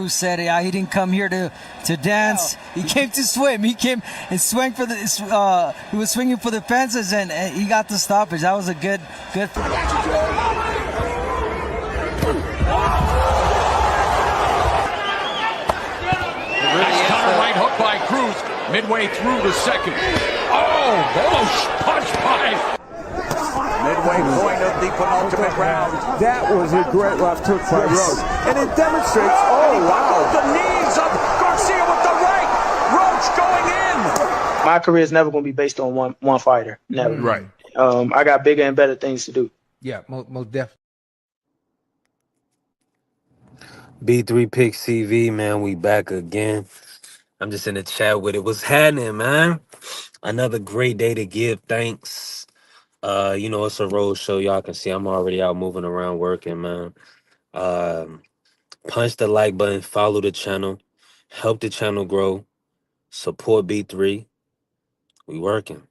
Cruz said, "Yeah, he didn't come here to dance. He came to swim. He came and swung for the. He was swinging for the fences, and he got the stoppage. That was a good." Right hook by Cruz, midway through the second. Oh, punch by. Midway point of the penultimate round. That was a great left hook by Roach. And it demonstrates, The knees of Garcia with the right. Roach going in. My career is never going to be based on one fighter. Never. Right. I got bigger and better things to do. Yeah, most definitely. B3 Pick CV, man, we back again. I'm just in the chat with it. What's happening, man? Another great day to give thanks. It's a road show. Y'all can see I'm already out moving around working, man. Punch the like button, follow the channel, help the channel grow, support B3. We working.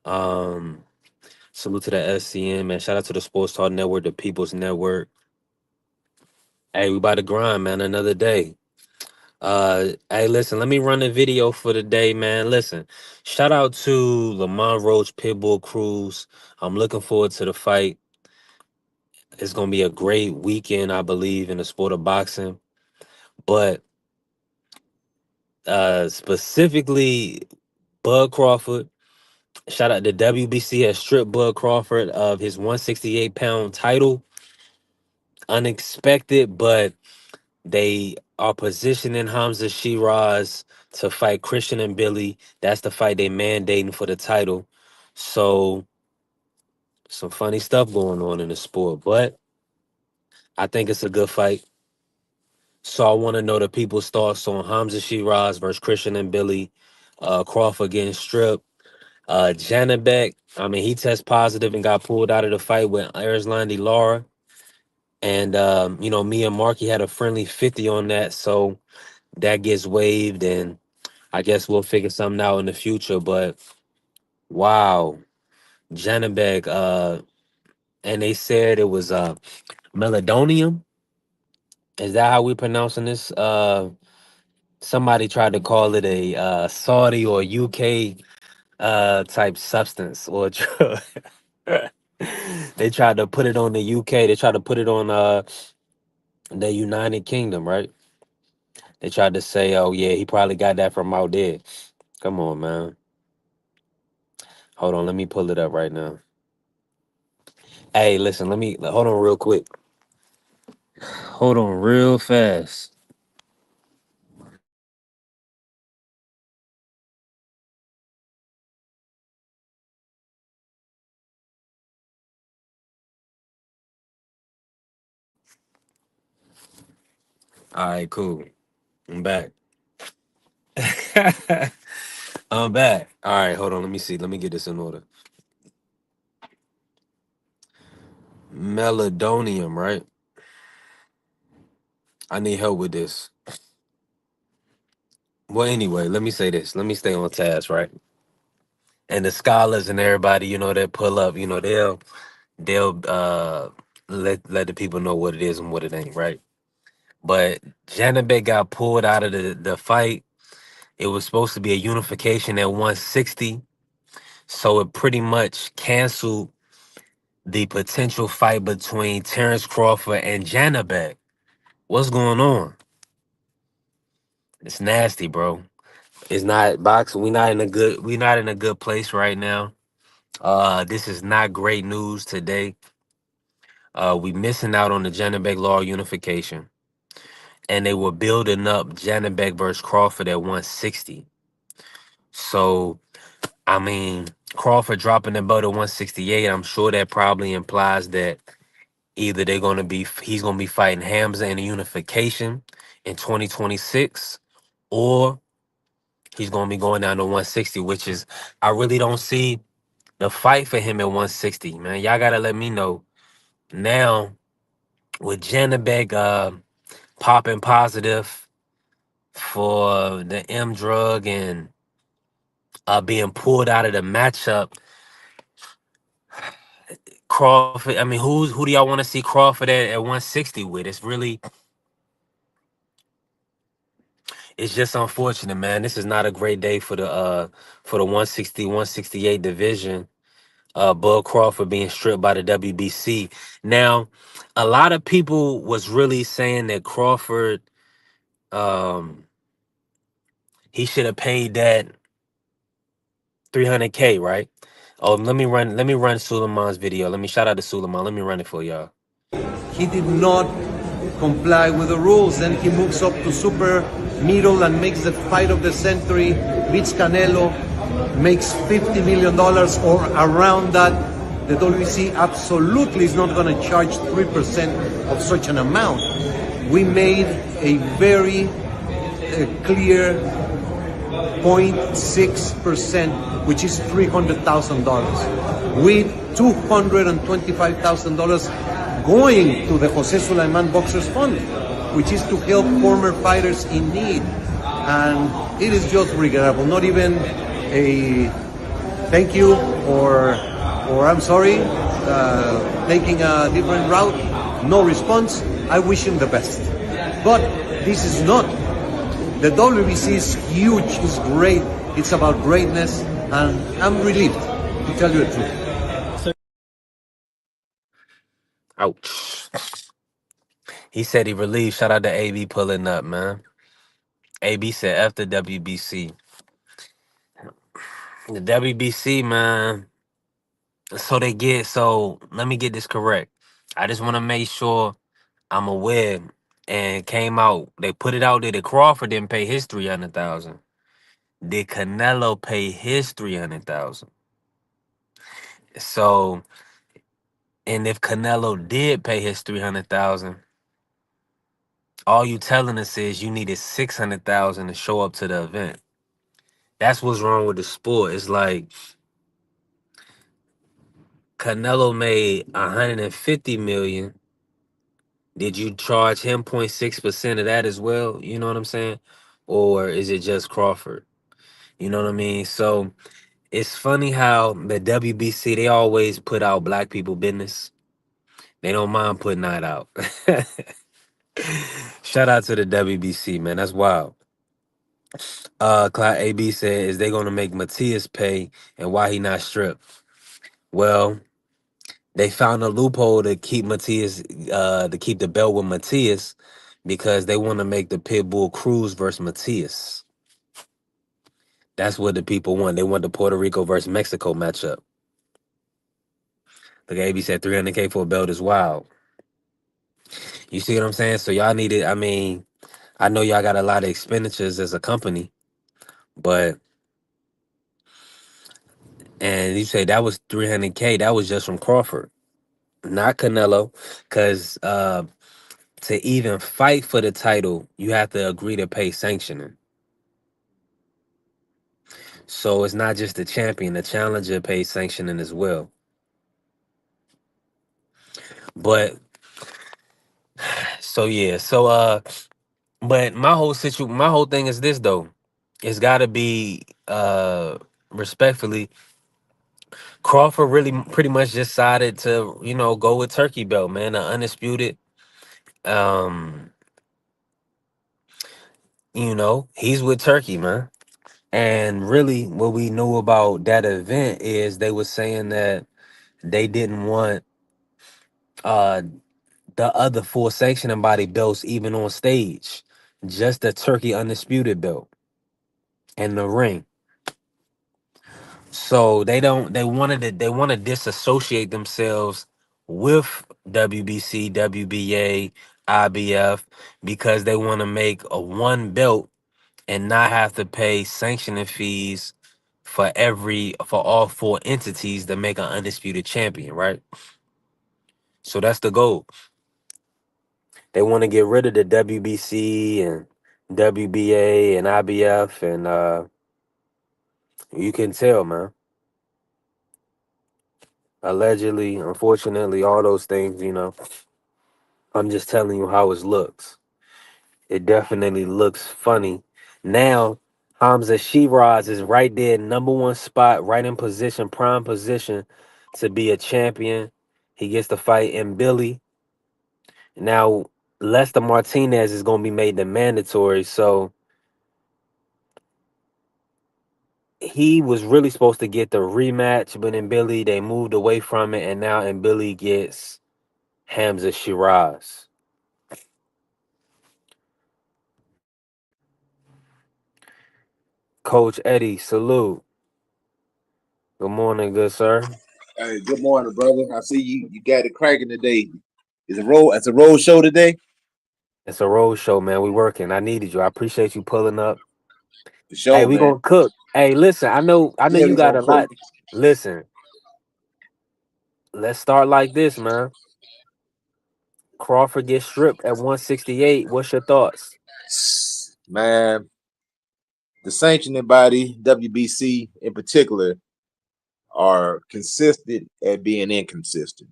Salute to the SCN, man. Shout out to the Sports Talk Network, the People's Network. Hey, we about to grind, man. Another day. Hey, listen, let me run the video for the day, man. Listen, shout out to Lamont Roach, Pitbull Cruz. I'm looking forward to the fight. It's gonna be a great weekend, I believe, in the sport of boxing. But specifically, Bud Crawford. Shout out to WBC has stripped Bud Crawford of his 168-pound title. Unexpected, but they are positioning Hamza Shiraz to fight Christian and Billy. That's the fight they mandating for the title. So some funny stuff going on in the sport, but I think it's a good fight. So I want to know the people's thoughts on Hamza Shiraz versus Christian and Billy. Crawford getting stripped. Janibek, he tested positive and got pulled out of the fight with Erislandy Lara. And, me and Marky had a friendly 50 on that. So that gets waived, and I guess we'll figure something out in the future. But, wow. Janibek, and they said it was meladonium. Is that how we pronouncing this? Somebody tried to call it a Saudi or UK type substance or drug. They tried to put it on the UK. They tried to put it on the United Kingdom, right? They tried to say, oh yeah, he probably got that from out there. Come on, man. Hold on, let me pull it up right now. Hey, listen, hold on real quick. Hold on real fast. All right, cool. I'm back. I'm back. All right, hold on. Let me see. Let me get this in order. Meladonium, right? I need help with this. Well, anyway, let me say this. Let me stay on task, right? And the scholars and everybody, that pull up, they'll let the people know what it is and what it ain't, right? But Janibek got pulled out of the fight. It was supposed to be a unification at 160. So it pretty much canceled the potential fight between Terrence Crawford and Janibek. What's going on? It's nasty, bro. It's not boxing. We're not in a good place right now. This is not great news today. We missing out on the Janibek law unification. And they were building up Janibek versus Crawford at 160. So, Crawford dropping the belt at 168, I'm sure that probably implies that either he's gonna be fighting Hamza in a unification in 2026, or he's gonna be going down to 160, which is, I really don't see the fight for him at 160, man. Y'all gotta let me know. Now, with Janibek popping positive for the M drug and being pulled out of the matchup, Crawford, who do y'all want to see Crawford at 160 with? It's really, It's just unfortunate, man. This is not a great day for the 160, 168 division. Bud Crawford being stripped by the WBC. Now, a lot of people was really saying that Crawford, um, he should have paid that 300K, right? Oh, let me run Suleiman's video. Let me shout out to Suleiman. Let me run it for y'all. He did not comply with the rules. Then he moves up to super middle and makes the fight of the century, beats Canelo, makes $50 million or around that. The WBC absolutely is not going to charge 3% of such an amount. We made a very clear 0.6%, which is $300,000, with $225,000 going to the Jose Sulaiman Boxers Fund, which is to help former fighters in need. And it is just regrettable. Not even a thank you or I'm sorry, taking a different route. No response. I wish him the best. But this is not. The WBC is huge, it's great, it's about greatness, and I'm relieved, to tell you the truth. Ouch. He said he relieved. Shout out to AB pulling up, man. AB said after WBC. The WBC, man. So let me get this correct. I just want to make sure I'm aware and came out. They put it out there that Crawford didn't pay his 300,000. Did Canelo pay his 300,000? So, and if Canelo did pay his 300,000, all you telling us is you needed 600,000 to show up to the event. That's what's wrong with the sport. It's like Canelo made 150 million. Did you charge him 0.6% of that as well? You know what I'm saying? Or is it just Crawford? You know what I mean? So it's funny how the WBC, they always put out black people business. They don't mind putting that out. Shout out to the WBC, man. That's wild. Cloud AB said, is they gonna make Matias pay and why he not stripped? Well, they found a loophole to keep Matias, to keep the belt with Matias because they want to make the Pitbull Cruz versus Matias. That's what the people want. They want the Puerto Rico versus Mexico matchup. Look, AB said 300K for a belt is wild. You see what I'm saying? So y'all need it. I mean, I know y'all got a lot of expenditures as a company, but and you say that was 300K. That was just from Crawford, not Canelo, because to even fight for the title, you have to agree to pay sanctioning. So it's not just the champion; the challenger pays sanctioning as well. But so yeah, but my whole thing is this though. It's got to be respectfully. Crawford really pretty much decided to go with Turkey belt, man, the undisputed. Um, he's with Turkey, man. And really, what we knew about that event is they were saying that they didn't want uh the other four sanctioning body belts even on stage, just the Turkey undisputed belt and the ring. So they want to disassociate themselves with WBC, WBA, IBF because they want to make a one belt and not have to pay sanctioning fees for all four entities to make an undisputed champion, right? So that's the goal. They want to get rid of the WBC and WBA and IBF and you can tell, man. Allegedly, unfortunately, all those things, I'm just telling you how it looks. It definitely looks funny. Now, Hamza Shiraz is right there, number one spot, right in position, prime position to be a champion. He gets to fight in Billy. Now, Lester Martinez is going to be made the mandatory. So he was really supposed to get the rematch, but in Billy they moved away from it, and now in Billy gets Hamza Shiraz. Coach Eddie, salute. Good morning, good sir. Hey, good morning, brother. I see you got it cracking today. It's a road show today? It's a road show, man. We working. I needed you. I appreciate you pulling up. For Hey, sure, we man. gonna cook. Hey, listen, I know Yeah, you we got gonna a cook. lot. Listen, let's start like this, man. Crawford gets stripped at 168. What's your thoughts? Man, the sanctioning body, WBC in particular, are consistent at being inconsistent.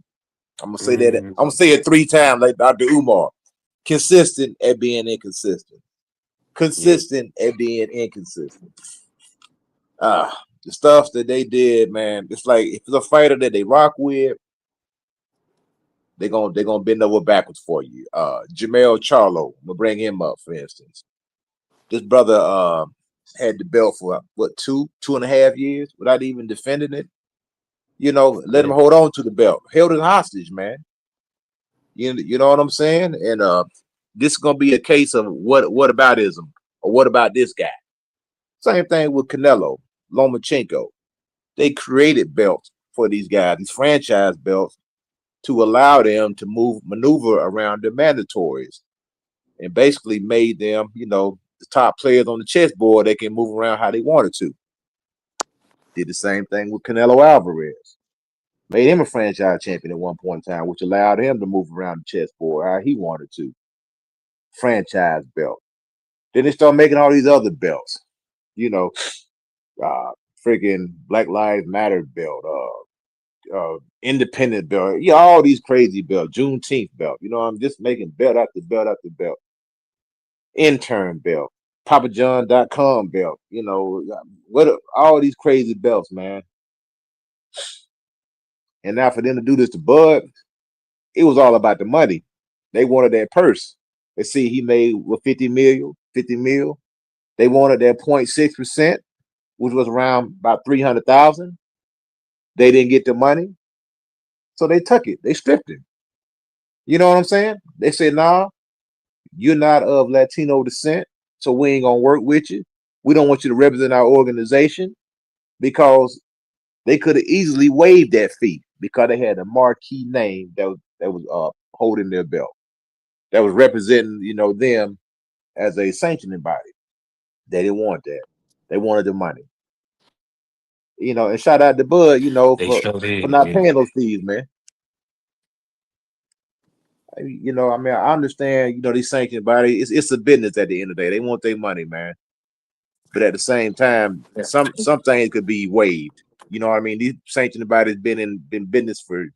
I'm gonna say that. I'm Mm, gonna say it 3 times, like Dr. Umar. Consistent at being inconsistent. yeah, Consistent at being inconsistent. The stuff that they did, man. It's like if it's a fighter that they rock with, they're gonna bend over backwards for you. Jamel Charlo, I'm gonna bring him up for instance. This brother had the belt for what 2.5 years without even defending it. Let him yeah. hold on to the belt, held it hostage, man. You know what I'm saying? And this is gonna be a case of what aboutism or what about this guy? Same thing with Canelo, Lomachenko. They created belts for these guys, these franchise belts, to allow them to maneuver around the mandatories, and basically made them, the top players on the chessboard. They can move around how they wanted to. Did the same thing with Canelo Alvarez. Made him a franchise champion at one point in time, which allowed him to move around the chessboard how he wanted to. Franchise belt. Then they start making all these other belts. You know, uh, freaking Black Lives Matter belt, independent belt. Yeah, all these crazy belts. Juneteenth belt. I'm just making belt after belt after belt. Intern belt, PapaJohn.com belt, what all these crazy belts, man. And now for them to do this to Bud, it was all about the money. They wanted that purse. They see he made what 50 mil. They wanted that 0.6%, which was around about 300,000. They didn't get the money, so they took it. They stripped him. You know what I'm saying? They said, "Nah, you're not of Latino descent, so we ain't gonna work with you. We don't want you to represent our organization," because they could have easily waived that fee because they had a marquee name that was holding their belt, that was representing, them as a sanctioning body. They didn't want that. They wanted the money. And shout out to Bud, They for sure did. not Yeah. paying those fees, man. I mean, I understand, these sanctioning bodies, it's a business at the end of the day. They want their money, man. But at the same time, some things could be waived. You know what I mean? These sanctioning bodies been business for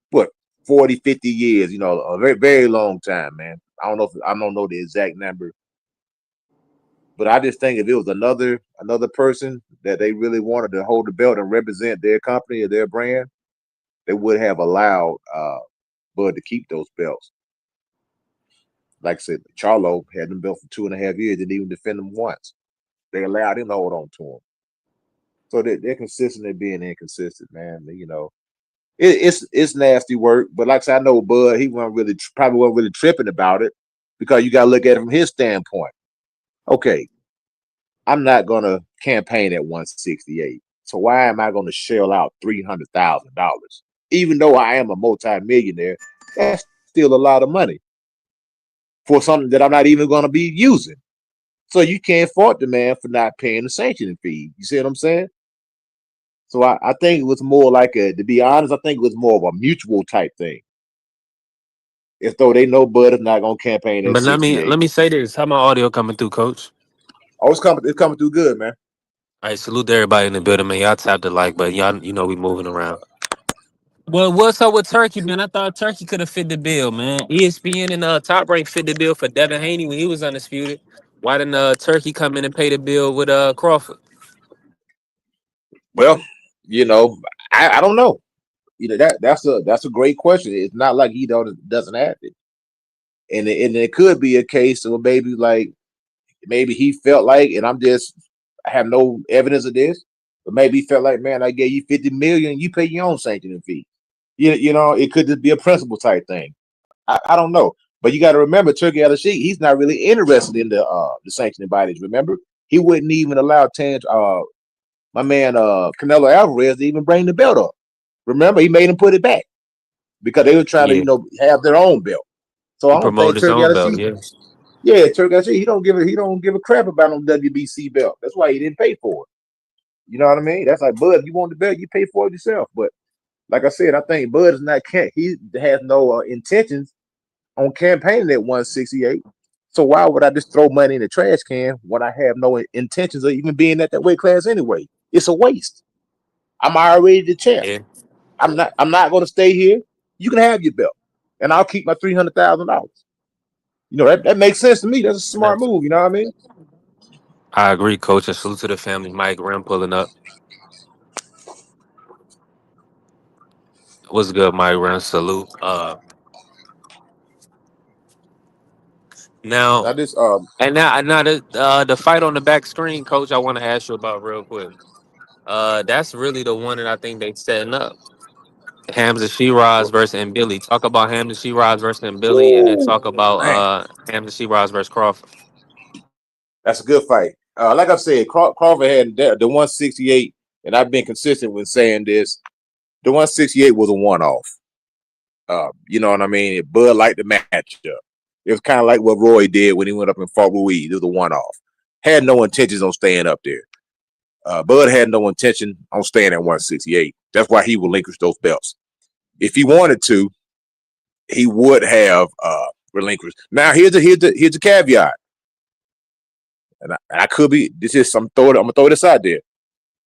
what 40, 50 years, a very, very long time, man. I don't know the exact number, but I just think if it was another person that they really wanted to hold the belt and represent their company or their brand, they would have allowed Bud to keep those belts. Like I said, Charlo had them belt for 2.5 years, didn't even defend them once. They allowed him to hold on to them. So they're consistent at being inconsistent, man. It's nasty work, but like I said, I know Bud, he probably wasn't really tripping about it, because you got to look at it from his standpoint. Okay, I'm not gonna campaign at 168, so why am I gonna shell out $300,000? Even though I am a multi-millionaire, that's still a lot of money for something that I'm not even gonna be using. So you can't fault the man for not paying the sanctioning fee. You see what I'm saying? So I think it was more like to be honest, I think it was more of a mutual type thing. As though they know Bud is not gonna campaign at But let me 68. let me say this. How my audio coming through, Coach? Oh, it's coming through good, man. All right, salute to everybody in the building, man. Y'all tap the like button. Y'all, we moving around. Well, what's up with Turkey, man? I thought Turkey could have fit the bill, man. ESPN and Top Rank fit the bill for Devin Haney when he was undisputed. Why didn't Turkey come in and pay the bill with Crawford? Well, you know, I don't know. That's a great question. It's not like he doesn't have it, and it could be a case of maybe he felt like, and I'm just I have no evidence of this, but maybe he felt like, man, I gave you 50 million, you pay your own sanctioning fee. You know, it could just be a principle type thing. I don't know. But you got to remember, Turkey Al-Sheikh, he's not really interested in the sanctioning bodies. Remember, he wouldn't even allow my man Canelo Alvarez to even bring the belt up. Remember, he made him put it back because they were trying to, Yeah, have their own belt. So he I don't promoted think his Turkey own belt. Al-Sheikh, Yeah, yeah, Turkey Al-Sheikh, he don't give a crap about no WBC belt. That's why he didn't pay for it. You know what I mean? That's like, Bud, if you want the belt, you pay for it yourself. But like I said, I think Bud is not he has no intentions on campaigning at 168. So why would I just throw money in the trash can when I have no intentions of even being at that weight class anyway? It's a waste. I'm already the champ. yeah. I'm not going to stay here. You can have your belt, and I'll keep my $300,000. That makes sense to me. That's a smart move. You know what I mean? I agree, Coach. And salute to the family. Mike Rim pulling up. What's good, Mike Rim? Salute. I Now just and now the fight on the back screen, Coach. I want to ask you about real quick. That's really the one that I think they setting up. Hamza Shiraz versus Billy. Talk about Hamza Shiraz versus Billy, and then talk about man, Hamza Shiraz versus Crawford. that's a good fight. Like I said, Crawford had the 168, and I've been consistent with saying this. The 168 was a one-off. You know what I mean? Bud liked the matchup. It was kind of like what Roy did when he went up and fought Ruiz. It was a one-off. Had no intentions on staying up there. Bud had no intention on staying at 168. That's why he relinquished those belts. If he wanted to, he would have relinquished. Now here's a caveat, and I could be. I'm gonna throw this out there.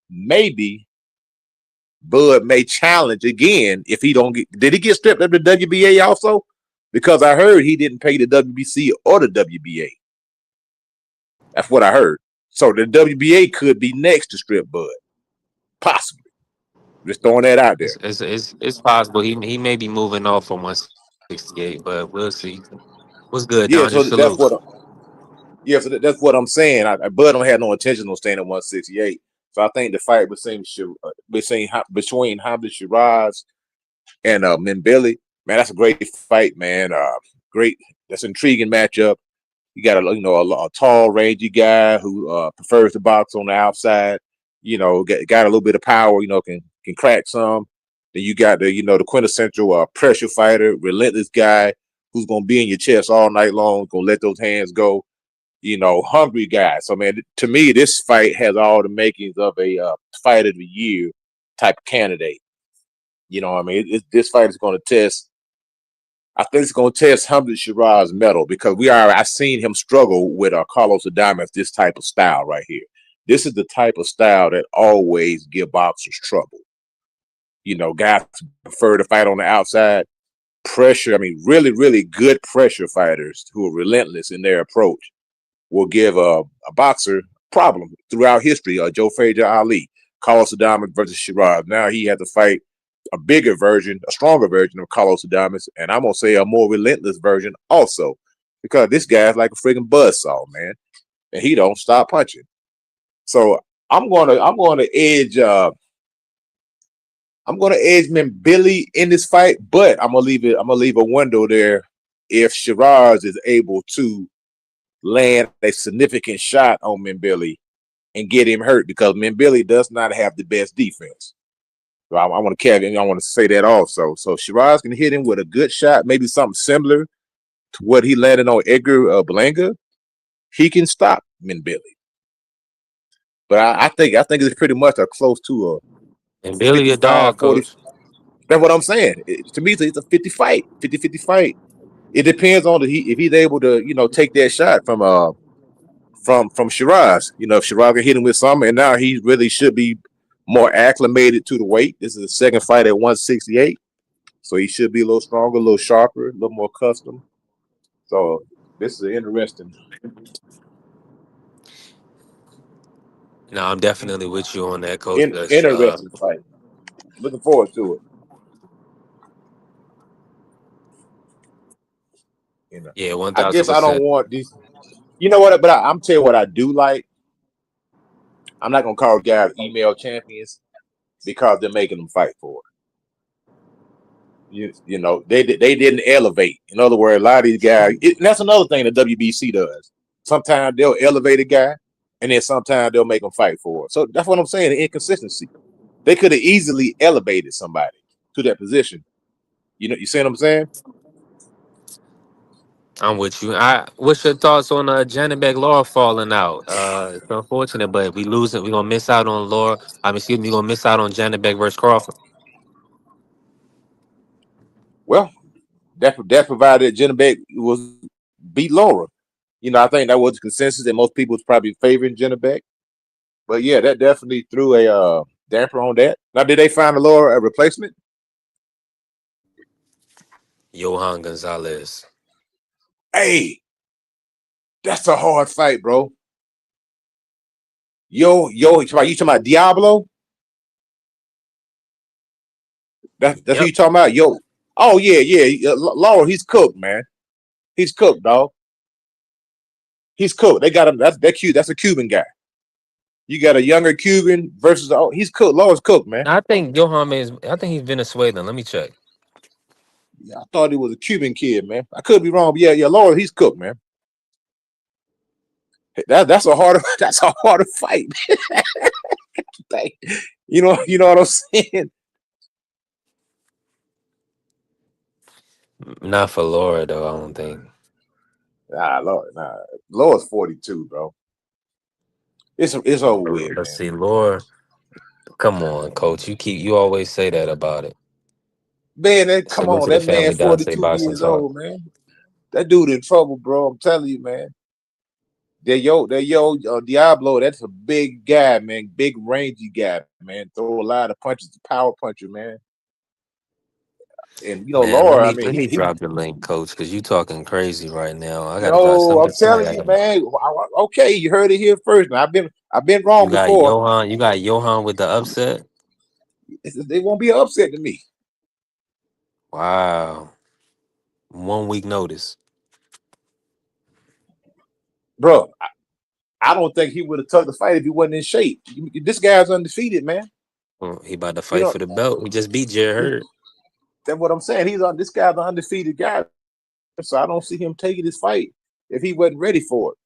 Maybe Bud may challenge again if he don't get. Did he get stripped of the WBA also? Because I heard he didn't pay the WBC or the WBA. That's what I heard. So the WBA could be next to strip Bud, possibly. Just throwing that out there. It's possible he may be moving off from 168, but we'll see. What's good, Yeah, Don? so Just salute. that's what I'm saying. Bud don't have no intention on staying at 168. So I think the fight between Hamza Shiraz and Mbili, man, that's a great fight, man. Great, that's an intriguing matchup. You got a tall, rangy guy who prefers to box on the outside. Got a little bit of power. Can crack some. Then you got the quintessential pressure fighter, relentless guy who's gonna be in your chest all night long, gonna let those hands go. Hungry guy. So man, to me, this fight has all the makings of a fight of the year type of candidate. You know what I mean? This fight is going to test. I think it's going to test Hamza Shiraz's mettle because I've seen him struggle with Carlos Adames, this type of style right here. This is the type of style that always give boxers trouble. Guys prefer to fight on the outside. Pressure, I mean, really, really good pressure fighters who are relentless in their approach will give a boxer problem throughout history. Joe Frazier Ali, Carlos Adames versus Shiraz. Now he had to fight a bigger version, a stronger version of Carlos Adames, and I'm gonna say a more relentless version also, because this guy's like a freaking buzzsaw, man, and he don't stop punching. So I'm gonna edge Billy in this fight, but I'm gonna leave a window there if Shiraz is able to land a significant shot on Mbili and get him hurt, because Mbili does not have the best defense. So I want to caveat, I want to say that also. So Shiraz can hit him with a good shot, maybe something similar to what he landed on Edgar Berlanga. He can stop Mbili. But I think it's pretty much a close to And a Billy a dog, 55-40. Coach. That's what I'm saying. To me, it's a 50 fight, 50-50 fight. It depends on if he's able to, take that shot from Shiraz. If Shiraz can hit him with something, and now he really should be more acclimated to the weight. This is the second fight at 168, so he should be a little stronger, a little sharper, a little more custom. So this is interesting. No, I'm definitely with you on that, Coach. Interesting fight. Looking forward to it. Yeah, I guess I don't 1000%. want these. You know what? But I'm tell you what I do like. I'm not gonna call guys email champions because they're making them fight for it. You know, they didn't elevate. In other words, a lot of these guys, and that's another thing the WBC does. Sometimes they'll elevate a guy, and then sometimes they'll make them fight for it. So that's what I'm saying. The inconsistency. They could have easily elevated somebody to that position. You know, you see what I'm saying? I'm with you. What's your thoughts on Janibek Law falling out? It's unfortunate, but we lose it. We're gonna miss out on Law. Excuse me, we're gonna miss out on Janibek versus Crawford. Well, that provided Janibek was beat Laura. You know, I think that was the consensus that most people was probably favoring Janibek. But yeah, that definitely threw a damper on that. Now, did they find a Laura a replacement? Johan Gonzalez. Hey, that's a hard fight, bro. You talking about Diablo? That's Yep. who you talking about? Yo. Oh yeah. Laura, he's cooked, man. He's cooked, dog. He's cooked. They got him. That's a Cuban guy. You got a younger Cuban versus he's cooked. Laura's cooked, man. I think Johan is. I think he's Venezuelan. Let me check. Yeah, I thought he was a Cuban kid, man. I could be wrong, but yeah, Laura, he's cooked, man. That's a harder fight. You know what I'm saying? Not for Laura though. I don't think. Nah. Laura's 42, bro. It's over with, man. Let's see, Laura. Come on, Coach. You always say that about it. Man, come Salute on, to the that man, family, Dante 42 Boxing years Talk. old, man. That dude in trouble, bro. I'm telling you, man. Diablo, that's a big guy, man. Big rangy guy, man. Throw a lot of punches, power puncher, man. And Man, Laura, I let mean, me drop the link, Coach, because you talking crazy right now. I gotta drop no, I'm somebody. telling you, man. Okay, you heard it here first. Now, I've been wrong You got before. Johan. You got Johan with the upset. They won't be upset to me, Wow. 1 week notice. bro. I don't think he would have took the fight if he wasn't in shape. This guy's undefeated, man. He about to fight for the belt. He just beat Jared Hurd. That's what I'm saying. This guy's an undefeated guy, so I don't see him taking this fight if he wasn't ready for it.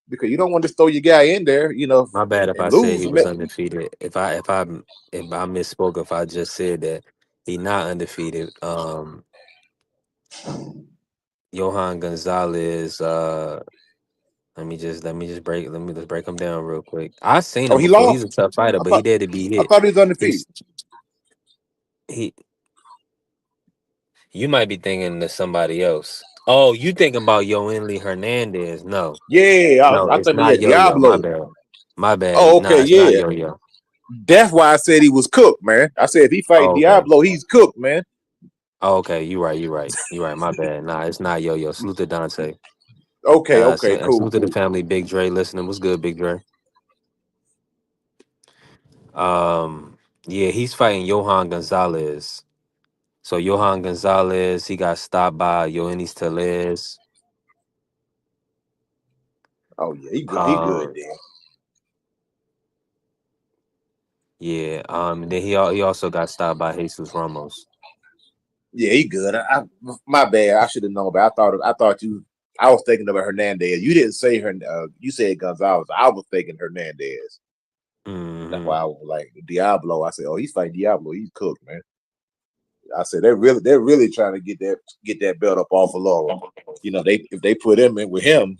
Because you don't want to throw your guy in there, My bad if and I said lose. he was undefeated. If I misspoke, if I just said that he not undefeated. Johan Gonzalez. Let me just break him down real quick. I seen him He before. He's a lost. tough fighter, but he did to be I hit. thought he was undefeated. You might be thinking of somebody else. Oh, you thinking about Yoenli Hernandez? No. Yeah, No, I it's think not Yo-Yo. My Diablo. bad. My bad. Oh, Nah, okay, it's not yeah. Yo-Yo. That's why I said he was cooked, man. I said if he fight Oh, okay. Diablo, he's cooked, man. Oh, okay. You right. My bad. Nah, it's not Yo-Yo. Salute to Dante. Okay, cool. Salute to the family. Big Dre listening. What's good, Big Dre? Yeah, he's fighting Johan Gonzalez. So Johan Gonzalez, he got stopped by Yoenis Telez. Oh yeah, he good then. Yeah. And then he also got stopped by Jesus Ramos. Yeah, he good. My bad. I should have known, but I was thinking about Hernandez. You didn't say her. You said Gonzalez. I was thinking Hernandez. Mm-hmm. That's why I was like Diablo. I said, oh, he's fighting Diablo. He's cooked, man. I said they're really trying to get that belt up off of Laura. If they put him in with him,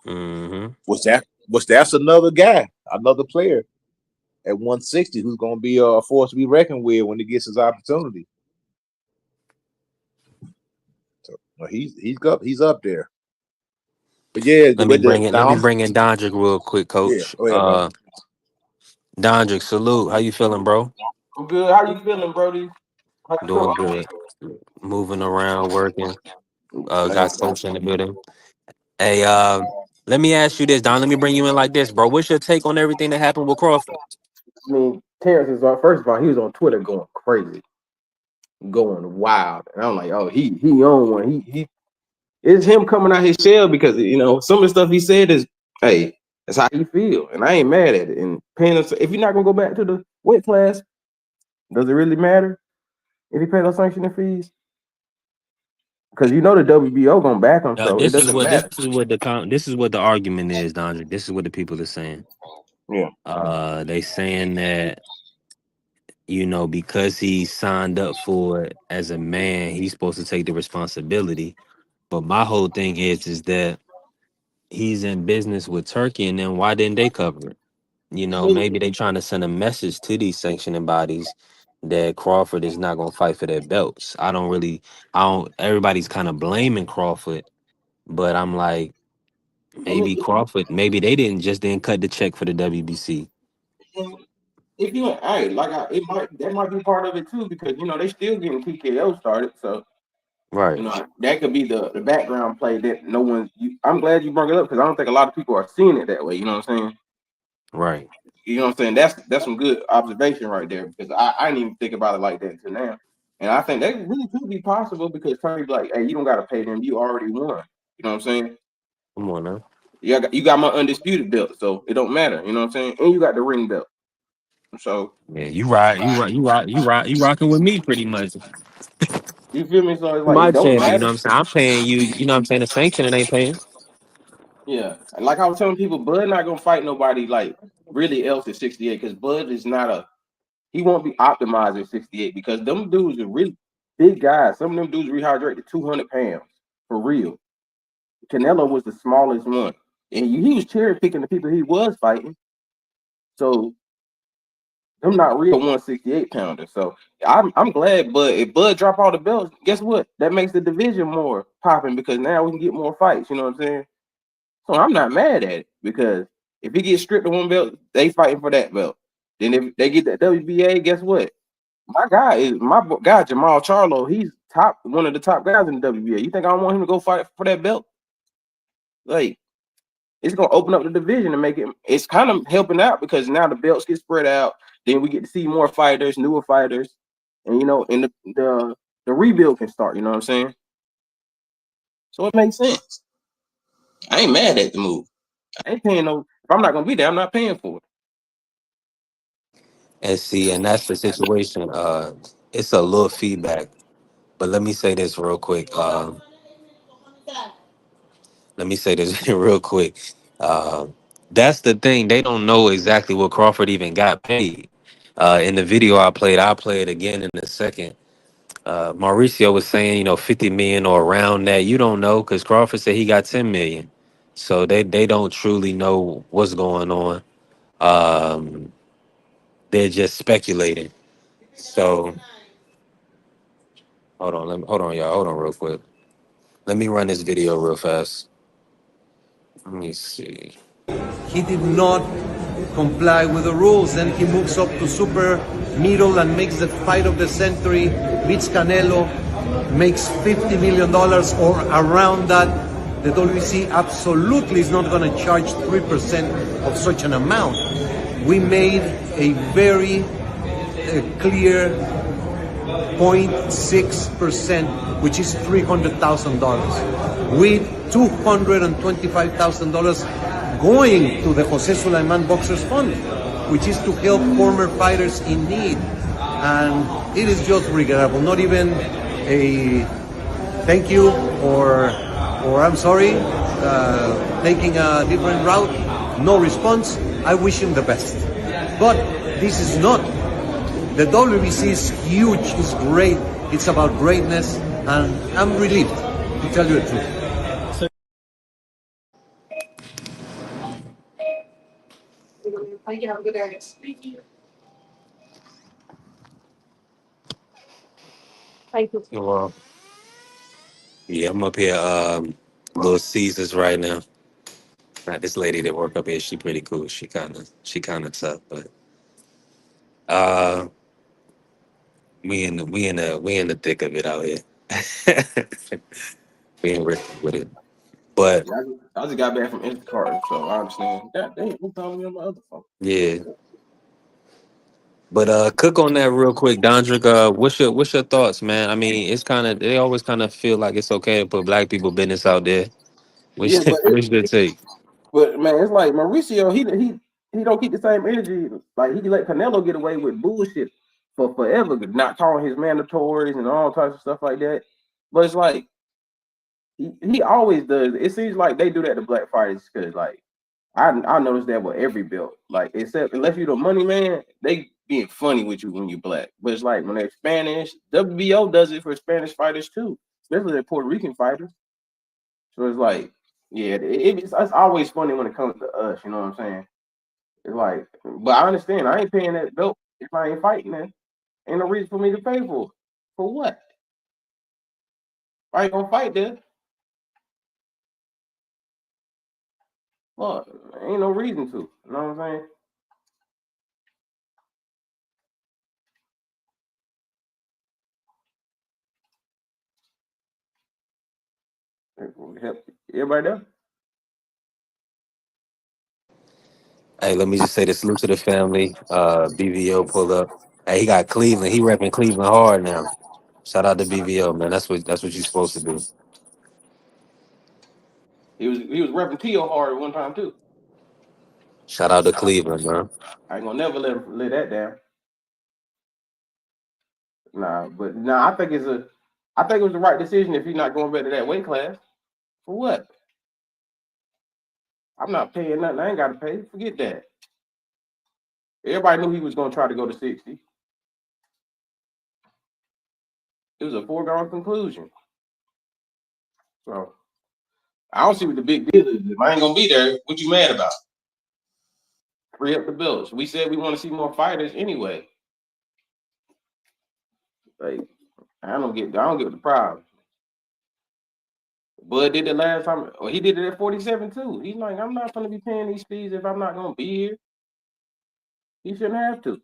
that's another guy, another player at 160 who's going to be a force to be reckoned with when he gets his opportunity. So he's up there. But yeah, let me bring in Dondrick real quick, Coach. Yeah, go ahead, Dondrick, salute. How you feeling, bro? I'm good. How you feeling, Brody? Doing good. Moving around, working. Got Coach in the building. Hey, let me ask you this, Don. Let me bring you in like this, bro. What's your take on everything that happened with Crawford? I mean, Terrence is first of all, he was on Twitter going crazy, going wild, and I'm like, oh, he on one. He it's him coming out his shell because some of the stuff he said is Hey, that's how you feel, and I ain't mad at it. And paying us, if you're not gonna go back to the weight class, does it really matter if you pay those sanctioning fees? Because you know the WBO gonna back them, so it This is doesn't what matter. this is what the argument is, Dondre. This is what the people are saying. Yeah. They saying that, you know, because he signed up for it as a man, he's supposed to take the responsibility. But my whole thing is that he's in business with Turkey, and then why didn't they cover it? You know, maybe they trying to send a message to these sanctioning bodies that Crawford is not gonna fight for their belts. I don't. Everybody's kind of blaming Crawford, but I'm like, I mean, maybe Crawford, maybe they didn't cut the check for the WBC. if you hey, it might be part of it too, because you know they still getting TKO started, so Right, you know that could be the background play that no one. I'm glad you brought it up because I don't think a lot of people are seeing it that way. You know what I'm saying? right. You know what I'm saying? That's some good observation right there because I didn't even think about it like that until now. And I think that really could be possible because Tony's like, hey, you don't got to pay them. You already won. You know what I'm saying? Come on now. You got my undisputed belt, so it don't matter. You know what I'm saying? And you got the ring belt. So Yeah, you rocking with me pretty much. you feel me? So it's like My it don't champion, you know matter. what I'm saying? I'm paying you, you know what I'm saying? The sanction ain't paying. Yeah. And like I was telling people, Bud not gonna fight nobody like really else at 68 because Bud is not he won't be optimized at 68 because them dudes are really big guys. Some of them dudes rehydrate to 200 pounds for real. Canelo was the smallest one, and he was cherry picking the people he was fighting. So I'm not real 168 pounders. So I'm glad, but if Bud drop all the belts, guess what? That makes the division more popping because now we can get more fights. You know what I'm saying? So I'm not mad at it because if he gets stripped of one belt, they fighting for that belt. Then if they get that WBA, guess what? My guy Jamal Charlo. He's one of the top guys in the WBA. You think I don't want him to go fight for that belt? Like it's gonna open up the division and make it. It's kind of helping out because now the belts get spread out. Then we get to see more fighters, newer fighters, and you know, and the rebuild can start. You know what I'm saying? So it makes sense. I ain't mad at the move. I ain't paying no. If I'm not gonna be there, I'm not paying for it. And see, and that's the situation. It's a little feedback. But let me say this real quick. Let me say this real quick. Uh, that's the thing. They don't know exactly what Crawford even got paid. In the video I'll play it again in a second. Mauricio was saying, you know, 50 million or around that. You don't know because Crawford said he got 10 million. So they don't truly know what's going on. Um, they're just speculating. So hold on, y'all. Hold on real quick. Let me run this video real fast. Let me see. He did not comply with the rules. Then he moves up to super middle and makes the fight of the century, beats Canelo, makes $50 million or around that. The WBC absolutely is not going to charge 3% of such an amount. We made a very clear 0.6%, which is $300,000, with $225,000 going to the Jose Sulaiman Boxers Fund, which is to help former fighters in need. And it is just regrettable. Not even a thank you or I'm sorry, taking a different route. No response. I wish him the best. But this is not. The WBC is huge, it's great, it's about greatness, and I'm relieved, to tell you the truth. Well, yeah, I'm up here, Little Caesars right now. Now, this lady that work up here, she pretty cool. She kind of tough, but uh, we in the thick of it out here. We ain't ready with it, but I just got back from Instacart, so I understand. God damn, who calling me on my other phone? yeah. But cook on that real quick, Dondrick. What's your thoughts, man? I mean, it's kind of they always kind of feel like it's okay to put black people business out there. Yeah, but What's your take? But man, it's like Mauricio, he don't keep the same energy. Like he can let Canelo get away with bullshit for forever, not calling his mandatories and all types of stuff like that. But it's like he always does. It seems like they do that to black fighters because like I noticed that with every belt. Like except unless you're the money man, they being funny with you when you're black. But it's like when they're Spanish, WBO does it for Spanish fighters too, especially the Puerto Rican fighters. So it's like, yeah, it's always funny when it comes to us. You know what I'm saying? It's like, but I understand. I ain't paying that belt if I ain't fighting. That ain't no reason for me to pay for it. For what? I ain't gonna fight there. Well, ain't no reason to. You know what I'm saying? Help everybody there. Hey, let me just say this. Salute to the family. BVO pull up. Hey, he got Cleveland. He repping Cleveland hard now. Shout out to BVO, man. That's what you're supposed to do. He was repping Tio hard at one time too. Shout out to Cleveland, man. I ain't gonna never let that down. Nah, but nah, I think it was the right decision if he's not going back to that weight class. For what? I'm not paying nothing. I ain't got to pay. Forget that. Everybody knew he was going to try to go to 60. It was a foregone conclusion. So I don't see what the big deal is. If I ain't gonna be there, what you mad about? Free up the belts. We said we want to see more fighters anyway. Like I don't get the problem. Bud did it last time. Or he did it at 47 too. He's like, I'm not gonna be paying these fees if I'm not gonna be here. He shouldn't have to.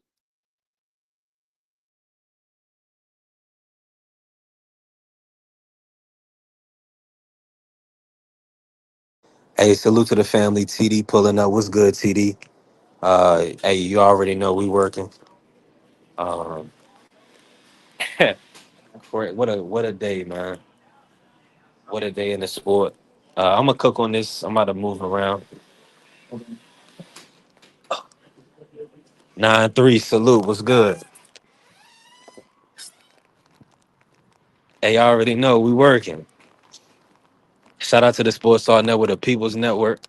Hey, salute to the family. TD pulling up. What's good, TD? Hey, you already know we working. Um, what a day, man. What a day in the sport. I'm gonna cook on this. I'm about to move around. 9-3. Salute. What's good? Hey, you already know we working. Shout out to the Sports Talk Network, the People's Network.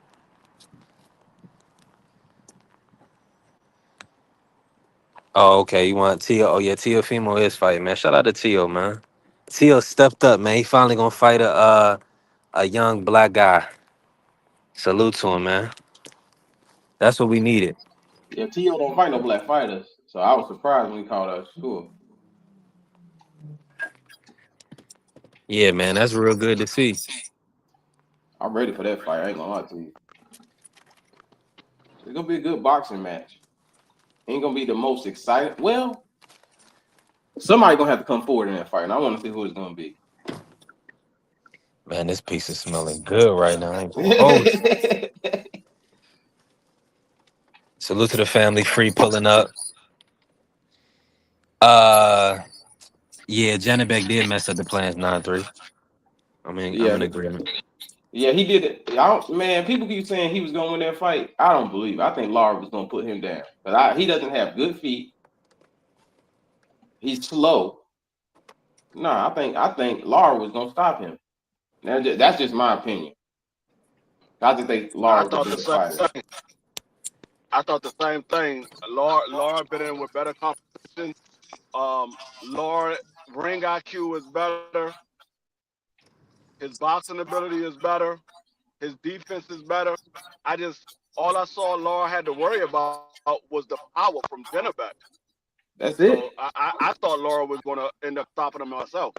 Oh, okay. You want Tio? Oh yeah, Tio Fimo is fighting, man. Shout out to Tio, man. Tio stepped up, man. He finally gonna fight a young black guy. Salute to him, man. That's what we needed. Yeah, Tio don't fight no black fighters. So I was surprised when he called us. Sure. Yeah, man. That's real good to see. I'm ready for that fight. I ain't gonna lie to you. It's gonna be a good boxing match. Ain't gonna be the most exciting. Well, somebody gonna have to come forward in that fight, and I want to see who it's gonna be. Man, this piece is smelling good right now. I ain't gonna hold you. Salute to the family. Free pulling up. Yeah, Janibek did mess up the plans 9-3. I mean, I'm Yeah, in agreement. yeah, he did it. Man, people keep saying he was gonna win that fight. I don't believe it. I think Lara was gonna put him down, but he doesn't have good feet. He's slow. No, I think Lara was gonna stop him. That's just my opinion. I just think I Lara was a thought the better same fighter. thing. I thought the same thing. Laura been in with better competition. Laura ring IQ is better. His boxing ability is better. His defense is better. All I saw Laura had to worry about was the power from Janibek. That's So it. I thought Laura was going to end up stopping him myself.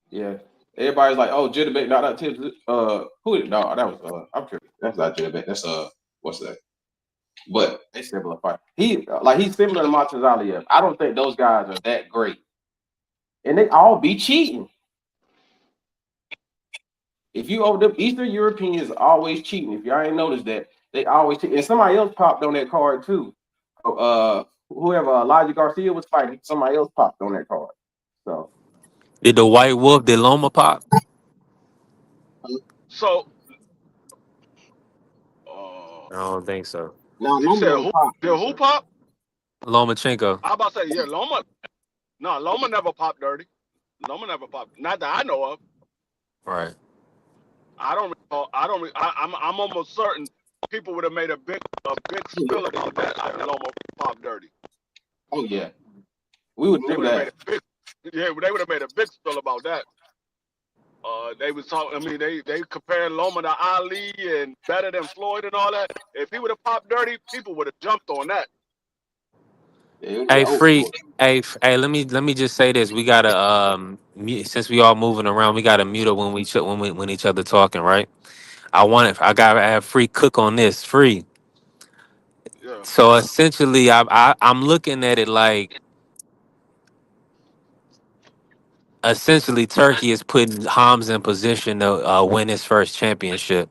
Yeah. Everybody's like, oh, Janibek, not that tip. Who? No, that was I'm tripping. That's not Janibek. That's what's that? But they similar fight. He's similar to Montezaliev. I don't think those guys are that great, and they all be cheating. If you over them Eastern Europeans always cheating. If y'all ain't noticed that, they always cheat. And somebody else popped on that card too. Whoever Elijah Garcia was fighting, somebody else popped on that card. So Did the White Wolf, did Loma pop? So I don't think so. Now You Loma said don't who? pop Did though, who bro. pop? Lomachenko. I about to say yeah, Loma. No, Loma never popped dirty. Loma never popped. Not that I know of. Right. I don't recall. I don't. I'm almost certain people would have made a big Oh yeah. spill about that after Loma popped dirty. Oh yeah. We would They know would have made that. a big. Yeah, they would have made a big spill about that. They was talking. I mean, they compared Loma to Ali and better than Floyd and all that. If he would have popped dirty, people would have jumped on that. Yeah, it would have been Hey, over free. for. Hey, let me just say this. We gotta mute, since we all moving around, we gotta mute it when each other talking, right? I gotta have free cook on this. Free. Yeah. So essentially, I'm looking at it like essentially Turkey is putting Hamza in position to win his first championship.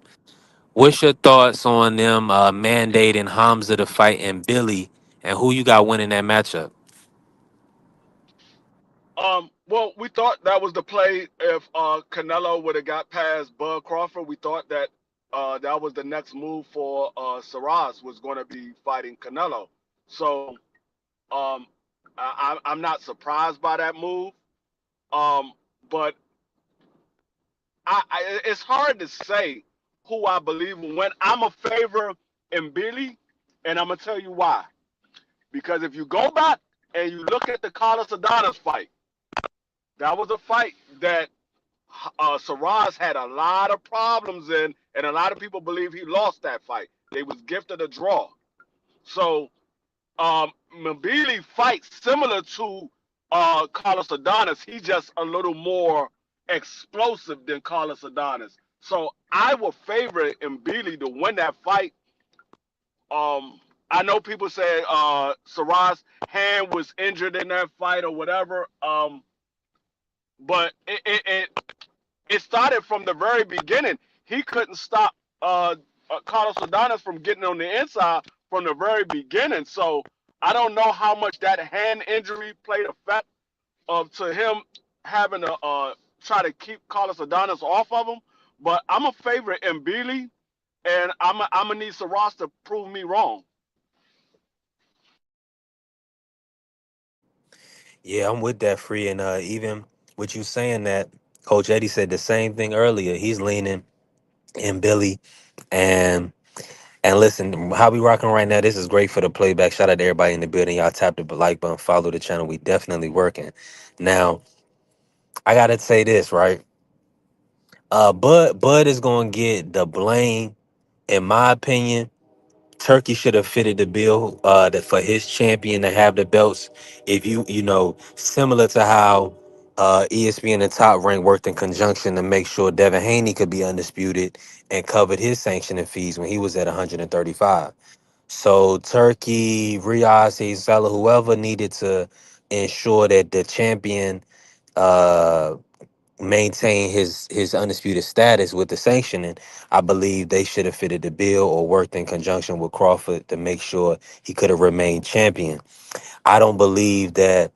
What's your thoughts on them mandating Hamza to fight and Billy, and who you got winning that matchup? Well, we thought that was the play if Canelo would have got past Bud Crawford. We thought that that was the next move for Saraz was going to be fighting Canelo. So um, I'm not surprised by that move. Um, but it's hard to say who I believe in when I'm a favor in Billy, and I'm gonna tell you why. Because if you go back and you look at the Carlos Adonis fight, that was a fight that Saraz had a lot of problems in, and a lot of people believe he lost that fight. They was gifted a draw. So Mabili fights similar to Carlos Adonis. He's just a little more explosive than Carlos Adonis. So I would favor Mbili to win that fight. I know people say Saraz's hand was injured in that fight or whatever. But it started from the very beginning. He couldn't stop Carlos Adonis from getting on the inside from the very beginning. So I don't know how much that hand injury played effect of to him having to try to keep Carlos Adonis off of him. But I'm a favorite in Bealey, and I'm gonna need Saras to prove me wrong. Yeah, I'm with that free, and even with you saying that, Coach Eddie said the same thing earlier. He's leaning in Billy, and listen, how we rocking right now? This is great for the playback. Shout out to everybody in the building. Y'all tap the like button, follow the channel. We definitely working. Now, I gotta say this right. Bud is gonna get the blame, in my opinion. Turkey should have fitted the bill for his champion to have the belts. If similar to how ESPN and Top Rank worked in conjunction to make sure Devin Haney could be undisputed and covered his sanctioning fees when he was at 135. So Turkey, Riaz, Salah, whoever needed to ensure that the champion uh, maintain his undisputed status with the sanctioning, I believe they should have fitted the bill or worked in conjunction with Crawford to make sure he could have remained champion. I don't believe that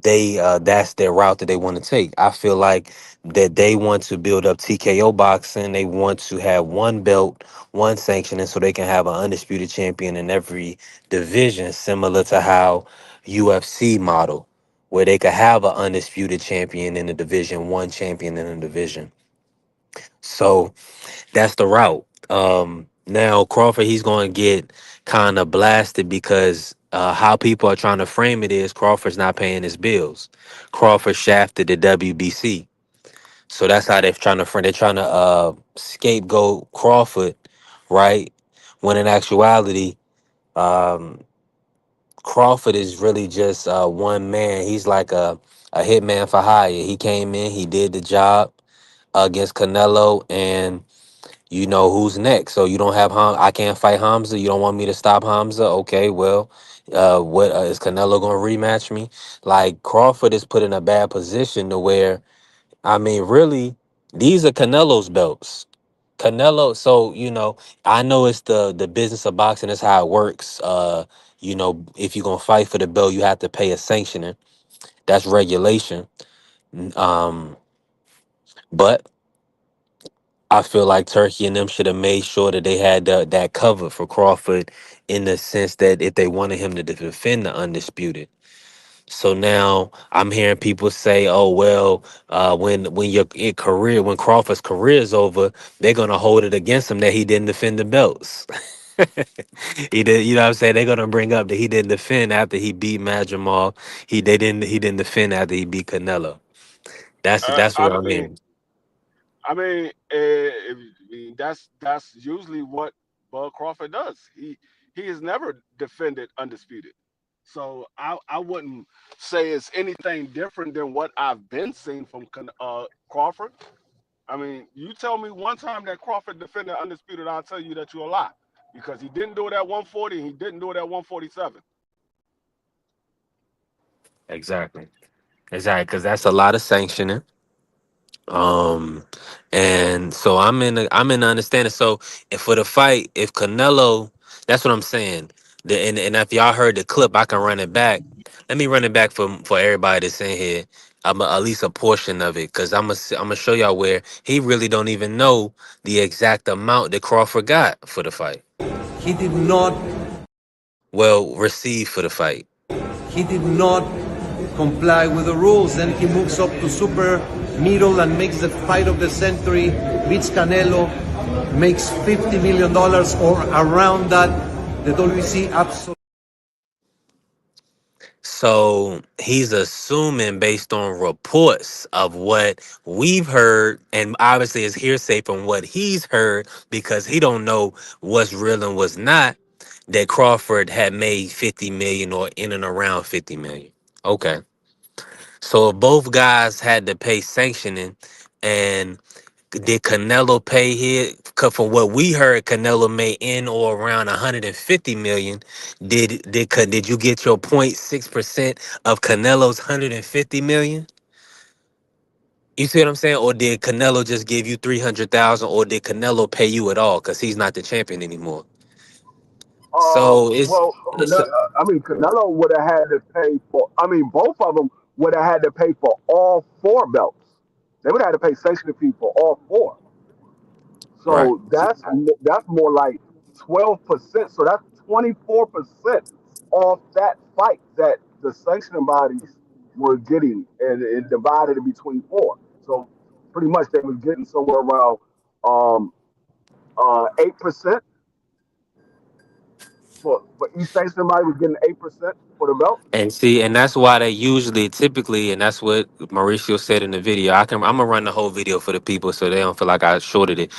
they that's their route that they want to take. I feel like that they want to build up TKO boxing. They want to have one belt, one sanctioning, so they can have an undisputed champion in every division, similar to how UFC model, where they could have an undisputed champion in the division, one champion in a division. So that's the route. Now Crawford, he's going to get kind of blasted because how people are trying to frame it is Crawford's not paying his bills. Crawford shafted the WBC, so that's how they're trying to frame. They're trying to scapegoat Crawford, right? When in actuality, um, Crawford is really just one man. He's like a hitman for hire. He came in, he did the job against Canelo, and you know who's next. So you don't have I can't fight Hamza. You don't want me to stop Hamza? Okay, well, what is Canelo gonna rematch me? Like Crawford is put in a bad position to where, I mean, really, these are Canelo's belts. Canelo. So I know it's the business of boxing. Is how it works. If you're gonna fight for the belt, you have to pay a sanctioner. That's regulation. Um, but I feel like Turkey and them should have made sure that they had that cover for Crawford in the sense that if they wanted him to defend the undisputed. So now I'm hearing people say, "Oh well, when your career, when Crawford's career is over, they're gonna hold it against him that he didn't defend the belts." He did, you know what I'm saying? They're gonna bring up that he didn't defend after he beat Madrimal. He didn't defend after he beat Canelo. That's what I I'm mean, hearing. that's usually what Bud Crawford does. He has never defended undisputed. So I wouldn't say it's anything different than what I've been seeing from Crawford. I mean, you tell me one time that Crawford defended undisputed, I'll tell you that you're a lie, because he didn't do it at 140 and he didn't do it at 147. Exactly. Exactly, because that's a lot of sanctioning. Um, and so I'm in understanding. So if for the fight, if Canelo, that's what I'm saying. And if y'all heard the clip, I can run it back. Let me run it back for everybody that's in here. At least a portion of it, because I'm gonna show y'all where he really don't even know the exact amount that Crawford got for the fight. He did not Well, received for the fight. he did not comply with the rules. Then he moves up to super middle and makes the fight of the century, beats Canelo, makes $50 million or around that. The WC absolutely. So he's assuming based on reports of what we've heard, and obviously it's hearsay from what he's heard because he don't know what's real and what's not, that Crawford had made 50 million or in and around 50 million. Okay. So if both guys had to pay sanctioning, and did Canelo pay his? 'Cause from what we heard, Canelo made in or around 150 million. Did you get your 0.6% of Canelo's 150 million? You see what I'm saying? Or did Canelo just give you 300,000? Or did Canelo pay you at all? Because he's not the champion anymore. So it's Well, so, I mean, Canelo would have had to pay for. I mean, both of them would have had to pay for all four belts. They would have had to pay sanctioning fee for all four. right. So that's more like 12%. So that's 24% off that fight that the sanctioning bodies were getting, and divided it between four. So pretty much they was getting somewhere around 8% for each sanctioning body was getting 8% for the belt. And see, and that's why they usually, typically, and that's what Mauricio said in the video. I'm gonna run the whole video for the people so they don't feel like I shorted it.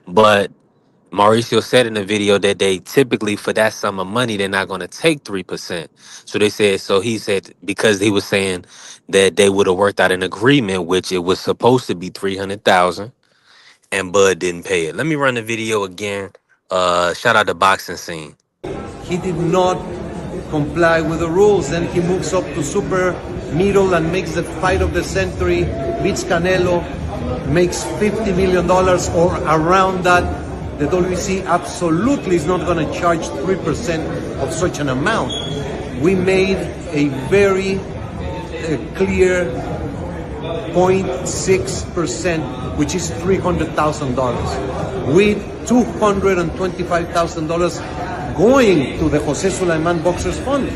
But Mauricio said in the video that they typically, for that sum of money, they're not gonna take 3%. So they said, so he said because he was saying that they would have worked out an agreement, which it was supposed to be 300,000, and Bud didn't pay it. Let me run the video again. Shout out to Boxing Scene. He did not comply with the rules. Then he moves up to super middle and makes the fight of the century, beats Canelo, makes $50 million or around that. The WC absolutely is not going to charge 3% of such an amount. We made a very clear 0.6%, which is $300,000, with $225,000 going to the Jose Sulaiman Boxers Fund,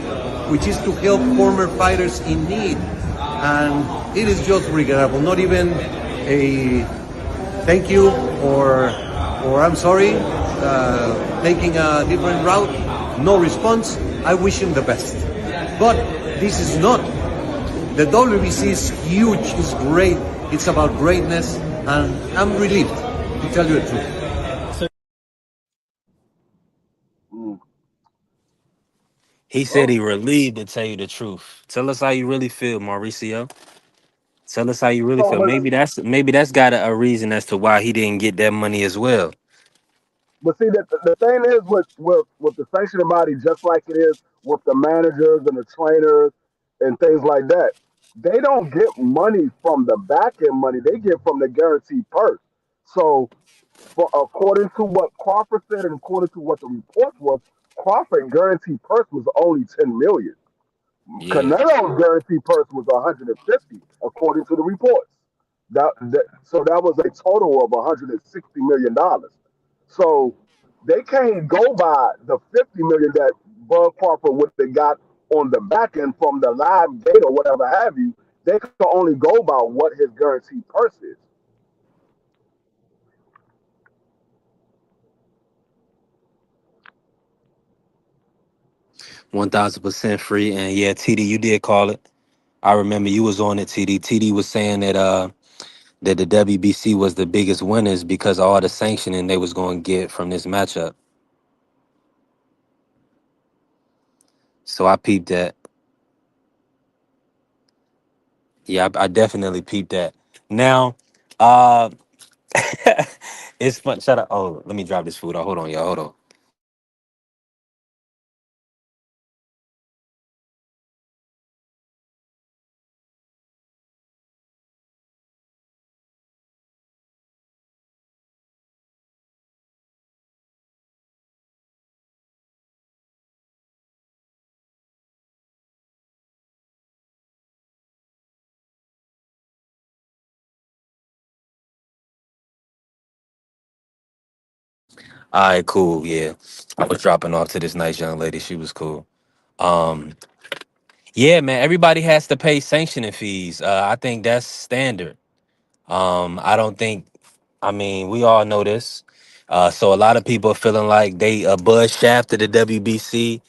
which is to help former fighters in need. And it is just regrettable. Not even a thank you or I'm sorry, taking a different route. No response. I wish him the best. But this is not. The WBC is huge, it's great, it's about greatness, and I'm relieved, to tell you the truth. He said he relieved, to tell you the truth. Tell us how you really feel, Mauricio. Tell us how you really So, feel. Maybe that's got a reason as to why he didn't get that money as well. but see that the thing is with the sanctioning body, just like it is with the managers and the trainers and things like that, they don't get money from the back end money. They get from the guaranteed purse. So, according to what Crawford said and according to what the reports was, Crawford guaranteed purse was only 10 million. Yeah. Canelo's guaranteed purse was 150, according to the reports. So that was a total of $160 million. So they can't go by the 50 million that Bud Crawford would have got on the back end from the live gate or whatever have you. They can only go by what his guaranteed purse is. 1000% free. And yeah, TD, you did call it. I remember you was on it, TD. TD was saying that the WBC was the biggest winners because of all the sanctioning they was going to get from this matchup. So I peeped that. Yeah, I definitely peeped that. Now, uh, it's fun. Shut up. Oh, let me drop this food. Oh, hold on, y'all. Hold on. All right, cool. Yeah, I was dropping off to this nice young lady. She was cool. Um, yeah, man. Everybody has to pay sanctioning fees. I think that's standard. I don't think. I mean, we all know this. So a lot of people are feeling like they a buzz shaft to the WBC.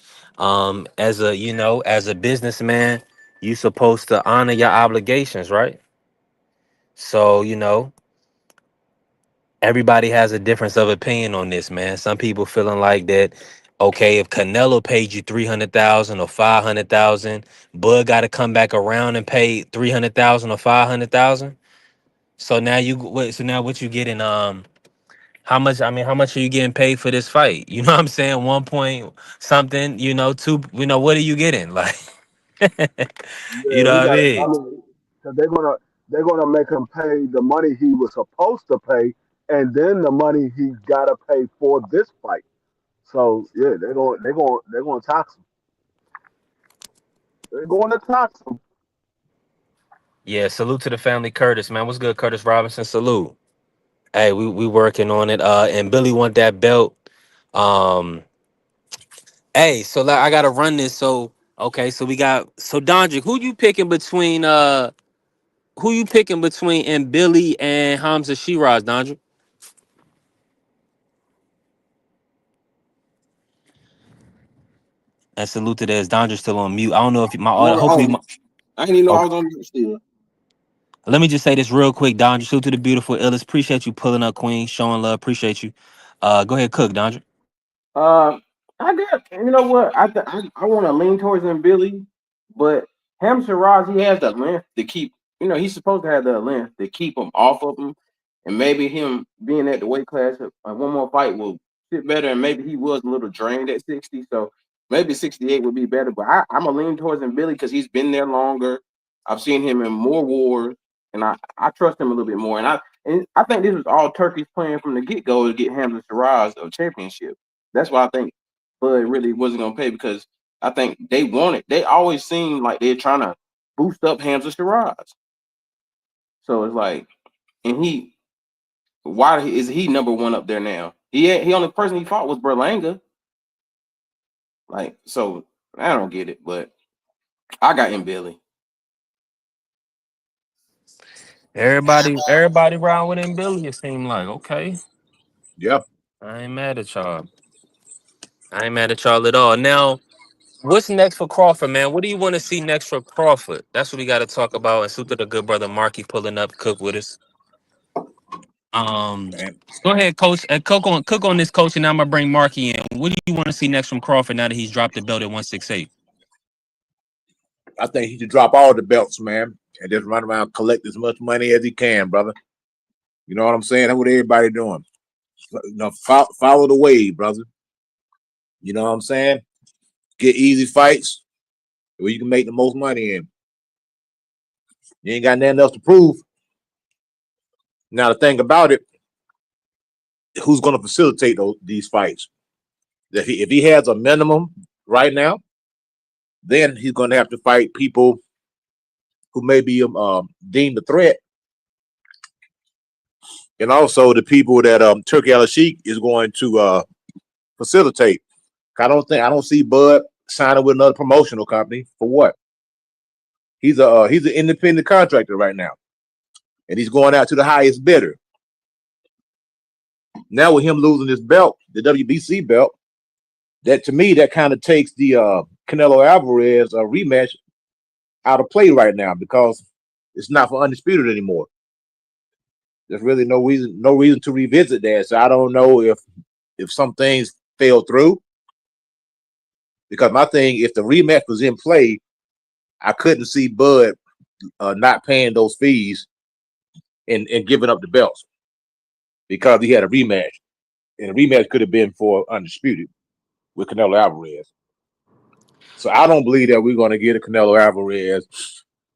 As a as a businessman, you supposed to honor your obligations, right? So everybody has a difference of opinion on this, man. Some people feeling like that. Okay, if Canelo paid you 300,000 or 500,000, Bud got to come back around and pay 300,000 or 500,000. So now so now what you getting? How much? I mean, how much are you getting paid for this fight? You know what I'm saying? 1 point something. Two. What are you getting? Like, you Yeah, know he what I got. mean? I mean, because they're gonna make him pay the money he was supposed to pay, and then the money he gotta pay for this fight. So yeah, they're going to tax him. They're going to tax him. Yeah. Salute to the family, Curtis. Man, what's good, Curtis Robinson? Salute. Hey, we working on it. And Billy want that belt. Um. Hey, so like, I gotta run this. So okay, so we got Dondrick. Who you picking between and Billy and Hamza Shiraz, Dondrick? And salute to this. Dondrick still on mute. I don't know if my audio. Going Hopefully, on. I didn't even know I okay. was on mute still. Let me just say this real quick, Dondrick. Salute to the beautiful Illis. Appreciate you pulling up, Queen. Showing love. Appreciate you. Go ahead, cook, Dondrick. Uh, I got you know what I want to lean towards him, Billy, but Ham Shiraz he has the length to keep. He's supposed to have the length to keep him off of him, and maybe him being at the weight class, one more fight will fit better, and maybe he was a little drained at 60, so maybe 68 would be better. But I'm a lean towards him, Billy, because he's been there longer. I've seen him in more wars, and I trust him a little bit more. And I think this was all Turkey's plan from the get go to get Hamza Shiraz a championship. That's why I think Bud really wasn't gonna pay because I think they wanted. They always seem like they're trying to boost up Hamza Shiraz. So it's like, and why is he number one up there now? He only person he fought was Berlanga. Like, so I don't get it, but I got him Billy. Everybody around with him, Billy. It seemed like okay. Yeah. I ain't mad at y'all. I ain't mad at y'all at all. Now, what's next for Crawford, man? What do you want to see next for Crawford? That's what we got to talk about. And salute to the good brother Marky pulling up, cook with us. And Go ahead, coach. Cook on this, coach, and I'm gonna bring Marky in. What do you want to see next from Crawford now that he's dropped the belt at 168? I think he should drop all the belts, man, and just run around collect as much money as he can, brother. You know what I'm saying? That's what everybody doing. Follow the wave, brother. You know what I'm saying? Get easy fights where you can make the most money in. You ain't got nothing else to prove. Now the thing about it, who's going to facilitate these fights? If he has a minimum right now, then he's going to have to fight people who may be deemed a threat and also the people that Turkey Al Sheik is going to facilitate. I don't see Bud signing with another promotional company for what? He's an independent contractor right now, and he's going out to the highest bidder. Now with him losing his belt, the WBC belt, that to me that kind of takes the Canelo Alvarez rematch out of play right now because it's not for undisputed anymore. There's really no reason to revisit that. So I don't know if some things fell through. Because my thing, if the rematch was in play, I couldn't see Bud not paying those fees and giving up the belts because he had a rematch, and the rematch could have been for undisputed with Canelo Alvarez. So I don't believe that we're going to get a Canelo Alvarez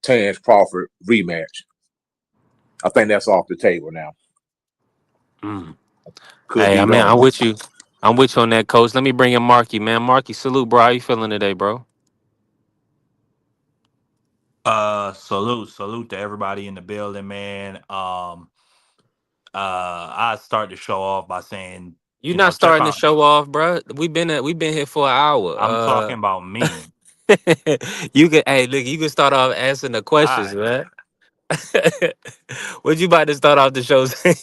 Terence Crawford rematch. I think that's off the table now. Mm. Could Hey, be I mean, wrong. I'm with you. I'm with you on that, coach. Let me bring in Marky, man. Marky, salute, bro. How you feeling today, bro? Salute to everybody in the building, man. I start the show off by saying, You not check starting to on. show off, bro. We been here for an I'm talking hour. about me. You can, hey, look, you can start off answering the All questions, right. man. What you about to start off the show saying?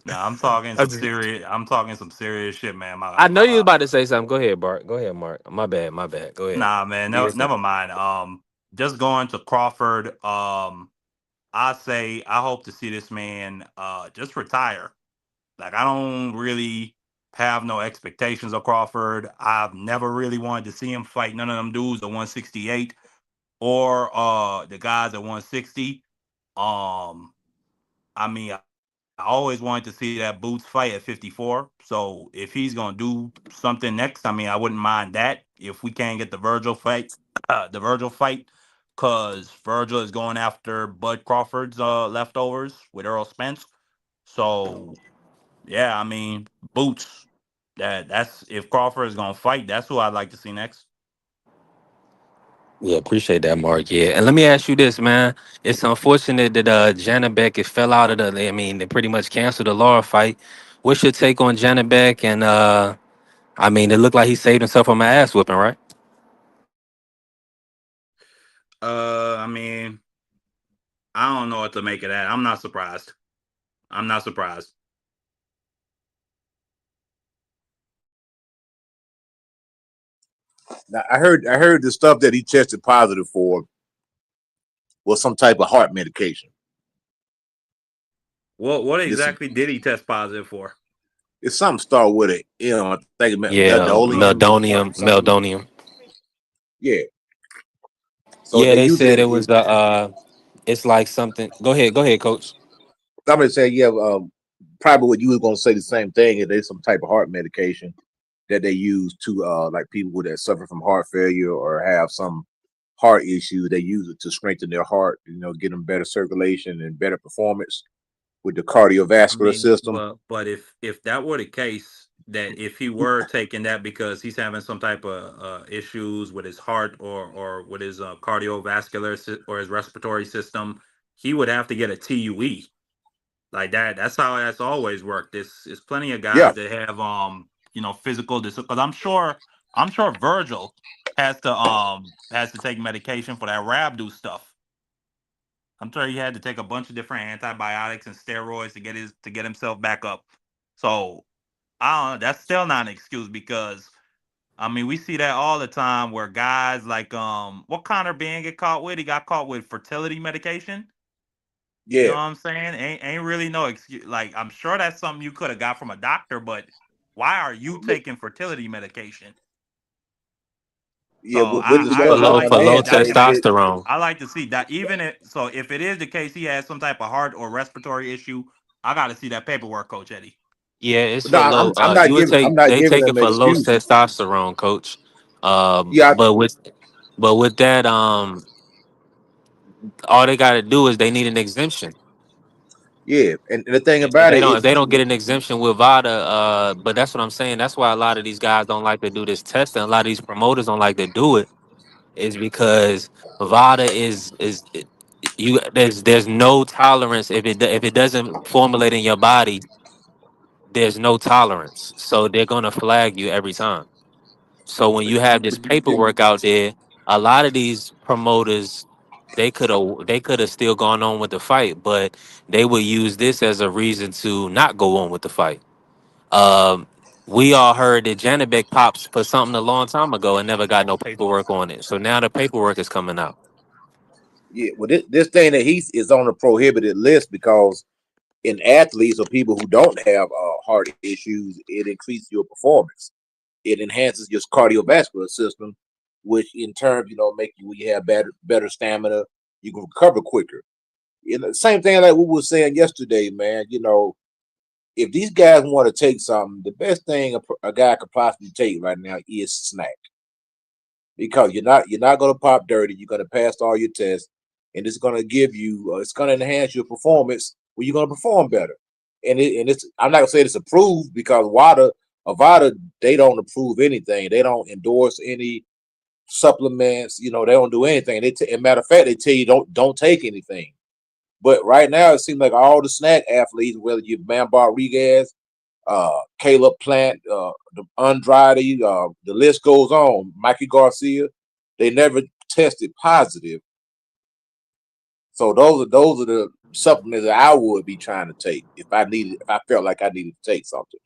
Now I'm talking I'm some just- serious. I'm talking some serious shit, man. I know you was about to say something. Go ahead, Bart. Go ahead, Mark. My bad. My bad. Go ahead. Nah, man. Do No, your thing. never mind. Just going to Crawford. I hope to see this man just retire. Like I don't really have no expectations of Crawford. I've never really wanted to see him fight none of them dudes at 168 or the guys at 160. I mean, I always wanted to see that Boots fight at 54. So if he's gonna do something next, I mean, I wouldn't mind that. If we can't get the Virgil fight, cause Virgil is going after Bud Crawford's leftovers with Earl Spence. So yeah, I mean, Boots. That's if Crawford is gonna fight, that's who I'd like to see next. Yeah, appreciate that, Mark. Yeah, and let me ask you this, man. It's unfortunate that Janibek is fell out of the. I mean, they pretty much canceled the Laura fight. What's your take on Janibek? And I mean, it looked like he saved himself from an ass whipping, right? I mean, I don't know what to make of that. I'm not surprised. I'm not surprised. Now, I heard the stuff that he tested positive for was some type of heart medication. What This exactly did he test positive for? it's something start with it. I think it meant Yeah, meldonium or something. Meldonium. Yeah. So Yeah, they they use said it. it was it's like something. Go ahead, coach. I'm gonna say, yeah, probably what you was gonna say the same thing. There's some type of heart medication that they use to like people that suffer from heart failure or have some heart issue. They use it to strengthen their heart. Get them better circulation and better performance with the I cardiovascular mean, system. but if that were the case, that if he were taking that because he's having some type of issues with his heart or with his or his respiratory system, he would have to get a TUE like that. That's how that's always worked. There's plenty of Yeah, guys that have physical because I'm sure Virgil has to take medication for that Rabdu stuff. I'm sure he had to take a bunch of different antibiotics and steroids to get himself back up. So I don't know, that's still not an excuse because I mean we see that all the time where guys like what Connor being get caught with, he got caught with fertility medication. You know yeah, what I'm saying? Ain't really no excuse. Like I'm sure that's something you could have got from a doctor, but why are you taking fertility medication? yeah. So With the I, For stuff I that low like my for to see low man that take, it testosterone. I like to see that so if it is the case he has some type of heart or respiratory issue, I got to see that paperwork, Coach Eddie. Yeah, it's no, for low. I'm You not they giving take them it an for low excuse. testosterone, coach. Yeah, But with that, all they got to do is they need an exemption. yeah. And the thing If about they it don't, is, if they don't get an exemption with VADA, but that's what I'm saying. That's why a lot of these guys don't like to do this testing. A lot of these promoters don't like to do it, is because VADA There's no tolerance if it doesn't formulate in your body. There's no tolerance, so they're gonna flag you every time. So when you have this paperwork out there, a lot of these promoters, they could have still gone on with the fight, but they would use this as a reason to not go on with the fight. Um, we all heard that Janibek pops for something a long time ago and never got no paperwork on it. So now the paperwork is coming out. Yeah, well, this thing that he is on the prohibited list because in athletes or people who don't have heart issues, it increases your performance. It enhances your cardiovascular system, which in turn, make you have better stamina. You can recover quicker. Same thing like we were saying yesterday, man. If these guys want to take something, the best thing a guy could possibly take right now is snack because you're not going to pop dirty. You're going to pass all your tests, and it's going to give you it's going to enhance your performance where you're going to perform better. And it's I'm not going to say it's approved because Avada they don't approve anything. They don't endorse any supplements. They don't do anything. As a matter of fact, they tell you don't take anything. But right now, it seems like all the snack athletes, whether you're Man Rodriguez, Caleb Plant, the Andrade, the list goes on. Mikey Garcia, they never tested positive. So those are the supplements that I would be trying to take if I felt like I needed to take something.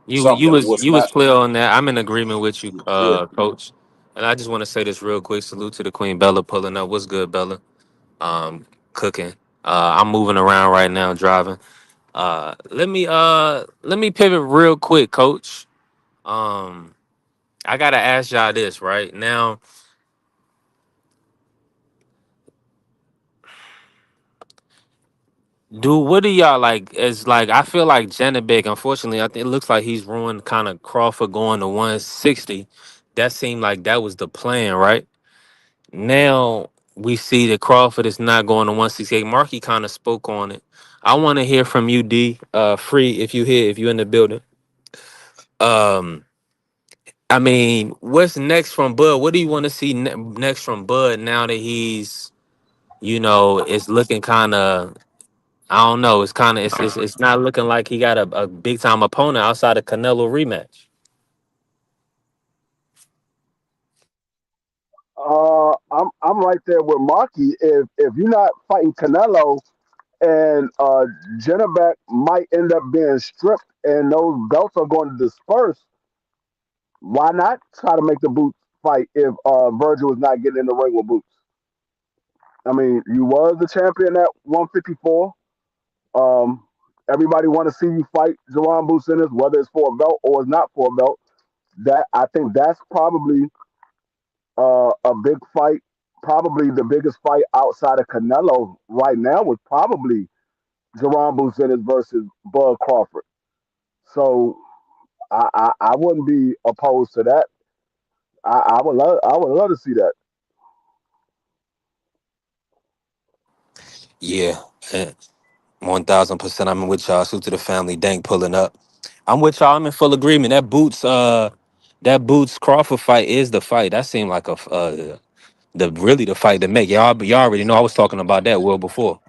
You Something was was you was not. clear on that. I'm in agreement with you, Yeah. Coach. And I just want to say this real quick. Salute to the Queen Bella pulling up. What's good, Bella? Cooking. I'm moving around right now, driving. Let me pivot real quick, Coach. Um, I gotta ask y'all this right now. What do y'all like? It's like I feel like Janibek. Unfortunately, I think it looks like he's ruined kind of Crawford going to 160. That seemed like that was the plan, right? Now we see that Crawford is not going to 168. Marky kind of spoke on it. I want to hear from you, D. Free if you here, if you're in the building. Um, I mean, what's next from Bud? What do you want to see next from Bud now that it's looking kind of. I don't know. It's kind of it's not looking like he got a big time opponent outside of Canelo rematch. I'm right there with Marky. If you're not fighting Canelo and Janibek might end up being stripped and those belts are going to disperse, why not try to make the Boots fight if Virgil is not getting in the ring with Boots? I mean, you was the champion at 154. Um, Everybody want to see you fight Jerron Boots Ennis, whether it's for a belt or it's not for a belt. That I think that's probably a big fight. Probably the biggest fight outside of Canelo right now was probably Jerron Boots Ennis versus Bud Crawford. So I wouldn't be opposed to that. I would love to see that. 1000%. I'm with y'all. Salute to the family. Dank pulling up. I'm with y'all. I'm in full agreement. That Boots Crawford fight is the fight. That seemed like the fight to make. Y'all already know I was talking about that well before.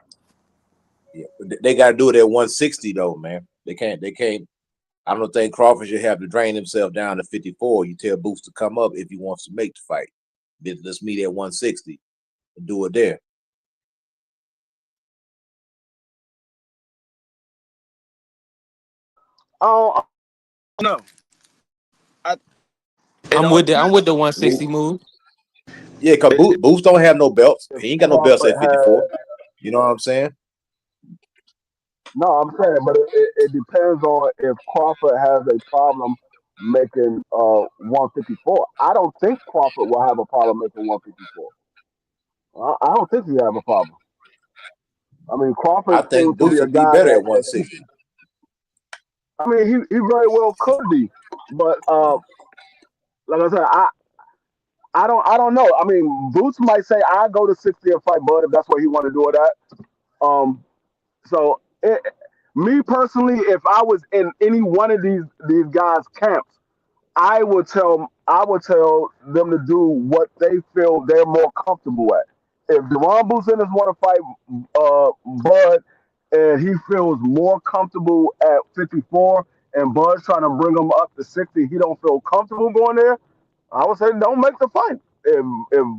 Yeah. They got to do it at 160 though, man. They can't. They can't. I don't think Crawford should have to drain himself down to 54. You tell Boots to come up if he wants to make the fight. Then let's meet at 160 and do it there. Oh No, I, it I'm all with the I'm depends. with the 160 move. Yeah, because It, Boots don't have no belts. if He ain't got no belts Crawford at had 54. You know what I'm saying? no, I'm saying, but it depends on if Crawford has a problem making 154. I don't think Crawford will have a problem making 154. I don't think he have a problem. I mean, I Crawford seems think to be Boots a would be guy better at that 160. I mean, he very well could be, but like I said, I don't know. I mean, Boots might say I go to 60 and fight Bud if that's where he want to do it at. So me personally, if I was in any one of these guys' camps, I would tell them to do what they feel they're more comfortable at. If Deron Business want to fight Bud, and he feels more comfortable at 54, and Bud's trying to bring him up to 60, he don't feel comfortable going there. I would say don't make the fight. If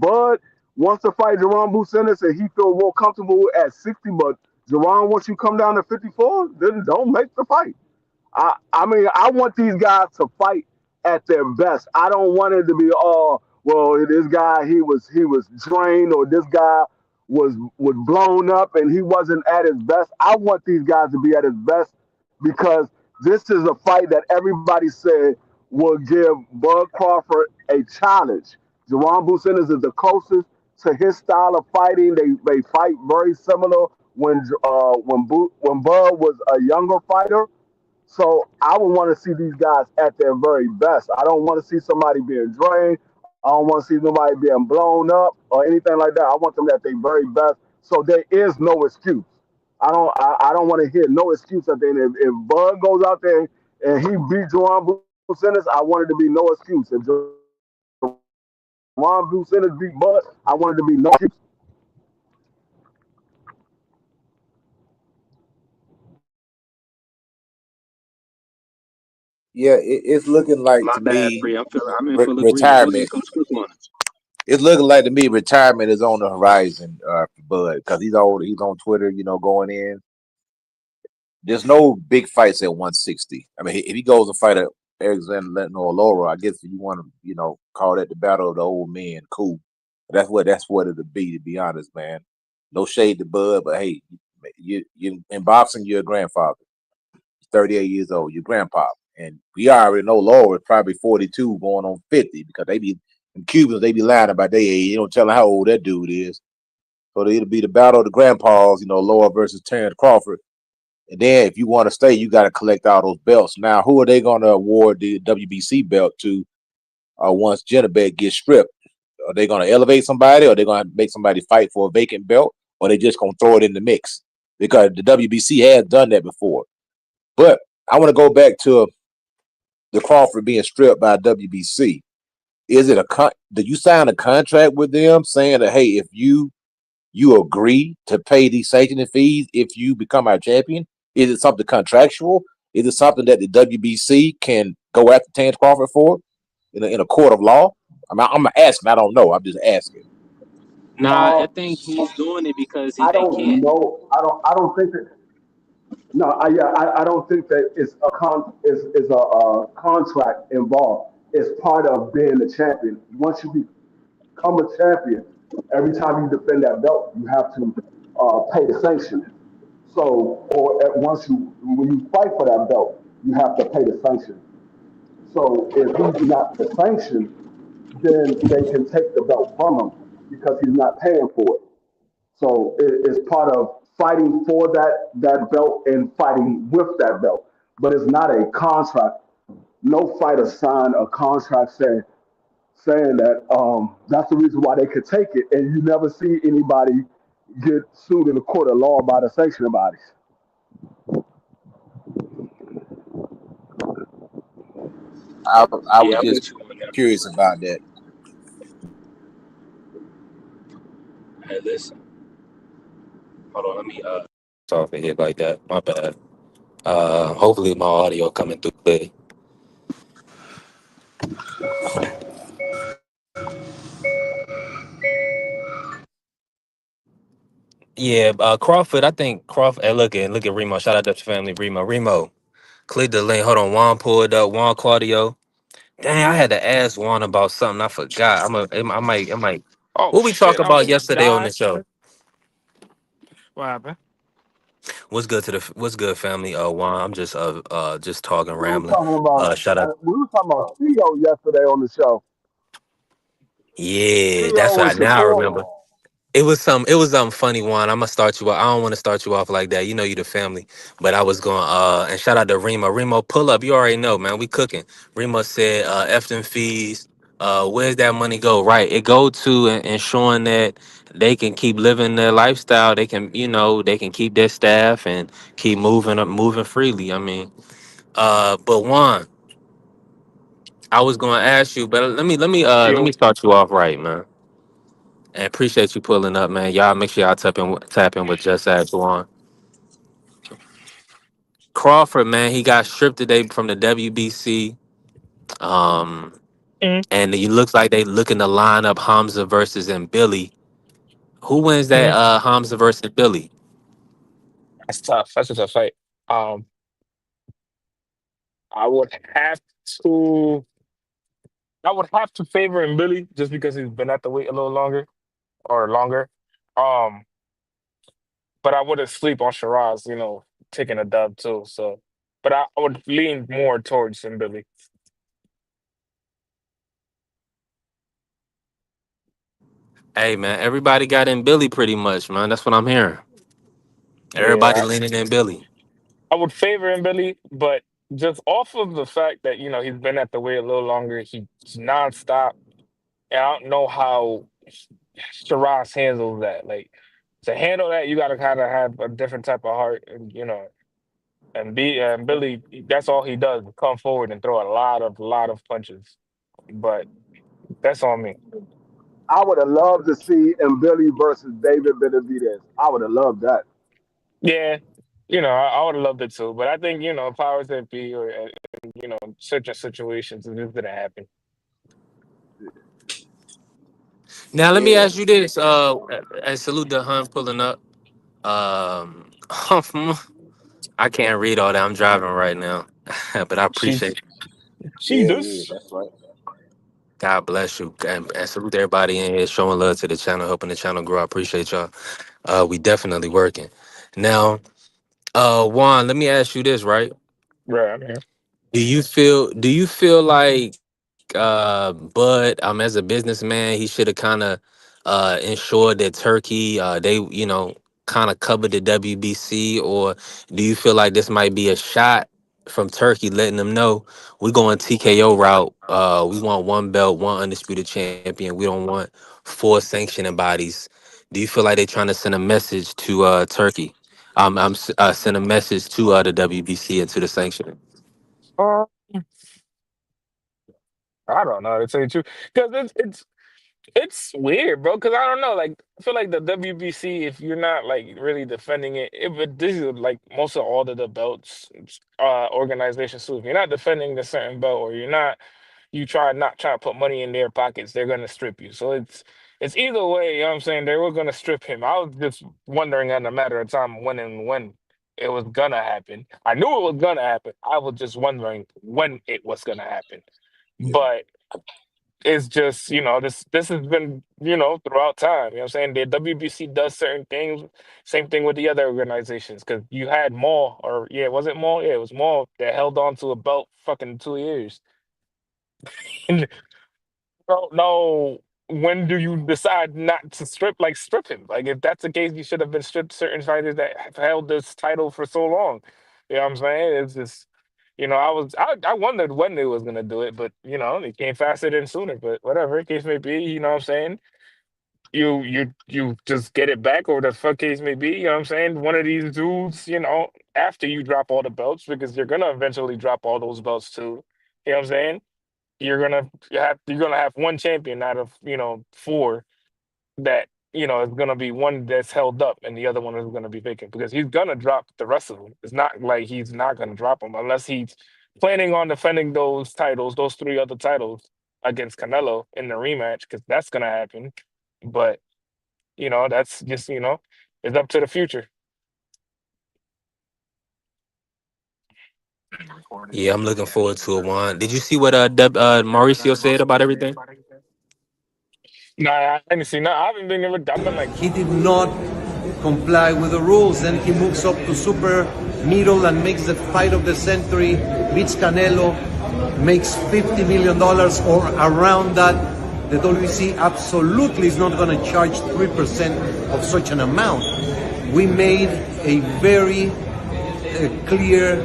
Bud wants to fight Jerron Business and he feels more comfortable at 60, but Jerron wants you come down to 54, then don't make the fight. I mean, I want these guys to fight at their best. I don't want it to be, oh, well, this guy he was drained, or this guy was blown up and he wasn't at his best. I want these guys to be at his best because this is a fight that everybody said will give Bud Crawford a challenge. Jerron Business is the closest to his style of fighting. They fight very similar when Bud was a younger fighter. So I would want to see these guys at their very best. I don't want to see somebody being drained. I don't want to see nobody being blown up or anything like that. I want them at their very best. So there is no excuse. I don't want to hear no excuse at the end. If Bud goes out there and he beat Juwan Sanders, I want it to be no excuse. If Juwan Sanders beat Bud, I want it to be no excuse. Yeah, it's looking like My to bad, me free. I'm in full agreement. Go ahead, retirement. Coach. Quick one. It's looking like to me retirement is on the horizon for Bud because he's old. He's on Twitter, going in. There's no big fights at 160. I mean, if he goes to fight at Alexander or Laura, I guess if you want to, call that the battle of the old men, cool. That's what it'll be, to be honest, man. No shade to Bud, but hey, you in boxing, you're a grandfather. 38 years old, your grandpa. And we already know Laura is probably 42 going on 50 because them Cubans, they be lying about their age. You don't tell them how old that dude is. So it'll be the battle of the grandpas, Laura versus Terrence Crawford. And then if you want to stay, you got to collect all those belts. Now, who are they going to award the WBC belt to once Janibek gets stripped? Are they going to elevate somebody, or are they going to make somebody fight for a vacant belt, or are they just going to throw it in the mix? Because the WBC has done that before. But I want to go back to the Crawford being stripped by WBC. Is it do you sign a contract with them saying that, hey, if you agree to pay these sanctioning fees if you become our champion? Is it something contractual? Is it something that the WBC can go after Terrence Crawford for in a court of law? I'm asking. I don't know. I'm just asking. Nah, I think he's doing it because I they don't can't. know. I don't think that. No, I don't think that it's a contract involved. It's part of being a champion. Once you become a champion, every time you defend that belt, you have to pay the sanction. So, when you fight for that belt, you have to pay the sanction. So, if he's not the sanction, then they can take the belt from him because he's not paying for it. So it's part of fighting for that belt and fighting with that belt. But it's not a contract. No fighter signed a contract saying that that's the reason why they could take it. And you never see anybody get sued in a court of law by the sanctioning bodies. I was Yeah, I'm just with you on that. curious about that. Hey, listen. Hold on, let me off of here like that. My bad. Hopefully my audio coming through clear. Yeah, Crawford. I think Crawford. Hey, look at Remo. Shout out to the family, Remo. Click the link. Hold on. Juan pulled up. Juan Claudio. Dang, I had to ask Juan about something. I forgot. I might. Oh What we talk shit, I about almost yesterday on died. the show? What happened? What's good, family? Juan. I'm just talking, We were rambling. talking about Shout out. we were talking about Theo yesterday on the show. Yeah, that's Theo and right. Now I Shakur. remember. It was funny one. I'm gonna start you off. I don't want to start you off like that. You know you the family. But I was going and shout out to Remo. Remo, pull up. You already know, man. We cooking. Remo said, F them fees. Where's that money go? Right. It go to ensuring that they can keep living their lifestyle. They can keep their staff and keep moving freely. I mean, but Juan, I was gonna ask you, but let me start you off right, man. And appreciate you pulling up, man. Y'all make sure y'all tap in with Just Ask Juan. Crawford, man, he got stripped today from the WBC. Um, Mm, and it looks like they looking to line up Hamza versus and Billy. Who wins that mm. Hamza versus Billy? That's tough. That's a tough fight. Um, I would have to. I would have to favor him Billy just because he's been at the weight a little longer or longer. Um, but I wouldn't sleep on Shiraz, taking a dub too. So, but I would lean more towards him Billy. Hey, man, everybody got in Billy pretty much, man. That's what I'm hearing. Everybody Yeah, leaning in Billy. I would favor him Billy, but just off of the fact that he's been at the weight a little longer, he's nonstop, and I don't know how Shiraz handles that. Like to handle that, you got to kind of have a different type of heart, and Billy, that's all he does, come forward and throw a lot of punches. But that's on me. I would have loved to see Billy versus David Benavidez. I would have loved that. Yeah, I would have loved it too. But I think powers that be, or certain situations, it just didn't happen. Now, let me Yeah. ask you this. And salute to Hun pulling up. Um, I can't read all that. I'm driving right now, but I She, appreciate. Yeah, yeah, Jesus. that's right. God bless you, and salute everybody in here showing love to the channel, helping the channel grow. I appreciate y'all. We definitely working. Now, Juan, let me ask you this, right? Right, man. Do you feel like Bud, as a businessman, he should have kind of ensured that Turkey, they, kind of covered the WBC, or do you feel like this might be a shot from Turkey, letting them know we're going TKO route? We want one belt, one undisputed champion. We don't want four sanctioning bodies. Do you feel like they're trying to send a message to Turkey? Send a message to the WBC and to the sanctioning. Uh, I don't know to tell you the truth, because it's weird, bro. Because I don't know, like I feel like the WBC, if you're not like really defending it, but this is like most of all of the belts, organizations too. If you're not defending the certain belt, or you try not trying to put money in their pockets, they're gonna strip you. So it's either way. You know what I'm saying? They were gonna strip him. I was just wondering in a matter of time when it was gonna happen. I knew it was gonna happen. I was just wondering when it was gonna happen. But it's just, this has been, throughout time. You know what I'm saying? The WBC does certain things. Same thing with the other organizations. Because you had Maul, or yeah, was it Maul? Yeah, it was Maul that held on to a belt fucking 2 years. And I don't know, when do you decide not to strip him? Like if that's the case, you should have been stripped certain fighters that have held this title for so long. You know what I'm saying? It's just, I wondered when they was gonna do it, but it came faster than sooner. But whatever case may be, you know what I'm saying? You just get it back, or the fuck case may be. You know what I'm saying? One of these dudes, after you drop all the belts, because you're gonna eventually drop all those belts too. You know what I'm saying? You're gonna have one champion out of four that is gonna be one that's held up, and the other one is gonna be vacant, because he's gonna drop the rest of them. It's not like he's not gonna drop them unless he's planning on defending those titles, those three other titles against Canelo in the rematch, because that's gonna happen. But that's just it's up to the future. Yeah, I'm looking forward to it, Juan. Did you see what Mauricio said about everything? Nah, I didn't see. No, I haven't been able. I've been like, He did not comply with the rules. Then he moves up to super middle and makes the fight of the century, beats Canelo, makes $50 million or around that. The WBC absolutely is not going to charge 3% of such an amount. We made a very clear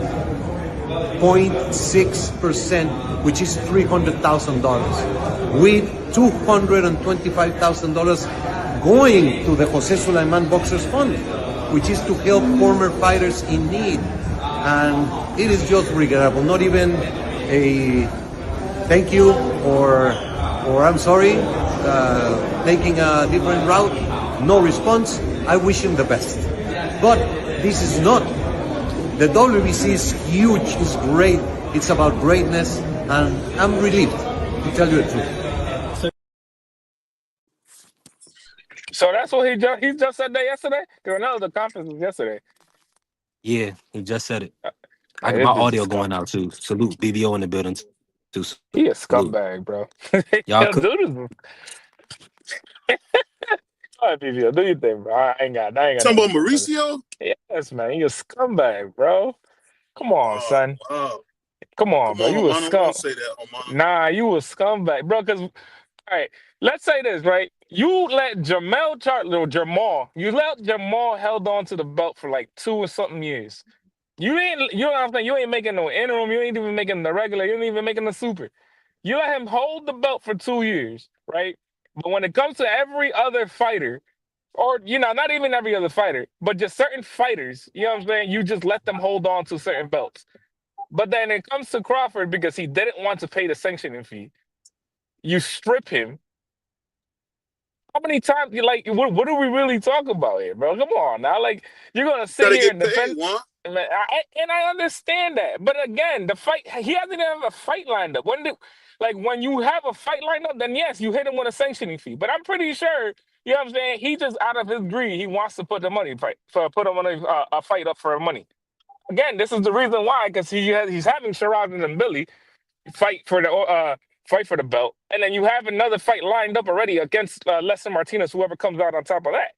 0.6%, which is $300,000, with $225,000 going to the Jose Sulaiman Boxers Fund, which is to help former fighters in need. And it is just regrettable. Not even a thank you or I'm sorry. taking a different route. No response. I wish him the best. But this is not. The WBC is huge. It's great. It's about greatness, and I'm relieved, to tell you the truth. So that's what he just said that yesterday. Because I know the conference was yesterday. Yeah, he just said it. I got This my dude's a audio going out too. Salute BBO in the building too. He a Salute. scumbag, bro. Y'all Yo, could. dude is. All right, PVO, do your thing, bro. I ain't got Talking nothing about to say, brother. Mauricio? Yes, man. You a scumbag, bro. Come on, son. Come on, Come bro. on, You a Romano. scum. Don't say that, Romano. Nah, you a scumbag, bro. Because, all right, let's say this, right? You let you let Jamal held on to the belt for like 2 or something years. You know what I'm saying? You ain't making no interim. You ain't even making the regular. You ain't even making the super. You let him hold the belt for 2 years, right? But when it comes to every other fighter, or not even every other fighter, but just certain fighters, you know what I'm saying? You just let them hold on to certain belts. But then it comes to Crawford because he didn't want to pay the sanctioning fee. You strip him. How many times what do we really talk about here, bro? Come on now. Like, you're gonna sit Gotta here get and paid, defend. Juan. And I understand that. But again, the fight, he hasn't even have a fight lined up. When you have a fight lined up, then yes, you hit him with a sanctioning fee. But I'm pretty sure, you know what I'm saying, he just out of his greed, he wants to put the money put him on a fight up for money. Again, this is the reason why, because he's having Sherrod and Billy fight for the belt, and then you have another fight lined up already against Lester Martinez, whoever comes out on top of that.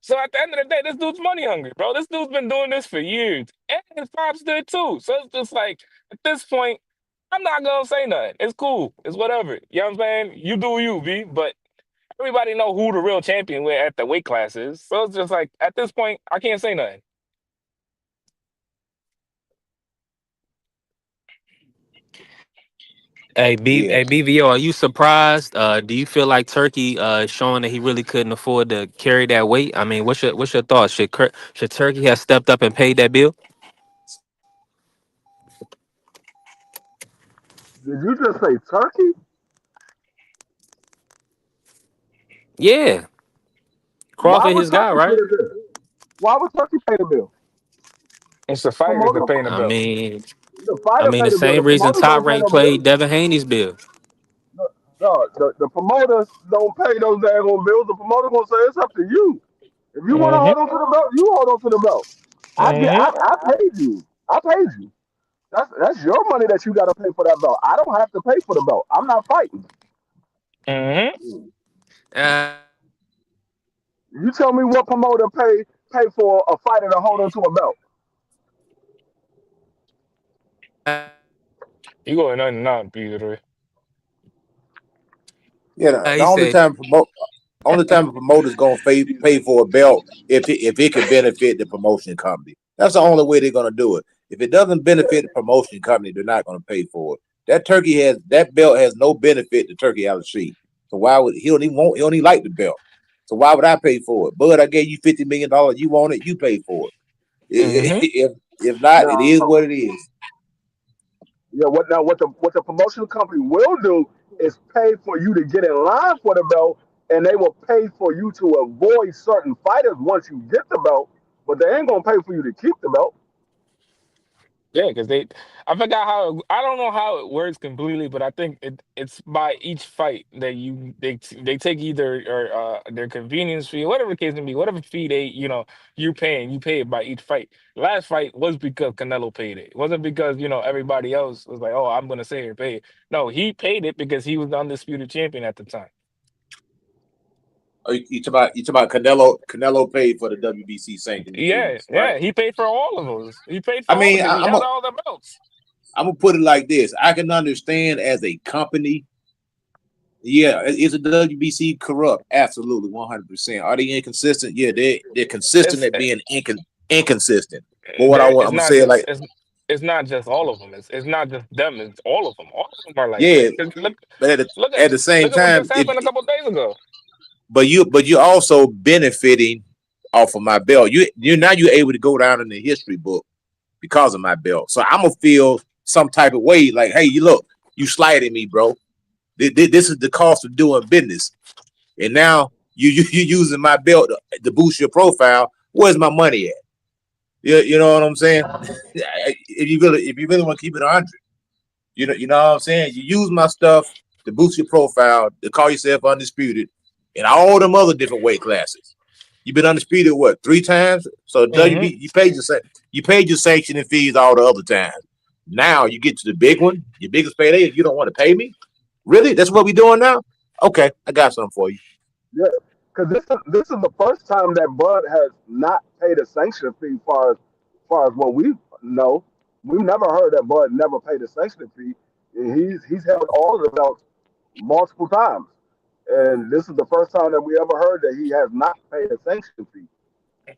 So at the end of the day, this dude's money hungry, bro. This dude's been doing this for years, and his pops did too. So it's just like, at this point, I'm not gonna say nothing. It's cool. It's whatever. You know what I'm saying? You do you, B. But everybody know who the real champion at the weight class is. So it's just like, at this point, I can't say nothing. Hey, Yeah. BVO, are you surprised? Do you feel like Turkey is showing that he really couldn't afford to carry that weight? I mean, what's your thoughts? Should Turkey have stepped up and paid that bill? Did you just say Turkey? Yeah, Why Crawford, would his guy, Turkey pay right? the bill? Why would Turkey pay the bill? It's the fighters that Promoter, paying the I bill. mean, the fighter the pay the bill. same The reason promoter Top don't pay Rank no bill. played Devin Haney's bill. No, the promoters don't pay those daggone bills. The promoter gonna say it's up to you. If you want to Mm-hmm. hold on to the belt, you hold on to the belt. Mm-hmm. I paid you. I paid you. That's your money that you got to pay for that belt. I don't have to pay for the belt. I'm not fighting. Mm-hmm. Uh, You tell me what promoter pay for a fighter to hold on to a belt. You going on and on, Peter. Yeah, the he said, only time a promoter's gonna pay for a belt if it could benefit the promotion company. That's the only way they're gonna do it. If it doesn't benefit the promotion company, they're not gonna pay for it. That belt has no benefit to Turkey Al-Sheikh. So why would he don't even like the belt? So why would I pay for it? Bud, I gave you $50 million. You want it, you pay for it. Mm-hmm. If not, it Now, is what it is. yeah, what the promotional company will do is pay for you to get in line for the belt, and they will pay for you to avoid certain fighters once you get the belt, but they ain't gonna pay for you to keep the belt. Yeah, because I forgot I don't know how it works completely, but I think it's by each fight that they take either or their convenience fee, whatever the case may be, whatever fee you pay it by each fight. Last fight was because Canelo paid it. It wasn't because everybody else was like, oh, I'm gonna say or pay it. No, he paid it because he was the undisputed champion at the time. Oh, you talk about Canelo. Canelo paid for the WBC sanctioning Yeah, fees, right? yeah, he paid for all of those. He paid for I all mean, because he held all the belts. I'm gonna put it like this. I can understand as a company. Yeah, is the WBC corrupt? Absolutely, 100%. Are they inconsistent? Yeah, they're consistent It's at being inconsistent. But what there. I'm It's gonna not say just like, it's not just all of them. It's not just them. It's all of them. All of them are like yeah, that. 'Cause Look but look at at the same look at what time, just happened a couple of days ago. you're also benefiting off of my belt. You're able to go down in the history book because of my belt. So I'm gonna feel some type of way like, hey, you slighted me, bro. This is the cost of doing business. and now you using my belt to boost your profile. Where's my money at? You know what I'm saying? If you really want to keep it 100, you know what I'm saying. You use my stuff to boost your profile, to call yourself undisputed, in all them other different weight classes. You've been undisputed what 3 times? So WB, you paid your sanctioning fees all the other times. Now you get to the big one, your biggest payday. You don't want to pay me? Really? That's what we doing now? Okay, I got something for you. Yeah, because this is the first time that Bud has not paid a sanction fee. Far as what we know, we've never heard that Bud never paid a sanction fee. And he's held all of the belts multiple times, and this is the first time that we ever heard that he has not paid a sanction fee.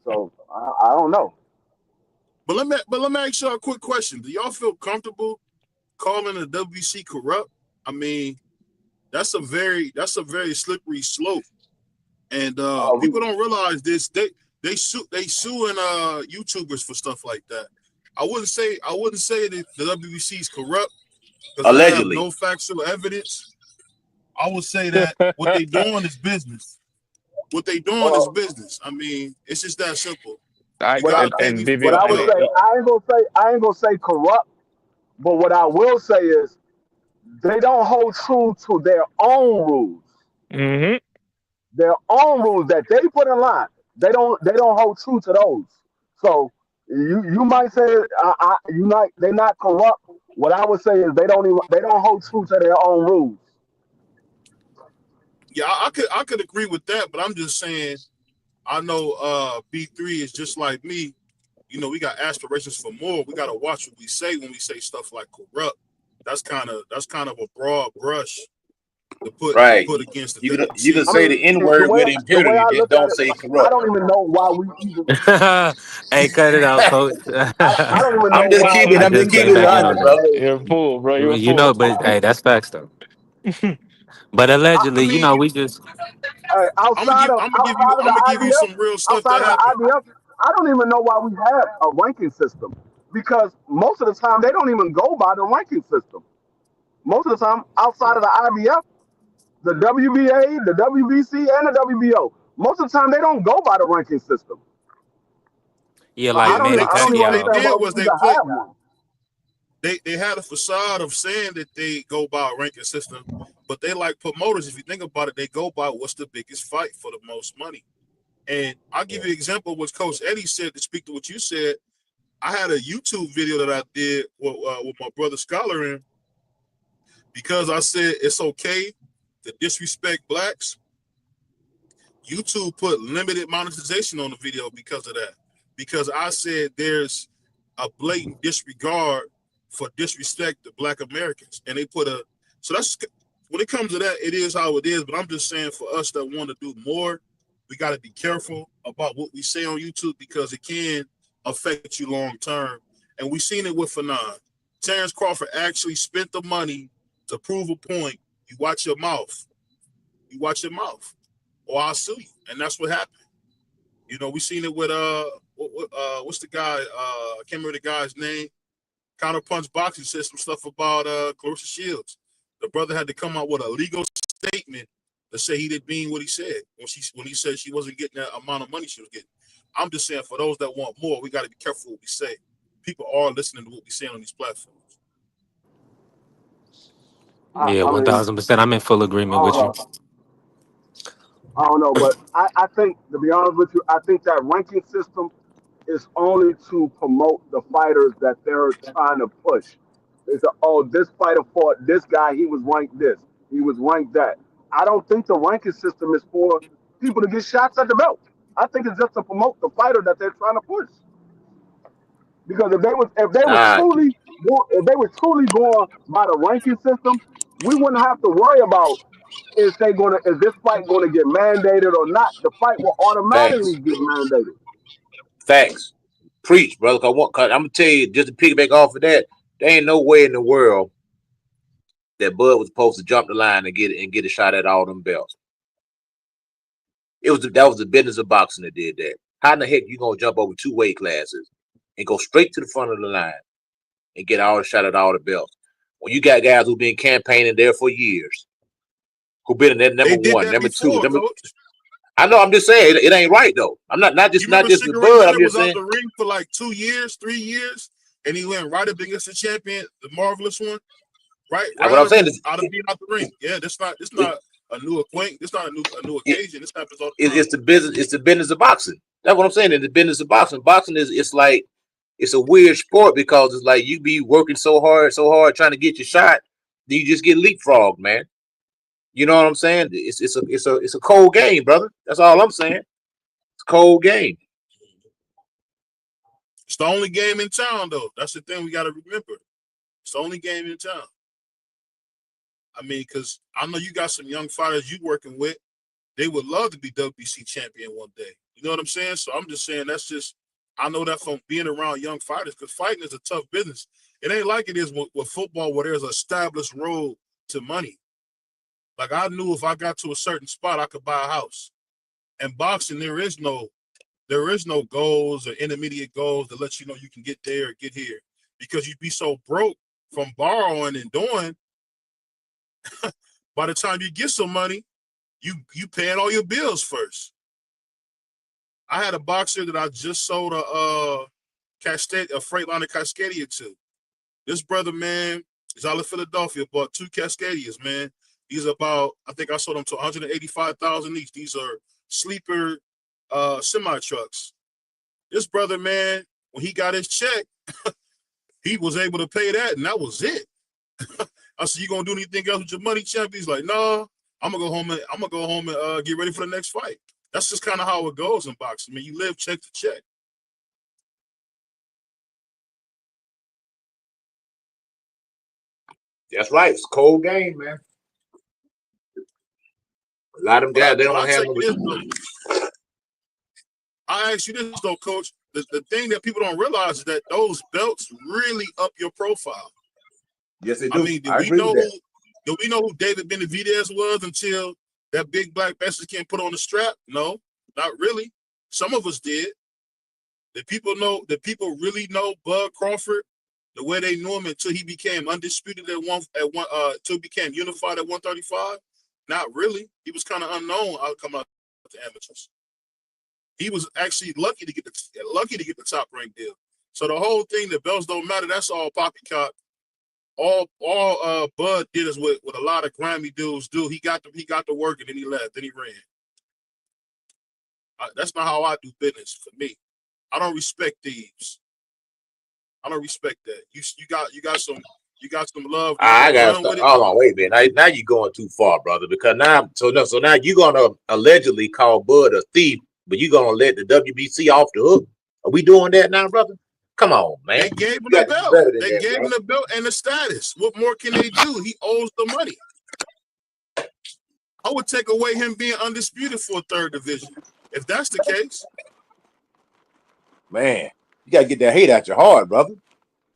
So I don't know. But let me ask y'all a quick question. Do y'all feel comfortable calling the WBC corrupt? I mean, that's a very slippery slope. And people don't realize this. They suing YouTubers for stuff like that. I wouldn't say that the WBC is corrupt because I have no factual evidence. I would say that what they doing is business. What they doing is business. I mean, it's just that simple. What I would say, I ain't gonna say corrupt, but what I will say is they don't hold true to their own rules. Mm-hmm. Their own rules that they put in line. They don't hold true to those. So you might say they're not corrupt. What I would say is they don't hold true to their own rules. Yeah, I could agree with that, but I'm just saying I know B3 is just like me. You know, we got aspirations for more. We got to watch what we say when we say stuff like corrupt. That's kind of a broad brush to put against the WBC. You can say the N word with impunity. Just don't say corrupt. I don't even know why we even. Hey, cut it out, coach. I don't even know. I'm just keeping it 100, bro. You're a fool, bro. You're a You fool. know, but hey, that's facts though. But allegedly, I mean, we just I'm gonna give you some real stuff that happened. I don't even know why we have a ranking system because most of the time they don't even go by the ranking system. Most of the time, outside of the IBF, the WBA, the WBC, and the WBO, most of the time they don't go by the ranking system. So like I don't even understand why we even have one. They had a facade of saying that they go by a ranking system, but they like promoters. If you think about it, they go by what's the biggest fight for the most money. And I'll give you an example of what Coach Eddie said to speak to what you said. I had a YouTube video that I did with my brother Scholar in because I said it's okay to disrespect blacks. YouTube put limited monetization on the video because of that. Because I said there's a blatant disregard for disrespect to black Americans. And they put so that's, when it comes to that, it is how it is. But I'm just saying for us that want to do more, we got to be careful about what we say on YouTube because it can affect you long term. And we've seen it with Fanon. Terrence Crawford actually spent the money to prove a point. You watch your mouth. You watch your mouth, or I'll sue you. And that's what happened. You know, we seen it with what's the guy? I can't remember the guy's name. Counterpunch Boxing said some stuff about Clarissa Shields. The brother had to come out with a legal statement to say he didn't mean what he said when he said she wasn't getting that amount of money she was getting. I'm just saying for those that want more, we got to be careful what we say. People are listening to what we say on these platforms. yeah, 1000%. I'm in full agreement with you. I don't know, but I think, to be honest with you, I think that ranking system is only to promote the fighters that they're trying to push. It's this fighter fought this guy, he was ranked this, he was ranked that. I don't think the ranking system is for people to get shots at the belt. I think it's just to promote the fighter that they're trying to push. Because if they were truly going by the ranking system, we wouldn't have to worry about is this fight gonna get mandated or not. The fight will automatically get mandated. Facts. Preach, brother. I'm gonna tell you, just to piggyback off of that, there ain't no way in the world that Bud was supposed to jump the line and get a shot at all them belts. That was the business of boxing that did that. How in the heck you gonna jump over 2 weight classes and go straight to the front of the line and get all the shot at all the belts when you got guys who've been campaigning there for years, who been in that number They did one, that number two, before, number. Coach. I know. I'm just saying it ain't right though. I'm not You just remember with Sugar Ray Bud. I'm Leonard just was out saying. the ring for like 2 years, 3 years, and he went right up against the champion, the marvelous one. Right What I'm saying is, out of being out the ring. Yeah, this not a new acquaintance. This not a new occasion. This happens all the time. it's the business. It's the business of boxing. That's what I'm saying. In the business of boxing, boxing is it's a weird sport because it's like you be working so hard trying to get your shot, then you just get leapfrogged, man. You know what I'm saying? It's a cold game, brother. That's all I'm saying. It's a cold game. It's the only game in town, though. That's the thing we got to remember. It's the only game in town. I mean, because I know you got some young fighters you working with. They would love to be WBC champion one day. You know what I'm saying? So I'm just saying I know that from being around young fighters, because fighting is a tough business. It ain't like it is with football where there's an established road to money. Like I knew if I got to a certain spot, I could buy a house. And boxing, there is no goals or intermediate goals that let you know you can get there or get here, because you'd be so broke from borrowing and doing. By the time you get some money, you paying all your bills first. I had a boxer that I just sold a Freightliner Cascadia to. This brother, man, is out of Philadelphia, bought 2 Cascadias, man. These are about, I think I sold them to $185,000 each. These are sleeper semi trucks. This brother, man, when he got his check, he was able to pay that, and that was it. I said, "You gonna do anything else with your money, champ?" He's like, "No, I'm gonna go home and get ready for the next fight." That's just kind of how it goes in boxing. I mean, you live check to check. That's right. It's a cold game, man. A lot of them guys, they don't have no. I ask you this though, Coach. The thing that people don't realize is that those belts really up your profile. Yes, they do. I mean, do we know who David Benavidez was until that big black Mexican put on the strap? No, not really. Some of us did. Did people really know Bud Crawford the way they knew him until he became undisputed until he became unified at 135? Not really. He was kind of unknown coming out to amateurs. He was actually lucky to get the top rank deal. So the whole thing, the belts don't matter. That's all poppycock. All Bud did is what a lot of grimy dudes do. He got to work and then he left. Then he ran. That's not how I do business. For me, I don't respect thieves. I don't respect that. You got some love. I got hold on, wait a minute. Now you're going too far, brother. Because now you're gonna allegedly call Bud a thief, but you're gonna let the WBC off the hook. Are we doing that now, brother? Come on, man. They gave him the belt. They gave him the belt and the status. What more can they do? He owes the money. I would take away him being undisputed for a third division. If that's the case. Man, you gotta get that hate out your heart, brother.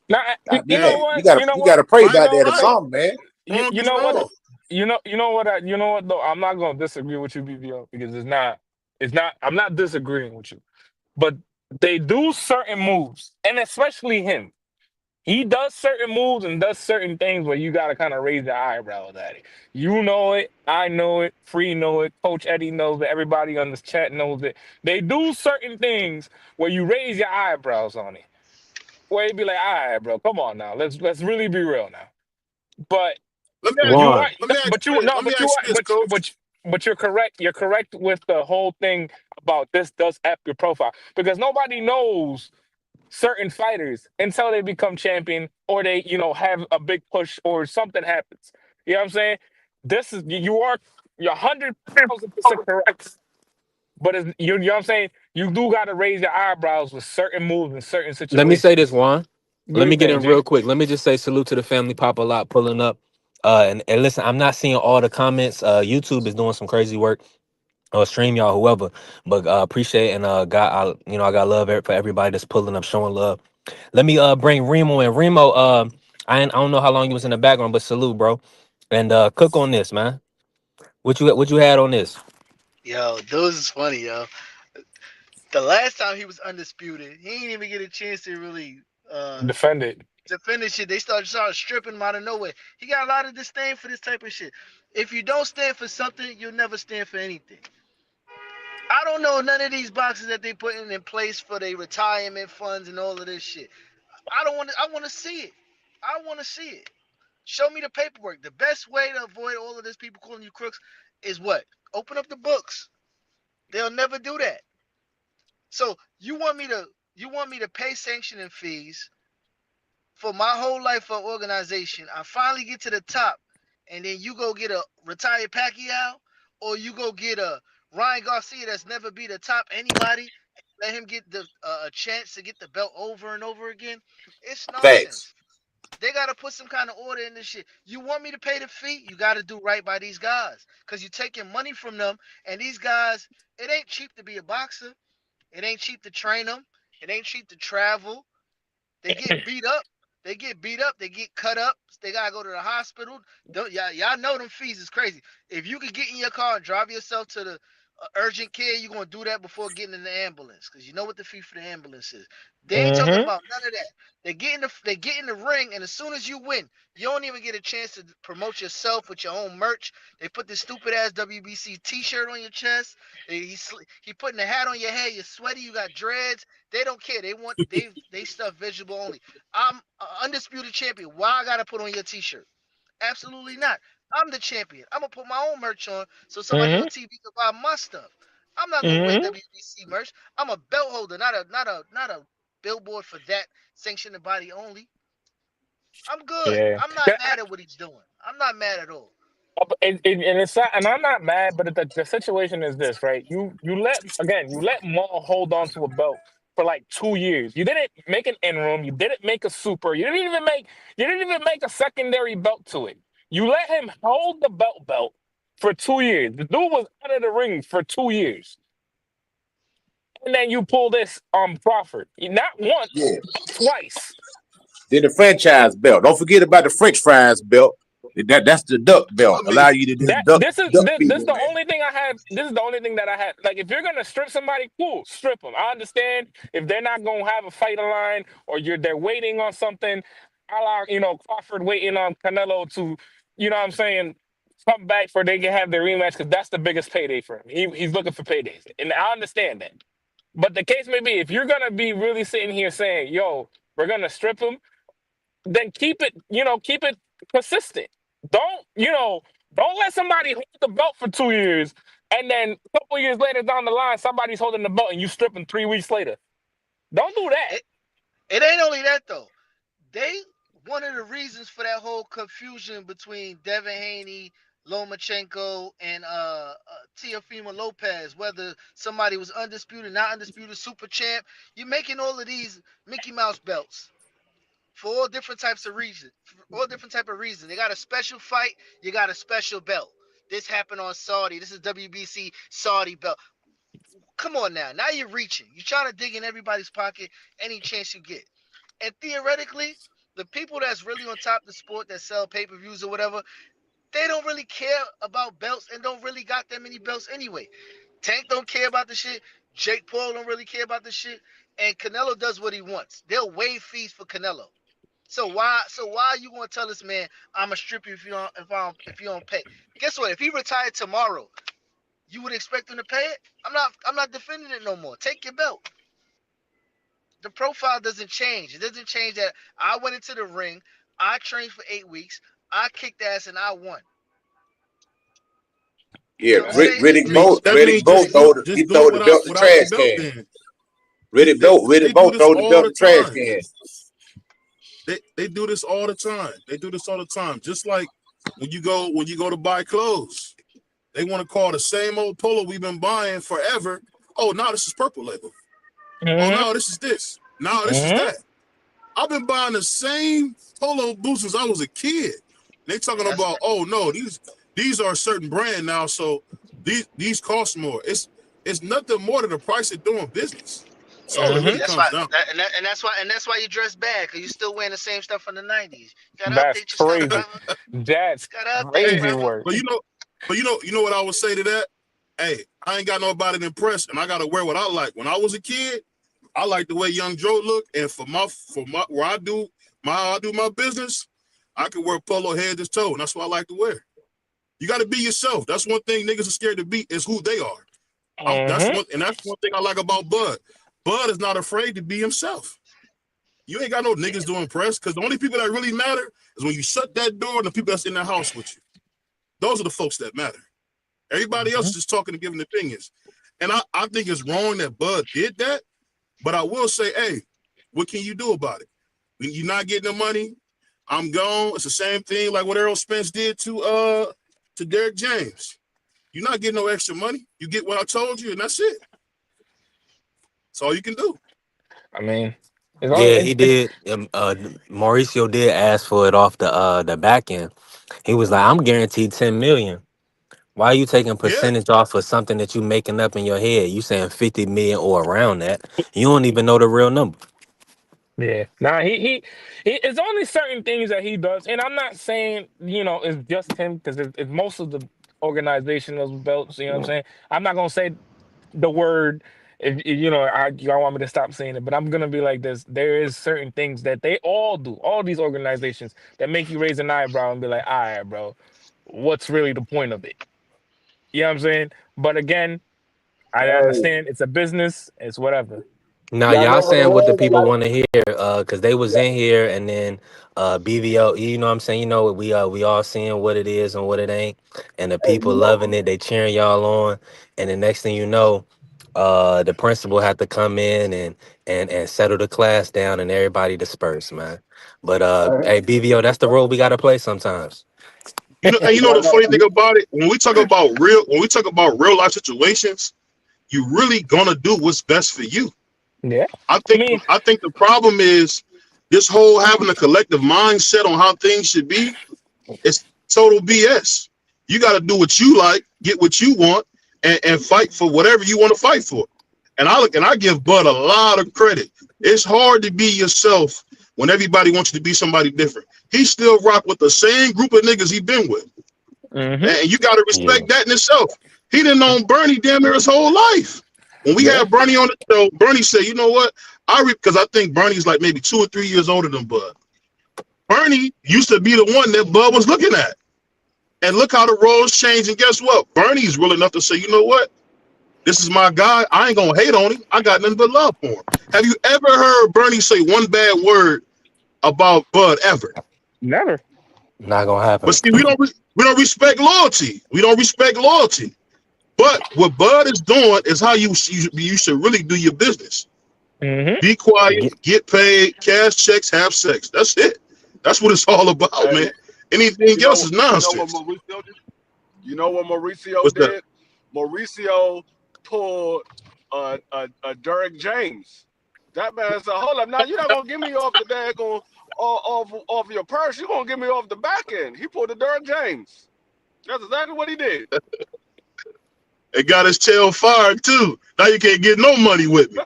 Now, you know what? You gotta pray about that or something, man. You know what? You know what though? I'm not gonna disagree with you, BBO, because it's not. I'm not disagreeing with you, but they do certain moves, and especially him. He does certain moves and does certain things where you gotta kind of raise your eyebrows at it. You know it, I know it, Free know it, Coach Eddie knows it, everybody on this chat knows it. They do certain things where you raise your eyebrows on it. Where you be like, all right, bro, come on now, let's really be real now. But you're correct. You're correct with the whole thing about this does up your profile, because nobody knows certain fighters until they become champion or they, have a big push or something happens. You know what I'm saying? You're 100,000% correct. But you know what I'm saying? You do got to raise your eyebrows with certain moves in certain situations. Let me say this, Juan. Let me get in Jay. real quick. Let me just say salute to the family, Papa Lot pulling up. And listen, I'm not seeing all the comments. YouTube is doing some crazy work. Or stream y'all, whoever. But appreciate and I got love for everybody that's pulling up, showing love. Let me bring Remo in. Remo, I don't know how long you was in the background, but salute, bro. And cook on this, man. What you had on this? Yo, those is funny, yo. The last time he was undisputed, he didn't even get a chance to really defend it. to finish it, they started stripping him out of nowhere. He got a lot of disdain for this type of shit. If you don't stand for something, you'll never stand for anything. I don't know none of these boxes that they putting in place for their retirement funds and all of this shit. I don't want to. I want to see it. I want to see it. Show me the paperwork. The best way to avoid all of this people calling you crooks is what? Open up the books. They'll never do that. So you want me to pay sanctioning fees for my whole life for organization. I finally get to the top, and then you go get a retired Pacquiao, or you go get a Ryan Garcia that's never beat a top anybody. Let him get a chance to get the belt over and over again. It's Facts. nonsense. They got to put some kind of order in this shit. You want me to pay the fee? You got to do right by these guys because you're taking money from them. And these guys, it ain't cheap to be a boxer. It ain't cheap to train them. It ain't cheap to travel. They get beat up. They get beat up. They get cut up. They gotta go to the hospital. Y'all know them fees is crazy. If you could get in your car and drive yourself to the urgent care, you're gonna do that before getting in the ambulance because you know what the fee for the ambulance is. They ain't talking about none of that. They get in the ring, and as soon as you win, you don't even get a chance to promote yourself with your own merch. They put this stupid ass WBC T-shirt on your chest. He putting a hat on your head. You're sweaty. You got dreads. They don't care. They stuff visual only. I'm an undisputed champion. Why I gotta put on your T-shirt? Absolutely not. I'm the champion. I'm gonna put my own merch on so somebody on TV can buy my stuff. I'm not gonna wear WBC merch. I'm a belt holder, not a billboard for that sanctioned body only. I'm good. Yeah. I'm not mad at what he's doing. I'm not mad at all. And it's not, and I'm not mad, but the situation is this, right? You let Maul hold on to a belt for like 2 years. You didn't make an interim. You didn't make a super. You didn't even make a secondary belt to it. You let him hold the belt for 2 years. The dude was out of the ring for 2 years, and then you pull this Crawford, not once, Yeah. but twice. Then the franchise belt. Don't forget about the French fries belt. That's the duck belt. I mean, Allow you to just That duck this is duck this people, the man. only thing I had. This is the only thing that I had. Like, if you're gonna strip somebody, cool, strip them. I understand if they're not gonna have a fight line or they're waiting on something. I like Crawford waiting on Canelo to what I'm saying, come back for they can have their rematch because that's the biggest payday for him. He's looking for paydays, and I understand that. But the case may be if you're gonna be really sitting here saying, "Yo, we're gonna strip him," then keep it consistent. Don't let somebody hold the belt for 2 years and then a couple years later down the line, somebody's holding the belt and you strip him 3 weeks later. Don't do that. It ain't only that though. One of the reasons for that whole confusion between Devin Haney, Lomachenko, and Teofimo Lopez, whether somebody was undisputed, not undisputed, super champ, you're making all of these Mickey Mouse belts for all different types of reasons. For all different type of reasons. They got a special fight, you got a special belt. This happened on Saudi. This is WBC Saudi belt. Come on now. Now you're reaching. You're trying to dig in everybody's pocket any chance you get. And theoretically, the people that's really on top of the sport that sell pay-per-views or whatever, they don't really care about belts and don't really got that many belts anyway. Tank don't care about the shit. Jake Paul don't really care about the shit. And Canelo does what he wants. They'll waive fees for Canelo. So why are you gonna tell this man I'ma strip you if you don't pay? Guess what? If he retired tomorrow, you would expect him to pay it? I'm not defending it no more. Take your belt. The profile doesn't change. It doesn't change that I went into the ring, I trained for 8 weeks, I kicked ass and I won. Yeah, You know what I'm saying? Riddick I mean, Bowe that means just throw just do it the belt in the without the trash belt. can. Then Riddick Bowe do this throw the belt all in the the trash time. can. They do this all the time. They do this all the time. Just like when you go to buy clothes, they want to call the same old polo we've been buying forever. Oh, now this is purple label. Oh, no, this is this. Now this is that. I've been buying the same polo boots since I was a kid. They talking about, oh no, these are a certain brand now, so these cost more. It's nothing more than the price of doing business. That's all it really That's comes why, down. and that's why you dress bad because you're still wearing the same stuff from the '90s. You gotta That's update your stuff, crazy. brother. That's Gotta update, crazy Hey, brother. work. but you know what I would say to that? Hey, I ain't got nobody to impress, and I gotta wear what I like. When I was a kid, I like the way Young Joe looked, and for my where I do How I do my business, I can wear polo head to toe, and that's what I like to wear. You got to be yourself. That's one thing niggas are scared to be is who they are. That's one thing I like about Bud. Bud is not afraid to be himself. You ain't got no niggas to impress because the only people that really matter is when you shut that door and the people that's in the house with you. Those are the folks that matter. Everybody else is just talking and giving opinions. And I think it's wrong that Bud did that, but I will say, hey, what can you do about it? When you're not getting the money, I'm gone. It's the same thing like what Errol Spence did to Derrick James. You're not getting no extra money. You get what I told you, and that's it. That's all you can do. I mean, Yeah, he did. Mauricio did ask for it off the back end. He was like, "I'm guaranteed 10 million. Why are you taking Yeah. percentage off of something that you making up in your head? You saying 50 million or around that? You don't even know the real number." Yeah. Nah, he it's only certain things that he does. And I'm not saying, it's just him because it's most of the organizational belts, you know what I'm saying? I'm not gonna say the word if y'all want me to stop saying it, but I'm gonna be like this. There is certain things that they all do, all these organizations that make you raise an eyebrow and be like, all right, bro, what's really the point of it? You know what I'm saying? But again, I Hey, understand it's a business, it's whatever. Now y'all y'all know what it saying what the was? people Like, want to hear, cause they was in here and then BVO, you know what I'm saying? We all seeing what it is and what it ain't, and the hey, people loving it, they cheering y'all on, and the next thing you know, the principal had to come in and settle the class down and everybody disperse, man. But hey, hey, BVO, that's the role we gotta play sometimes. And you know y'all the know, funny thing about it, when we talk about real life situations, you really gonna do what's best for you. Yeah. I I think mean, I think the problem is this whole having a collective mindset on how things should be. It's total BS. You got to do what you like, get what you want, and fight for whatever you want to fight for. And I give Bud a lot of credit. It's hard to be yourself when everybody wants you to be somebody different. He still rock with the same group of niggas he been with. And you got to Yeah. respect that in itself. He didn't know Bernie damn near his whole life. When we yeah. had Bernie on the show, Bernie said, you know what? Because I think Bernie's like maybe 2 or 3 years older than Bud. Bernie used to be the one that Bud was looking at. And look how the roles change. And guess what? Bernie's real enough to say, you know what? This is my guy. I ain't going to hate on him. I got nothing but love for him. Have you ever heard Bernie say one bad word about Bud ever? Never. Not gonna But happen. see, we don't respect loyalty. We don't respect loyalty. But what Bud is doing is how you should really do your business. Be quiet, Get, get paid, cash checks, have sex. That's it. That's what it's all about, Hey, man. Anything else is you know what nonsense. Mauricio did? You know what Mauricio What's that? did? Mauricio pulled a Derrick James. That man said, "Hold up, now you're not gonna give me off the daggone off your purse. You're gonna give me off the back end." He pulled a Derrick James. That's exactly what he did. It got his tail fired too. Now you can't get no money with me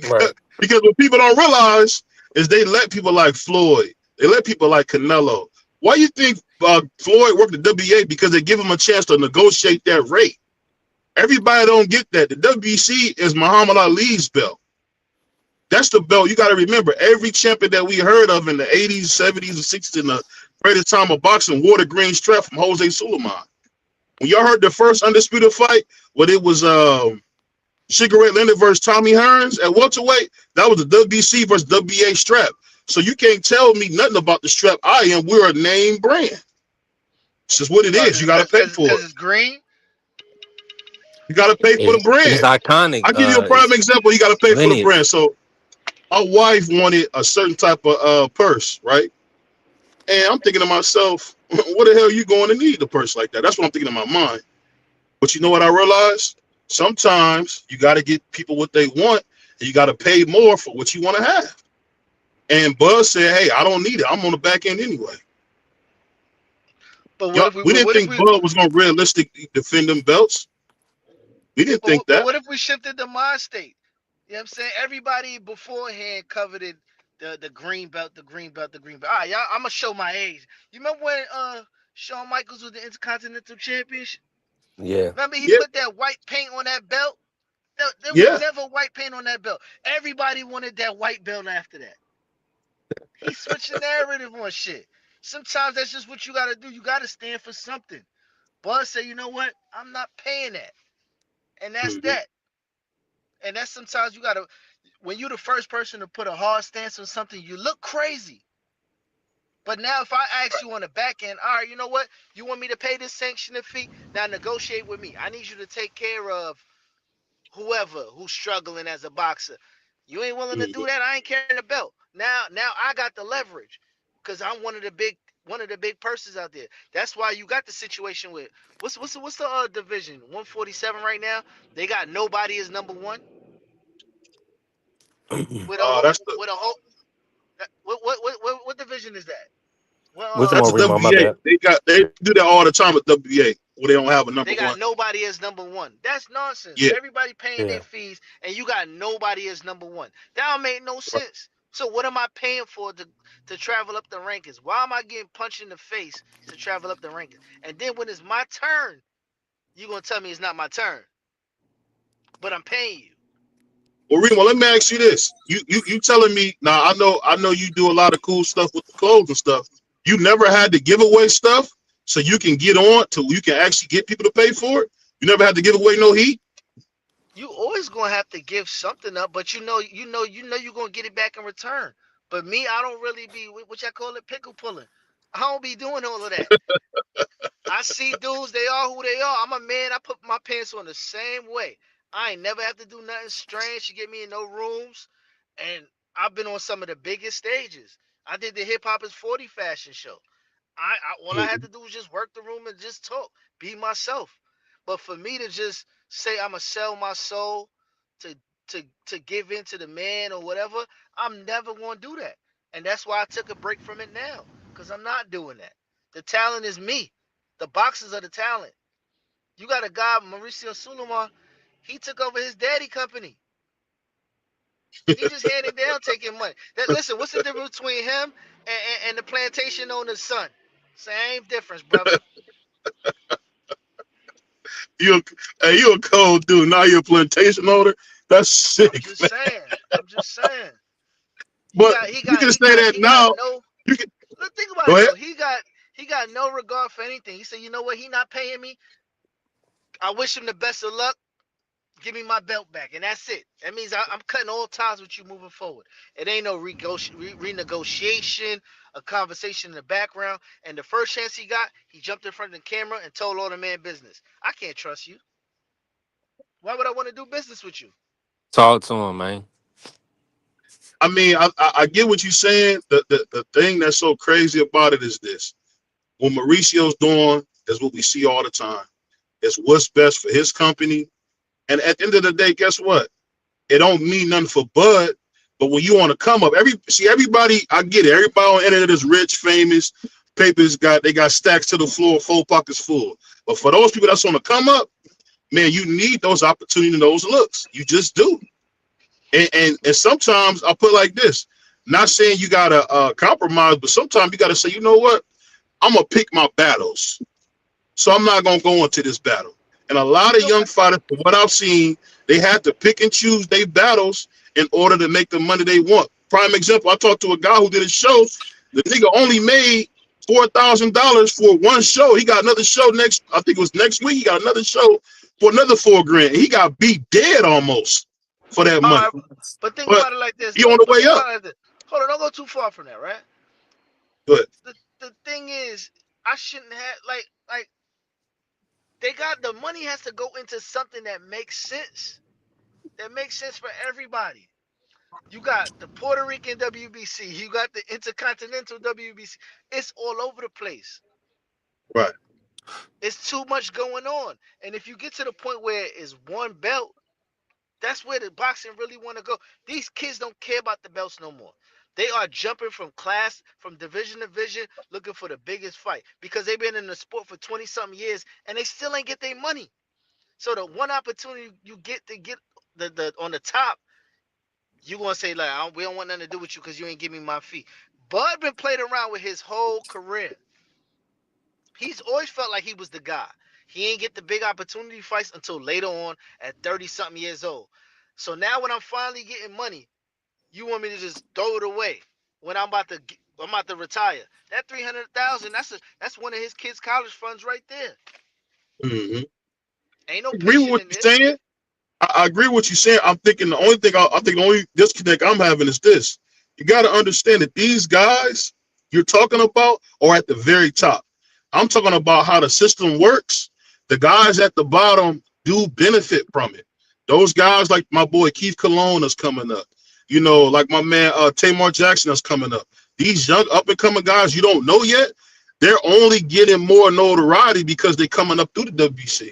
right. because what people don't realize is they let people like Floyd, they let people like Canelo. Why you think Floyd worked at WA? Because they give him a chance to negotiate that rate. Everybody don't get that. The WBC is Muhammad Ali's belt. That's the belt. You got to remember, every champion that we heard of in the 80s, 70s, and 60s, in the greatest time of boxing, wore the green strap from Jose Suleiman. When y'all heard the first undisputed fight, when it was Sugar Ray Leonard versus Tommy Hearns at welterweight, that was the WBC versus WBA strap. So you can't tell me nothing about the strap I am. We're a name brand. It's just what it is. You got to pay for it. It's green. You got to pay for the It's brand. iconic. I'll give you a prime It's example. You got to pay for the lineage. brand. So my wife wanted a certain type of purse, right? And I'm thinking to myself, what the hell are you going to need a purse like that? That's what I'm thinking in my mind. But you know what I realized? Sometimes you got to get people what they want, and you got to pay more for what you want to have. And Buzz said, hey, I don't need it. I'm on the back end anyway. But Yo, we didn't think Bud was going to realistically defend them belts. We didn't think but that. what if we shifted the mind state? You know what I'm saying? Everybody beforehand coveted the green belt, the green belt, the green belt. All right, y'all, I'm gonna show my age. You remember when Shawn Michaels was the Intercontinental Championship? Yeah. Remember he Yeah, put that white paint on that belt? There was yeah. never white paint on that belt. Everybody wanted that white belt after that. He's switching narrative on shit. Sometimes that's just what you gotta do. You gotta stand for something. Bud say, you know what? I'm not paying that. And that's Mhm. that. And that's sometimes you gotta when you're the first person to put a hard stance on something, you look crazy. But now if I ask you on the back end, all right, you know what? You want me to pay this sanctioning fee? Now negotiate with me. I need you to take care of whoever who's struggling as a boxer. You ain't willing to do Mhm. that. I ain't carrying the belt. Now I got the leverage because I'm one of the big purses out there. That's why you got the situation with what's the division 147 right now. They got nobody as number one with a That's the with a whole. What division is that? Which Well, one, that's the Remo? My WBA. bad. They do that all the time at WBA where they don't have a number they got one. nobody as number one. That's nonsense. Yeah. Everybody paying their Yeah. fees, and you got nobody as number one. That don't make no Right. sense. So what am I paying for to travel up the rankings? Why am I getting punched in the face to travel up the rankings? And then when it's my turn, you gonna tell me it's not my turn, but I'm paying you. Well, Remo, let me ask you this. You telling me now I know you do a lot of cool stuff with the clothes and stuff. You never had to give away stuff so you can get on to you can actually get people to pay for it. You never had to give away no heat. You always gonna have to give something up, but you know you're gonna get it back in return. But me, I don't really be what I call it pickle pulling. I don't be doing all of that. I see dudes, they are who they are. I'm a man, I put my pants on the same way. I ain't never have to do nothing strange to get me in no rooms. And I've been on some of the biggest stages. I did the Hip Hop is 40 fashion show. All I had Mhm. to do was just work the room and just talk, be myself. But for me to just say I'ma sell my soul to to give in to the man or whatever, I'm never gonna do that. And that's why I took a break from it now. Because I'm not doing that. The talent is me. The boxers are the talent. You got a guy, Mauricio Sulaiman, he took over his daddy company. He just handed down taking money. That listen, what's the difference between him and the plantation owner's son? Same difference, brother. You you a cold dude. Now you're a plantation owner. That's I'm sick, just man. saying. I'm just saying. He But got he you got can he say got that he got now. no You can look think about go it ahead. though. He got no regard for anything. He said, you know what, he not paying me. I wish him the best of luck. Give me my belt back, and that's it. That means I'm cutting all ties with you moving forward. It ain't no renegotiation, a conversation in the background. And the first chance he got, he jumped in front of the camera and told all the man business. I can't trust you. Why would I want to do business with you? Talk to him, man. I mean, I get what you're saying. The thing that's so crazy about it is this: what Mauricio's doing is what we see all the time. It's what's best for his company. And at the end of the day, guess what? It don't mean nothing for Bud. But when you want to come up, everybody, I get it. Everybody on the internet is rich, famous. Papers they got stacks to the floor, full pockets full. But for those people that's on the come up, man, you need those opportunities and those looks. You just do. And sometimes I put it like this: not saying you gotta compromise, but sometimes you gotta say, you know what? I'm gonna pick my battles. So I'm not gonna go into this battle. And a lot You of know, young fighters, from what I've seen, they have to pick and choose their battles in order to make the money they want. Prime example: I talked to a guy who did a show. The nigga only made $4,000 for one show. He got another show next. I think it was next week. He got another show for another $4,000. He got beat dead almost for that all money. right, but think But about it like this, he on though. the But way think up. about it like this. Hold on, don't go too far from that, right? But The thing is, I shouldn't have like they got the money has to go into something that makes sense. That makes sense for everybody. You got the Puerto Rican WBC. You got the Intercontinental WBC. It's all over the place. right, It's too much going on. And if you get to the point where it's one belt, that's where the boxing really want to go. These kids don't care about the belts no more. They are jumping from division to division, looking for the biggest fight because they've been in the sport for 20 something years and they still ain't get their money. So the one opportunity you get to get the on the top, you gonna say like we don't want nothing to do with you because you ain't give me my fee. Bud been played around with his whole career. He's always felt like he was the guy. He ain't get the big opportunity fights until later on at 30 something years old. So now when I'm finally getting money, you want me to just throw it away. when I'm about to retire. That 300,000, that's one of his kids' college funds right there. Mhm. Ain't no Agree with pitching what in you're this. saying. I agree with what you're saying. I'm thinking the only thing I think the only disconnect I'm having is this. You got to understand that these guys you're talking about are at the very top. I'm talking about how the system works. The guys at the bottom do benefit from it. Those guys like my boy Keith Cologne is coming up. You know, like my man Tamar Jackson is coming up. These young up and coming guys you don't know yet, they're only getting more notoriety because they're coming up through the WBC.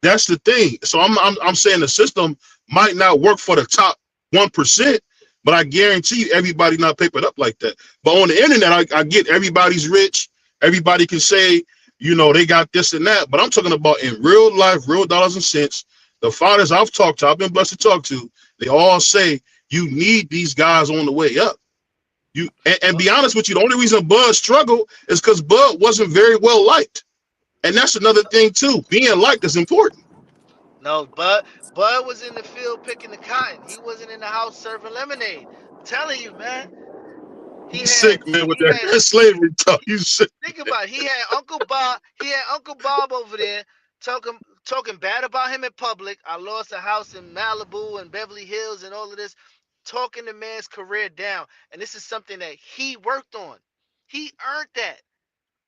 That's the thing. So I'm saying the system might not work for the top 1%, but I guarantee you everybody not papered up like that. But on the internet, I get everybody's rich. Everybody can say, you know, they got this and that. But I'm talking about in real life, real dollars and cents. The fighters I've talked to, I've been blessed to talk to, they all say you need these guys on the way up. And be honest with you, the only reason Bud struggled is because Bud wasn't very well liked. And that's another thing too. Being liked is important. No, Bud was in the field picking the cotton. He wasn't in the house serving lemonade. I'm telling you, man. You He had sick, man, with he had that slavery talk. You sick. think about it. He had Uncle Bob. He had Uncle Bob over there talking bad about him in public. I lost a house in Malibu and Beverly Hills and all of this, talking the man's career down. And this is something that he worked on. He earned that.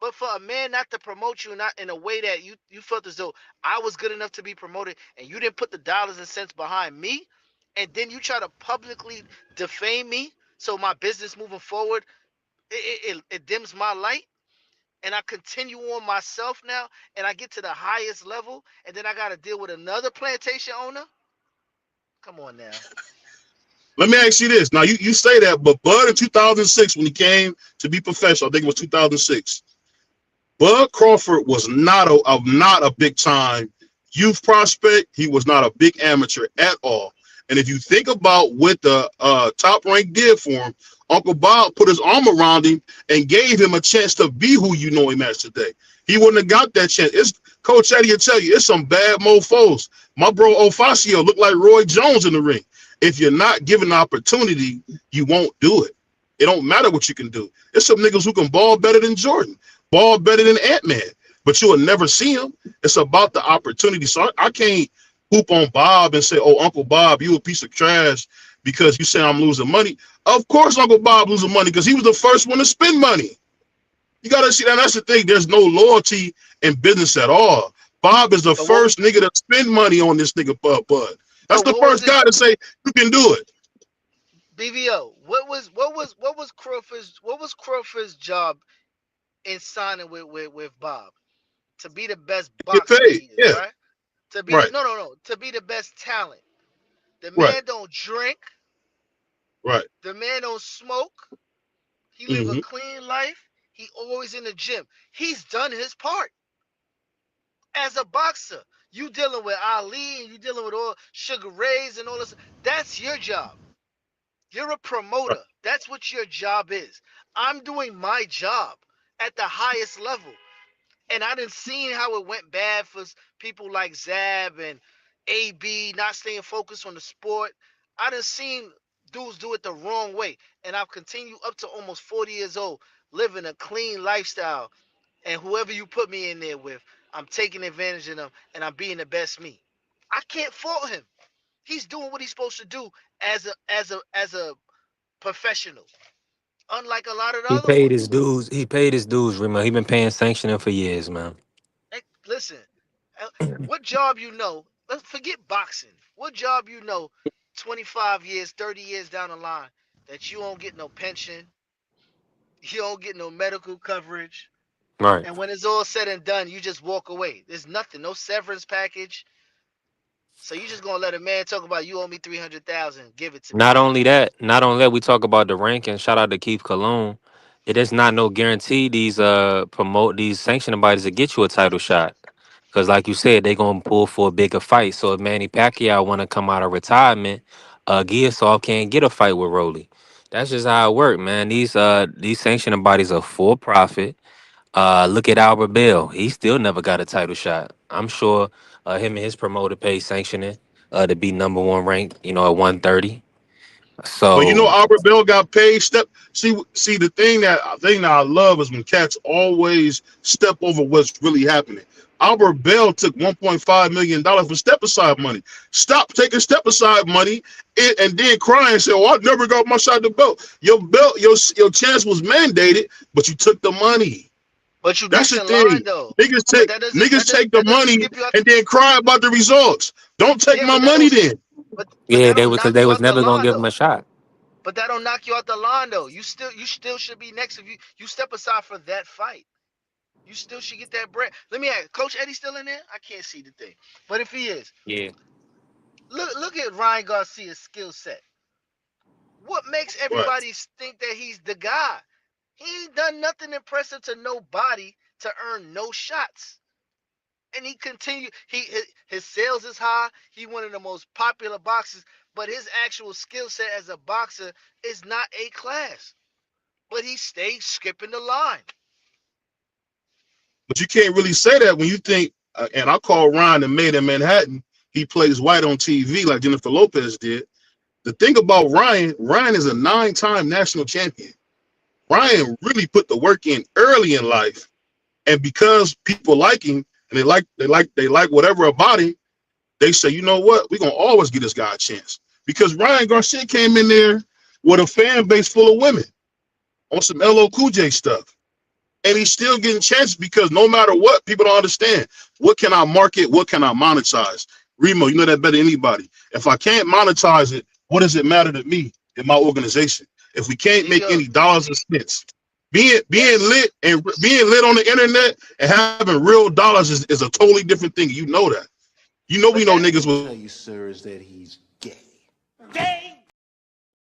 But for a man not to promote you not in a way that you felt as though I was good enough to be promoted and you didn't put the dollars and cents behind me, and then you try to publicly defame me so my business moving forward it dims my light and I continue on myself now and I get to the highest level and then I got to deal with another plantation owner. Come on now. Let me ask you this. Now, you say that, but Bud in 2006, when he came to be professional, I think it was 2006, Bud Crawford was not a big time youth prospect. He was not a big amateur at all. And if you think about what the top rank did for him, Uncle Bob put his arm around him and gave him a chance to be who you know him as today. He wouldn't have got that chance. It's Coach Eddie will tell you, it's some bad mofos. My bro Ofacio looked like Roy Jones in the ring. If you're not given the opportunity, you won't do it. It don't matter what you can do. There's some niggas who can ball better than Jordan, ball better than Ant-Man, but you will never see him. It's about the opportunity. So I can't hoop on Bob and say, oh, Uncle Bob, you a piece of trash because you say I'm losing money. Of course Uncle Bob losing money because he was the first one to spend money. You got to see that. That's the thing. There's no loyalty in business at all. Bob is the first nigga to spend money on this nigga Bud. That's the first guy to say you can do it. BVO, what was Crawford's job in signing with Bob? To be the best Get boxer paid. he is, Yeah. right? To be Right. no, to be the best talent. The Right. man don't drink. Right. The man don't smoke. He live a clean life. He always in the gym. He's done his part. As a boxer, you dealing with Ali and you dealing with all Sugar Rays and all this. That's your job. You're a promoter. That's what your job is. I'm doing my job at the highest level. And I didn't see how it went bad for people like Zab and AB not staying focused on the sport. I done seen dudes do it the wrong way. And I've continued up to almost 40 years old, living a clean lifestyle. And whoever you put me in there with, I'm taking advantage of them and I'm being the best me. I can't fault him. He's doing what he's supposed to do as a professional. Unlike a lot of the He other paid ones. his dues. He paid his dues, Remo. He been paying sanctioning for years, man. Hey, listen, what job you know? Let's forget boxing. What job you know? 25 years, 30 years down the line, that you don't get no pension, you don't get no medical coverage, Right. and when it's all said and done, you just walk away. There's nothing, no severance package. So you just gonna let a man talk about you owe me 300,000, give it to me. Not only that, we talk about the ranking. Shout out to Keith Cologne. It is not no guarantee these sanctioning bodies to get you a title shot. Cause like you said, they gonna pull for a bigger fight. So if Manny Pacquiao wanna come out of retirement, Giasoff can't get a fight with Rolly. That's just how it work, man. These sanctioning bodies are for profit. Look at Albert Bell. He still never got a title shot. I'm sure him and his promoter paid sanctioning to be number one ranked, at 130. But you know, So Albert Bell got paid. See the thing that I love is when cats always step over what's really happening. Albert Bell took $1.5 million for step aside money. Stop taking step aside money and then cry and say, "Oh, I never got my shot at the belt." Your chance was mandated, but you took the money. But you That's next the in line thing. though. Niggas But take the that doesn't money skip you out. and then cry about the results. Don't take Yeah, my but that money don't. then. But yeah, that they don't was because knock they you was out the never gonna line give him though. a shot. But that don't knock you out the line though. You still should be next if you step aside for that fight. You still should get that bread. Let me ask, Coach Eddie still in there? I can't see the thing, but if he is, Yeah. look at Ryan Garcia's skill set. What makes Right. everybody think that he's the guy? He ain't done nothing impressive to nobody to earn no shots. And he continued. His sales is high. He one of the most popular boxers, but his actual skill set as a boxer is not A class. But he stayed skipping the line. But you can't really say that when you think, and I call Ryan the Maid in Manhattan. He plays white on TV like Jennifer Lopez did. The thing about Ryan is a 9-time national champion. Ryan really put the work in early in life, and because people like him and they like whatever about him, they say, you know what, we're gonna always give this guy a chance. Because Ryan Garcia came in there with a fan base full of women on some LL Cool J stuff. And he's still getting chances because no matter what, people don't understand. What can I market? What can I monetize? Remo, you know that better than anybody. If I can't monetize it, what does it matter to me in my organization? If we can't make any dollars and cents, being lit on the internet and having real dollars is a totally different thing. You know that. You know we know niggas will tell you, sir, is that he's gay.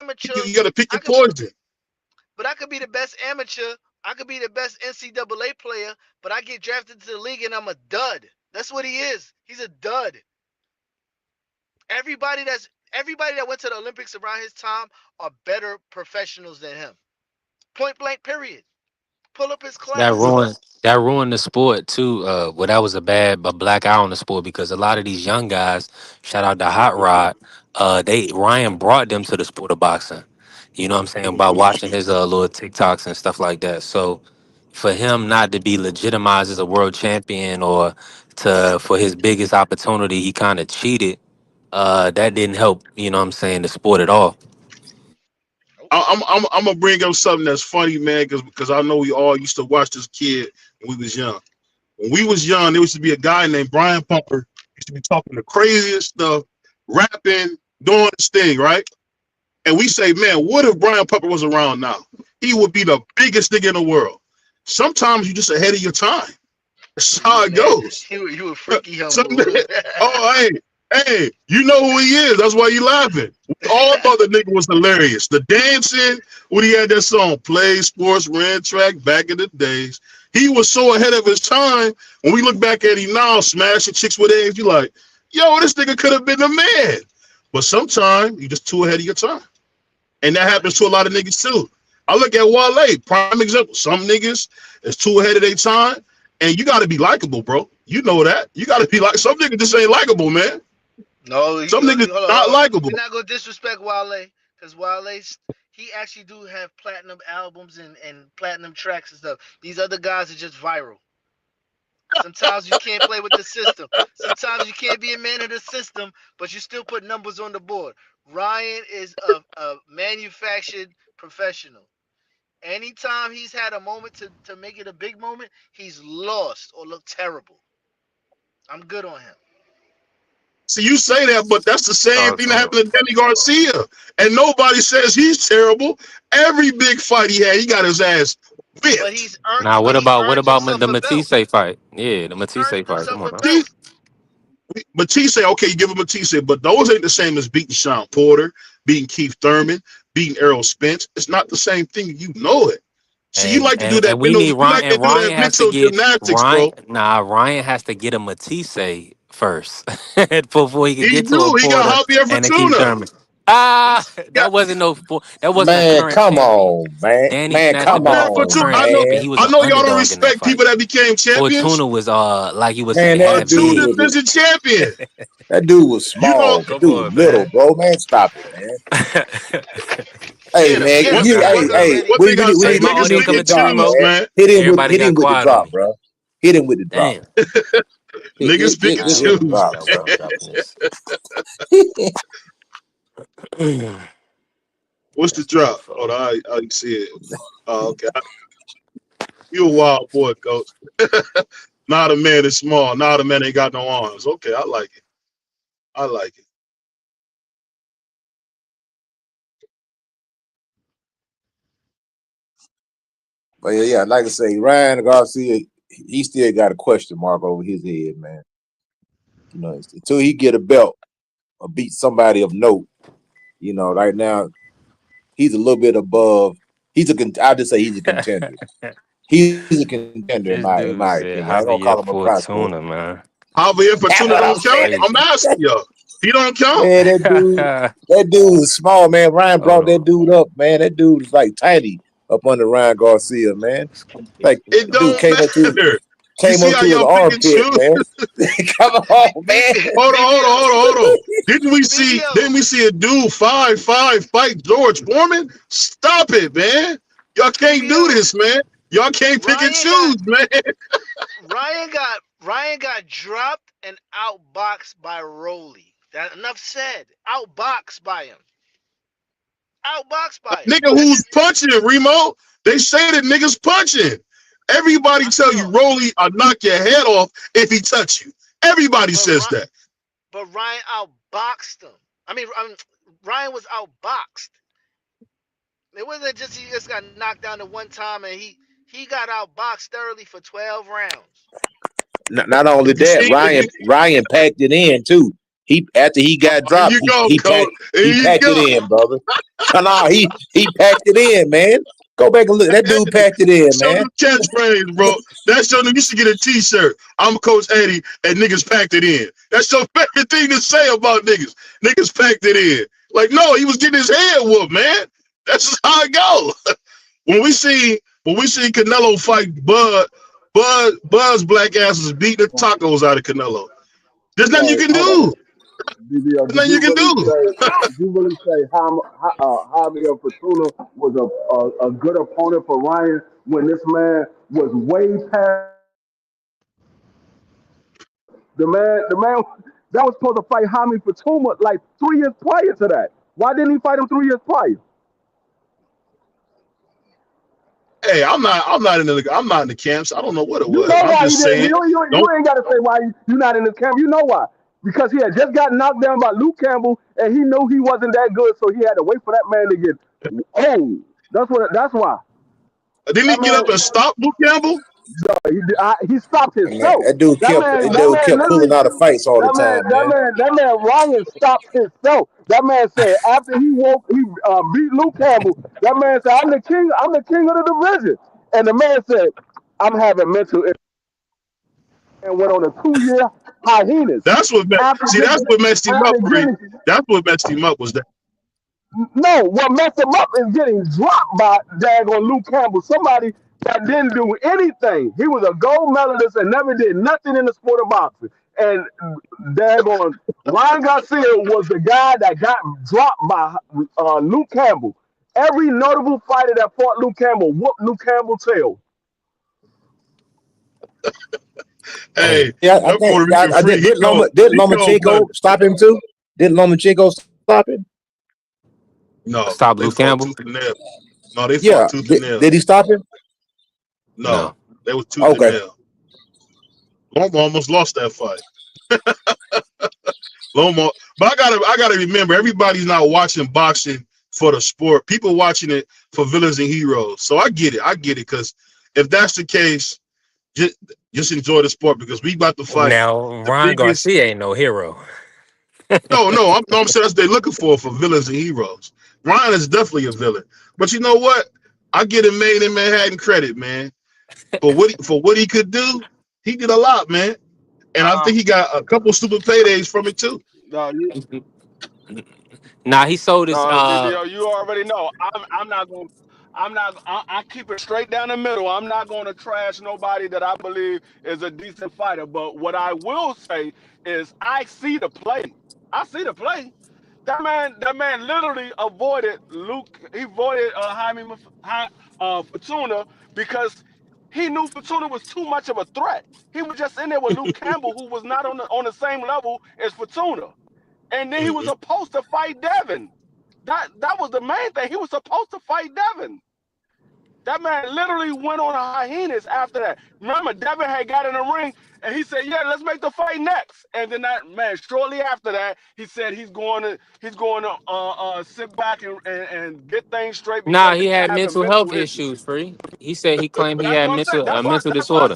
Amateur, you got to pick your poison. But I could be the best amateur. I could be the best NCAA player, but I get drafted to the league and I'm a dud. That's what he is. He's a dud. Everybody that went to the Olympics around his time are better professionals than him. Point blank, period. Pull up his That class. ruined the sport too. Well, that was a black eye on the sport because a lot of these young guys, shout out to Hot Rod, Ryan brought them to the sport of boxing. You know what I'm saying? By watching his little TikToks and stuff like that. So for him not to be legitimized as a world champion or for his biggest opportunity, he kind of cheated. That didn't help, you know what I'm saying, the sport at all. I'm gonna bring up something that's funny, man, because I know we all used to watch this kid when we was young. When we was young, there used to be a guy named Brian Pumper. Used to be talking the craziest stuff, rapping, doing his thing, right? And we say, man, what if Brian Pumper was around now? He would be the biggest nigga in the world. Sometimes you're just ahead of your time. That's how it goes. You a freaky humble. Oh, hey, you know who he is. That's why you laughing. We all thought the nigga was hilarious. The dancing, when he had that song, Play Sports, Ran Track, back in the days. He was so ahead of his time. When we look back at him now, smashing chicks with AIDS, you're like, yo, this nigga could have been the man. But sometimes you're just too ahead of your time. And that happens to a lot of niggas too. I look at Wale, prime example. Some niggas is too ahead of their time, and you got to be likable, bro. You know that. You got to be like, some niggas just ain't likable, man. No, some niggas not likable. We're not gonna disrespect Wale, because he actually do have platinum albums and platinum tracks and stuff. These other guys are just viral. Sometimes you can't play with the system. Sometimes you can't be a man of the system, but you still put numbers on the board. Ryan is a manufactured professional. Anytime he's had a moment to make it a big moment, he's lost or looked terrible. I'm good on him. See, you say that, but that's the same thing that happened to Danny Garcia. And nobody says he's terrible. Every big fight he had, he got his ass whipped. But he's earned. Now, what about the a Matisse fight? Yeah, the Matisse fight. Come on, now. Matisse, okay, you give him Matisse, but those ain't the same as beating Sean Porter, beating Keith Thurman, beating Errol Spence. It's not the same thing. You know it. See, you like to do that. And we need Ryan. And Ryan has to get gymnastics, Ryan. bro. Nah, Ryan has to get a Matisse first before he can He get to a do. He got Porter Javier and a Keith Fortuna. Thurman. That wasn't that wasn't a Man, current come champion. on, man. Danny Man, snatched the come belt from a on, current champion. man. He was I an know y'all don't underdog in that respect fight. people that became champions. Fortuna was like he was Man, A half two big. division champion. that dude was You know small. That Come dude was on, little, man. bro. Man, stop it, man. Hey, Get him, man, get what him, you, they Smoke. hey, what I'm they hey, ready. what we, they we, gotta need- we, say? need- we, Jamal we Niggas need didn't to pick come get the and into drop, smoke. choose, man. man. Everybody Hit got him with the quiet on drop, bro. Hit him with the drop. Niggas pick and All Just right, hit the choose. drop, I'm bro. dropping this. What's the That's the drop? info. Oh, I see it. Oh, okay. You a wild boy, coach. Now the man is small. Now the man ain't got no arms. Okay, I like it. I like it. But yeah, like I say, Ryan Garcia, he still got a question mark over his head, man. You know, until he get a belt or beat somebody of note. You know, right now he's a little bit above. I'll just say he's a contender. He's a contender in This my dude said opinion. I ain't gonna call Javier him a prospect. Fortuna, man. Javier That's Fortuna what I'm don't That's count. saying. I'm crazy. asking y'all. He don't count. Man, that dude is small, man. Ryan Hold brought that on. dude up, man. That dude is like tiny up under Ryan Garcia, man. Like It dude don't came up to matter. You came see up how to his y'all pick and armpit, choose? man. Come on, man. BBL, Hold on. Didn't we BBL. see a dude 5'5" fight George Foreman? Stop it, man. Y'all can't do BBL. this, man. Y'all can't pick and Ryan got choose, man. Ryan got dropped and outboxed by Rolly. That enough said. Outboxed by him. Outboxed by him. Nigga That's who's it. punching, Remo. They say that niggas punching. Everybody I tell you know. Rolly, I'll knock your head off if he touch you. Everybody But says that. Ryan outboxed him. Ryan was outboxed. It wasn't just he just got knocked down the one time and he got outboxed thoroughly for 12 rounds. Not only You that, see, Ryan packed it in too. He after he got there dropped, you go, coach. There he you packed it go. in, brother. No, he packed it in, man. Go back and look. That dude packed it in, That's your man. new catchphrase, bro. That's your new. You should get a T-shirt. I'm Coach Eddie, and niggas packed it in. That's your favorite thing to say about niggas. Niggas packed it in. Like, no, he was getting his head whooped, man. That's just how it goes. when we see Canelo fight Bud's black ass was beating the tacos out of Canelo. There's nothing you Right. can Hold on. do. BBL, There's nothing you can do. did you really say Javier Fortuna was a good opponent for Ryan when this man was way past the man that was supposed to fight Jaime Fortuna like 3 years prior to that. Why didn't he fight him 3 years prior? Hey, I'm not in the camps. I don't know what it You was. know I'm why he just didn't. saying. You Don't ain't got to say why you're not in this camp. You know why? Because he had just got knocked down by Luke Campbell, and he knew he wasn't that good, so he had to wait for that man to get old. That's why. didn't he That get man, up and stop Luke Campbell? he stopped And man, himself. that dude kept pulling out of fights all the time, man. That man Ryan stopped himself. That man said after he beat Luke Campbell. That man said, "I'm the king. I'm the king of the division." And the man said, "I'm having mental," and went on a 2 year hiatus. That's what After see. That's getting, what messed him up. after getting, That's what messed him up was that. no, what messed him up is getting dropped by daggone Luke Campbell, somebody that didn't do anything. He was a gold medalist and never did nothing in the sport of boxing. And daggone Ryan Garcia was the guy that got dropped by Luke Campbell. Every notable fighter that fought Luke Campbell whooped Luke Campbell's tail. Hey, Yeah, I that think Puerto Rican I free. did. Did He cold blooded. Lomachenko stop him too? Did Lomachenko stop him? No, Stop they Luke fought Campbell? tooth and nail. No, they fought Yeah. tooth and nail. Did he stop him? No, No. they was tooth and Okay. nail. Loma almost lost that fight. Loma, but I gotta remember, everybody's not watching boxing for the sport. People watching it for villains and heroes. So I get it, because if that's the case, just enjoy the sport because we about to fight Now the Ron biggest. Garcia ain't no hero. I'm saying that's what they looking for villains and heroes. Ryan is definitely a villain, but you know what? I get him Made in Manhattan credit, man, for what he could do. He did a lot, man, and I think he got a couple stupid paydays from it too. No, Nah, he sold his. No, you already know. I'm not going. I keep it straight down the middle. I'm not going to trash nobody that I believe is a decent fighter. But what I will say is, I see the play. I see the play. That man literally avoided Luke. He avoided Fortuna because he knew Fortuna was too much of a threat. He was just in there with Luke Campbell, who was not on the same level as Fortuna. And then he was supposed to fight Devin. That was the main thing. He was supposed to fight Devin. That man literally went on a hyenas after that. Remember, Devin had got in the ring and he said, "Yeah, let's make the fight next." And then that man, shortly after that, he said he's going to sit back and get things straight Nah, because he he's had having mental mental health issues. issues. Free. He said he claimed he That's had what I'm saying. a mental disorder.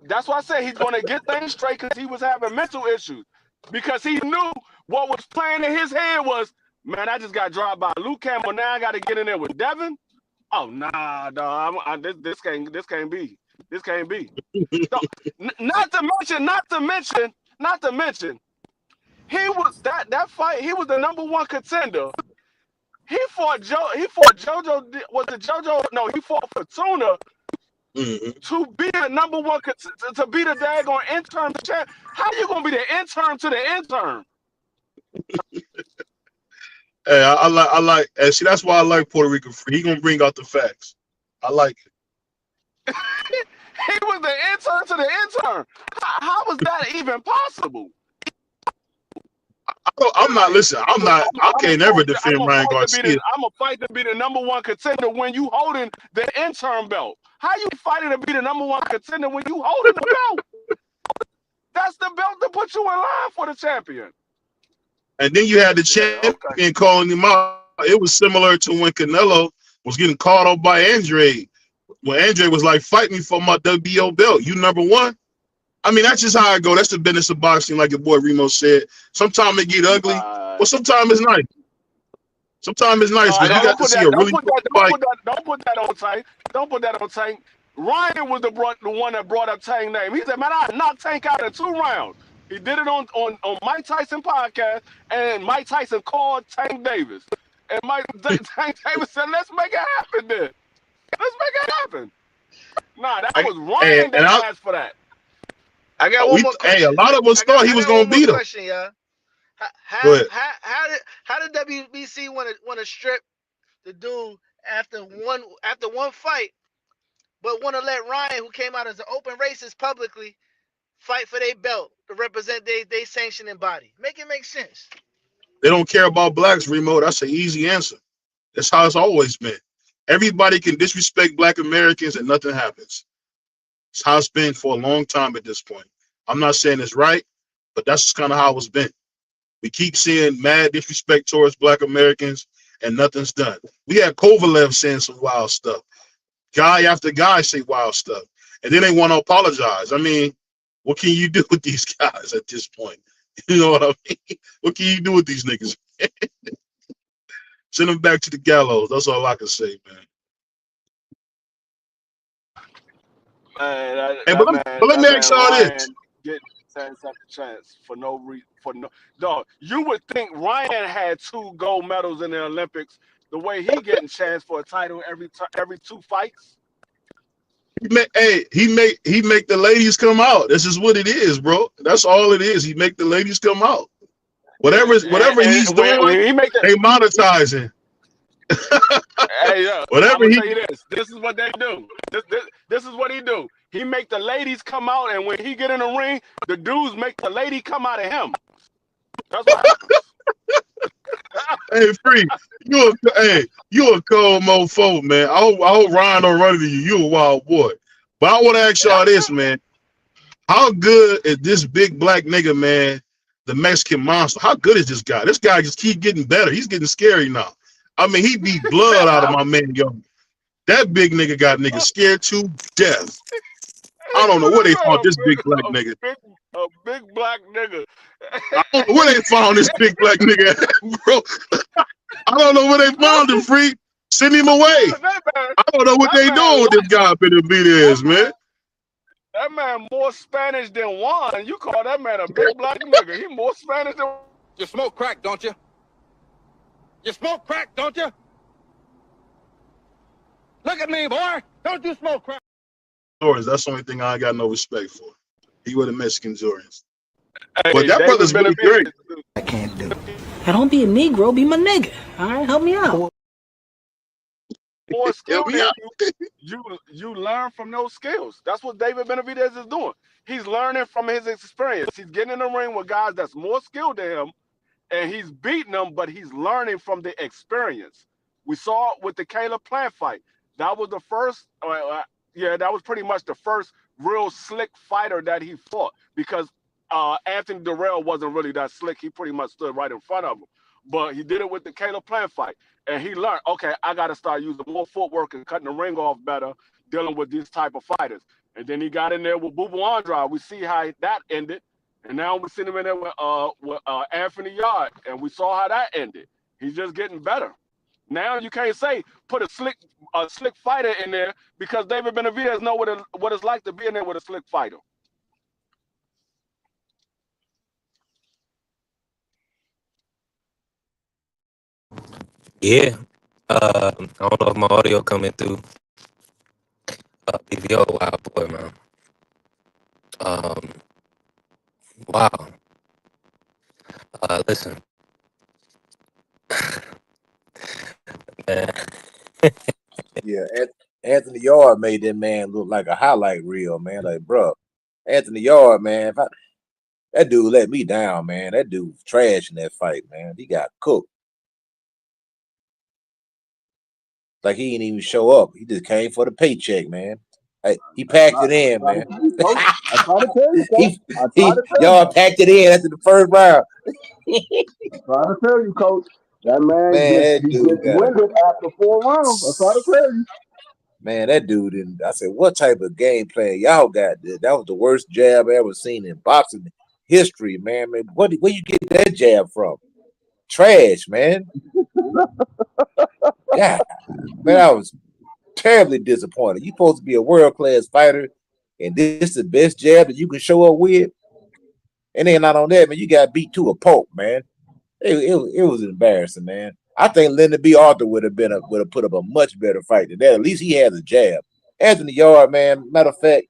That's why I say he's going to get things straight because he was having mental issues. Because he knew what was playing in his head was, man, I just got dropped by Luke Campbell. Now I got to get in there with Devin. Oh nah, dog. This can't be. This can't be. Not to mention, he was that fight. He was the number one contender. He fought JoJo. Was it JoJo? No, he fought Fortuna to be the number one to be the daggone interim champ. How you gonna be the interim to the interim? Hey, I like, and see, that's why I like Puerto Rico Free. He gonna bring out the facts. I like it. He was the intern to the intern. How was that even possible? I'm not listening. I can't ever defend Ryan Garcia. I'm a fight to be the number one contender when you holding the interim belt. How you fighting to be the number one contender when you holding the belt? That's the belt that puts you in line for the champion. And then you had the champion calling him out. It was similar to when Canelo was getting called up by Andre. When Andre was like, "Fight me for my WBO belt. You number one." I mean, that's just how I go. That's the business of boxing, like your boy Remo said. Sometimes it get ugly, but sometimes it's nice. Sometimes it's nice when you got to see a really good fight. Don't put that on Tank. Don't put that on Tank. Ryan was the one that brought up Tank's name. He said, "Man, I knocked Tank out in 2 rounds." He did it on Mike Tyson podcast, and Mike Tyson called Tank Davis. And Tank Davis said, "Let's make it happen then. Let's make it happen." Nah, that was Ryan that asked for that. I got one more question. Hey, a lot of us thought he was going to beat him. Question, y'all. How did WBC want to strip the dude after one fight, but want to let Ryan, who came out as an open racist publicly, fight for their belt to represent they sanctioning body? Make it make sense. They don't care about blacks, Remo. That's an easy answer. That's how it's always been. Everybody can disrespect black Americans and nothing happens. It's how it's been for a long time at this point. I'm not saying it's right, but that's just kind of how it's been. We keep seeing mad disrespect towards black Americans and nothing's done. We had Kovalev saying some wild stuff. Guy after guy say wild stuff. And then they want to apologize. I mean, what can you do with these guys at this point? You know what I mean? What can you do with these niggas? Send them back to the gallows. That's all I can say, man. But let me ask y'all this. Get 10-second chance for no reason. Dog, you would think Ryan had 2 gold medals in the Olympics. The way he getting chance for a title every 2 fights. He make the ladies come out. This is what it is, bro. That's all it is. He make the ladies come out. Whatever he's doing, they monetizing. Hey, whatever I'm gonna tell you this is what they do. This is what he do. He make the ladies come out, and when he get in the ring, the dudes make the lady come out of him. That's what happens. Hey, Free, you a cold mofo, man. I hope Ryan don't run into you. You a wild boy. But I want to ask y'all this, man. How good is this big black nigga, man, the Mexican monster? How good is this guy? This guy just keep getting better. He's getting scary now. I mean, he beat blood out of my man, Young. That big nigga got niggas scared to death. I don't know where they found this big black nigga. A big black nigga. I don't know where they found this big black nigga, bro. I don't know where they found him, Free. Send him away. I don't know what they doing with this guy up in the BDS, man. That man more Spanish than Juan. You call that man a big black nigga. He more Spanish than... You smoke crack, don't you? You smoke crack, don't you? Look at me, boy. Don't you smoke crack? Jordans, that's the only thing I ain't got no respect for. He with the Mexican Jordans. But Hey, that David brother's really great. Benavidez. I can't do. Now don't be a Negro, be my nigga. All right, help me out. More skill Help me than out. you learn from those skills. That's what David Benavidez is doing. He's learning from his experience. He's getting in the ring with guys that's more skilled than him, and he's beating them, but he's learning from the experience. We saw it with the Caleb Plant fight. That was the first, that was pretty much the first real slick fighter that he fought because Anthony Durrell wasn't really that slick. He pretty much stood right in front of him. But he did it with the Caleb Plant fight. And he learned, okay, I got to start using more footwork and cutting the ring off better, dealing with these type of fighters. And then he got in there with Bubu Andrade. We see how that ended. And now we're sitting in there with Anthony Yard, and we saw how that ended. He's just getting better. Now you can't say put a slick fighter in there because David Benavidez know what it's like to be in there with a slick fighter. Yeah. I don't know if my audio coming through. BVO, wow, boy, man. Wow. Listen, man. Yeah, Anthony Yard made that man look like a highlight reel, man. Like, bro, Anthony Yard, man, that dude let me down, man. That dude was trash in that fight, man. He got cooked. Like he didn't even show up. He just came for the paycheck, man. He packed it in, man. I try to tell you, coach. I try to tell Y'all you. packed it in after the first round. I try to tell you, coach. That man Man, that gets dude got a winded after 4 rounds. I try to tell you. man. That dude didn't. I said, what type of game plan y'all got? That was the worst jab I ever seen in boxing history, man. Man, where you get that jab from? Trash, man. Yeah, man, I was terribly disappointed. You supposed to be a world class fighter, and this is the best jab that you can show up with. And then not on that, man, you got beat to a pulp, man. It was embarrassing, man. I think Lyndon B. Arthur would have put up a much better fight than that. At least he has a jab. Anthony Yard, man. Matter of fact,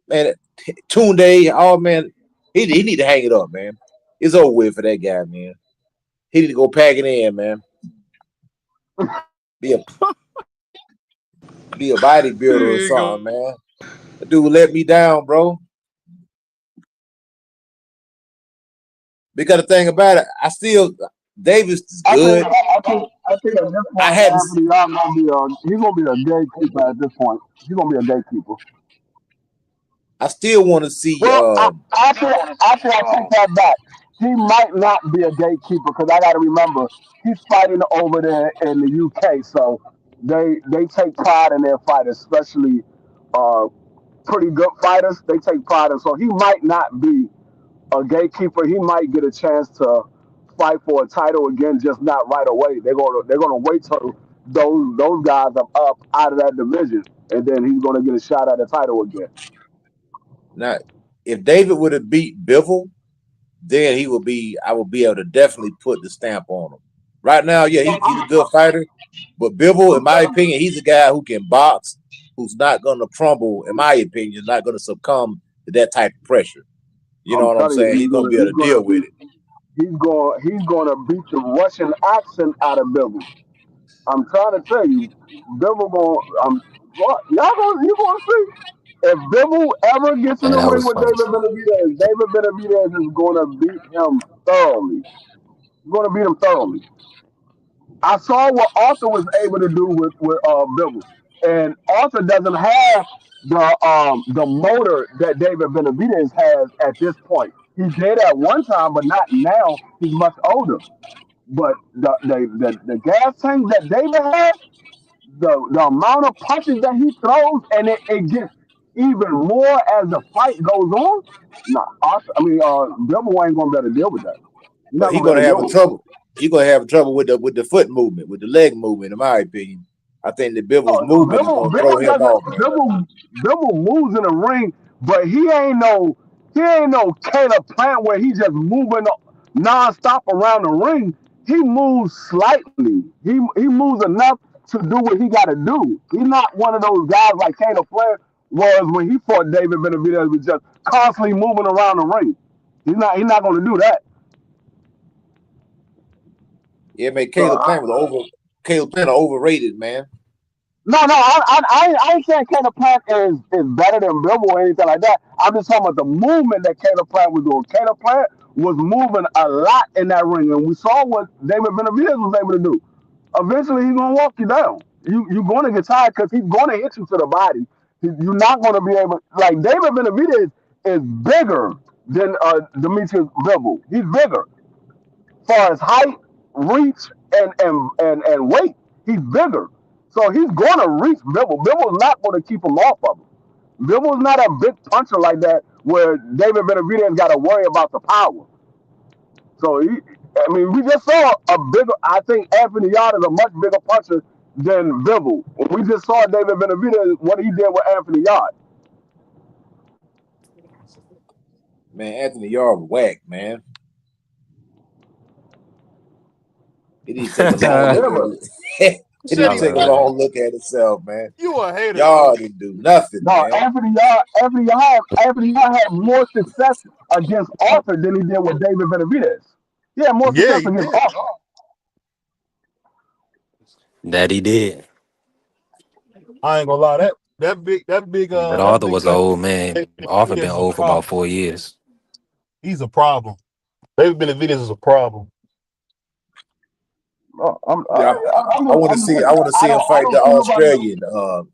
man, Tunde, oh man, he need to hang it up, man. It's over with for that guy, man. He need to go pack it in, man. Be a bodybuilder or something, man. The dude let me down, bro. Because the thing about it, Davis is good. I think at this point, Anthony Yard he's gonna be a gatekeeper at this point. He's gonna be a gatekeeper. I still want to see. Well, actually, I take that back. He might not be a gatekeeper because I got to remember he's fighting over there in the UK, so they take pride in their fighters, especially uh, pretty good fighters. They take pride in, so he might not be a gatekeeper. He might get a chance to fight for a title again, just not right away. They're gonna wait till those guys are up out of that division, and then he's gonna get a shot at the title again. Now, if David would have beat Bivol, then I would be able to definitely put the stamp on him. Right now, yeah, he's a good fighter, but Bivol, in my opinion, he's a guy who can box, who's not going to crumble, in my opinion, not going to succumb to that type of pressure. You know what I'm saying? He's going to be able to deal with it. He's going to beat the Russian accent out of Bivol. I'm trying to tell you, Bivol going. You going to see. If Bivol ever gets in the that ring was with funny. David Benavidez is going to beat him thoroughly. He's going to beat him thoroughly. I saw what Arthur was able to do with Bivol, and Arthur doesn't have the motor that David Benavidez has at this point. He did at one time, but not now. He's much older. But the gas tank that David has, the amount of punches that he throws, and it gets even more as the fight goes on. Nah, Bivol ain't gonna be able to deal with that. He's But not he's gonna be going able to to have deal with it. trouble. He's going to have trouble with the foot movement, with the leg movement, in my opinion. I think the Bivol's movement is going to throw him off, man. Bivol moves in the ring, but he ain't no Caleb Plant where he just moving nonstop around the ring. he moves slightly. He moves enough to do what he got to do. He's not one of those guys like Caleb Plant was when he fought David Benavidez, was just constantly moving around the ring. He's not going to do that. Yeah, man. So Caleb Plant overrated, man. no, I ain't saying Caleb Plant is better than Bivol or anything like that. I'm just talking about the movement that Caleb Plant was doing. Caleb Plant was moving a lot in that ring, and we saw what David Benavidez was able to do. Eventually, he's gonna walk you down. You're gonna get tired because he's gonna hit you to the body. You're not gonna be able, like David Benavidez is bigger than Demetrius Bivol. He's bigger far as height, reach, and weight. He's bigger. So he's going to reach Bivol. Bivol's not going to keep him off of him. Bivol's not a big puncher like that where David Benavidez got to worry about the power. So, I mean, we just saw a bigger, I think Anthony Yard is a much bigger puncher than Bivol. We just saw David Benavidez, what he did with Anthony Yard. Man, Anthony Yard was whack, man. He need to take a long look at it. He need to take a long look at himself, man. You a hater, Yard didn't do nothing, No, man. Anthony Yard had more success against Arthur than he did with David Benavidez. He had more success against Arthur. That he did. I ain't gonna lie, that big But that Arthur big was an fat old man. Arthur been Benavidez is a old for about problem. 4 years. He's a problem. David Benavidez is a problem. Yeah, I want to see him fight the Australian.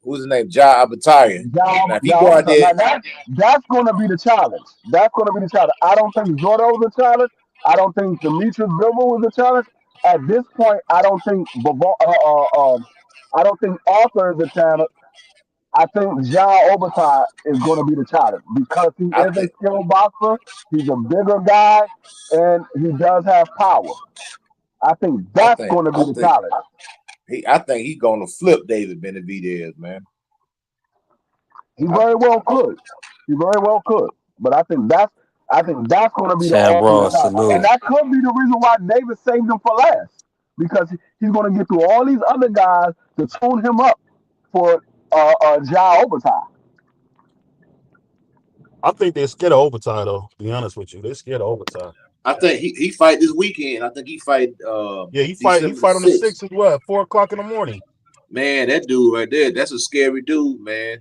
Who's his name? Ja Abatayan. Now, if he go out there, That's going to be the challenge. That's going to be the challenge. I don't think Zordo's a challenge. I don't think Demetrius Bivol was a challenge. At this point, I don't think I don't think Arthur is a challenge. I think John Obertai is going to be the challenge because he I is a think skilled boxer. He's a bigger guy, and he does have power. I think I that's think going to be I the think challenge. I think he's gonna flip David Benavidez, man. He very well could. He very well could. But I think that's going to be the Champ ultimate Ross, challenge, and salute. that could be the reason why David saved him for last because he's going to get through all these other guys to tune him up for Ja Obertai. I think they're scared of overtime, though. To be honest with you, they're scared of overtime. I think he fight this weekend. I think he fight Yeah, he December fight on the 6th. 6th as well, 4 o'clock in the morning. Man, that dude right there, that's a scary dude, man.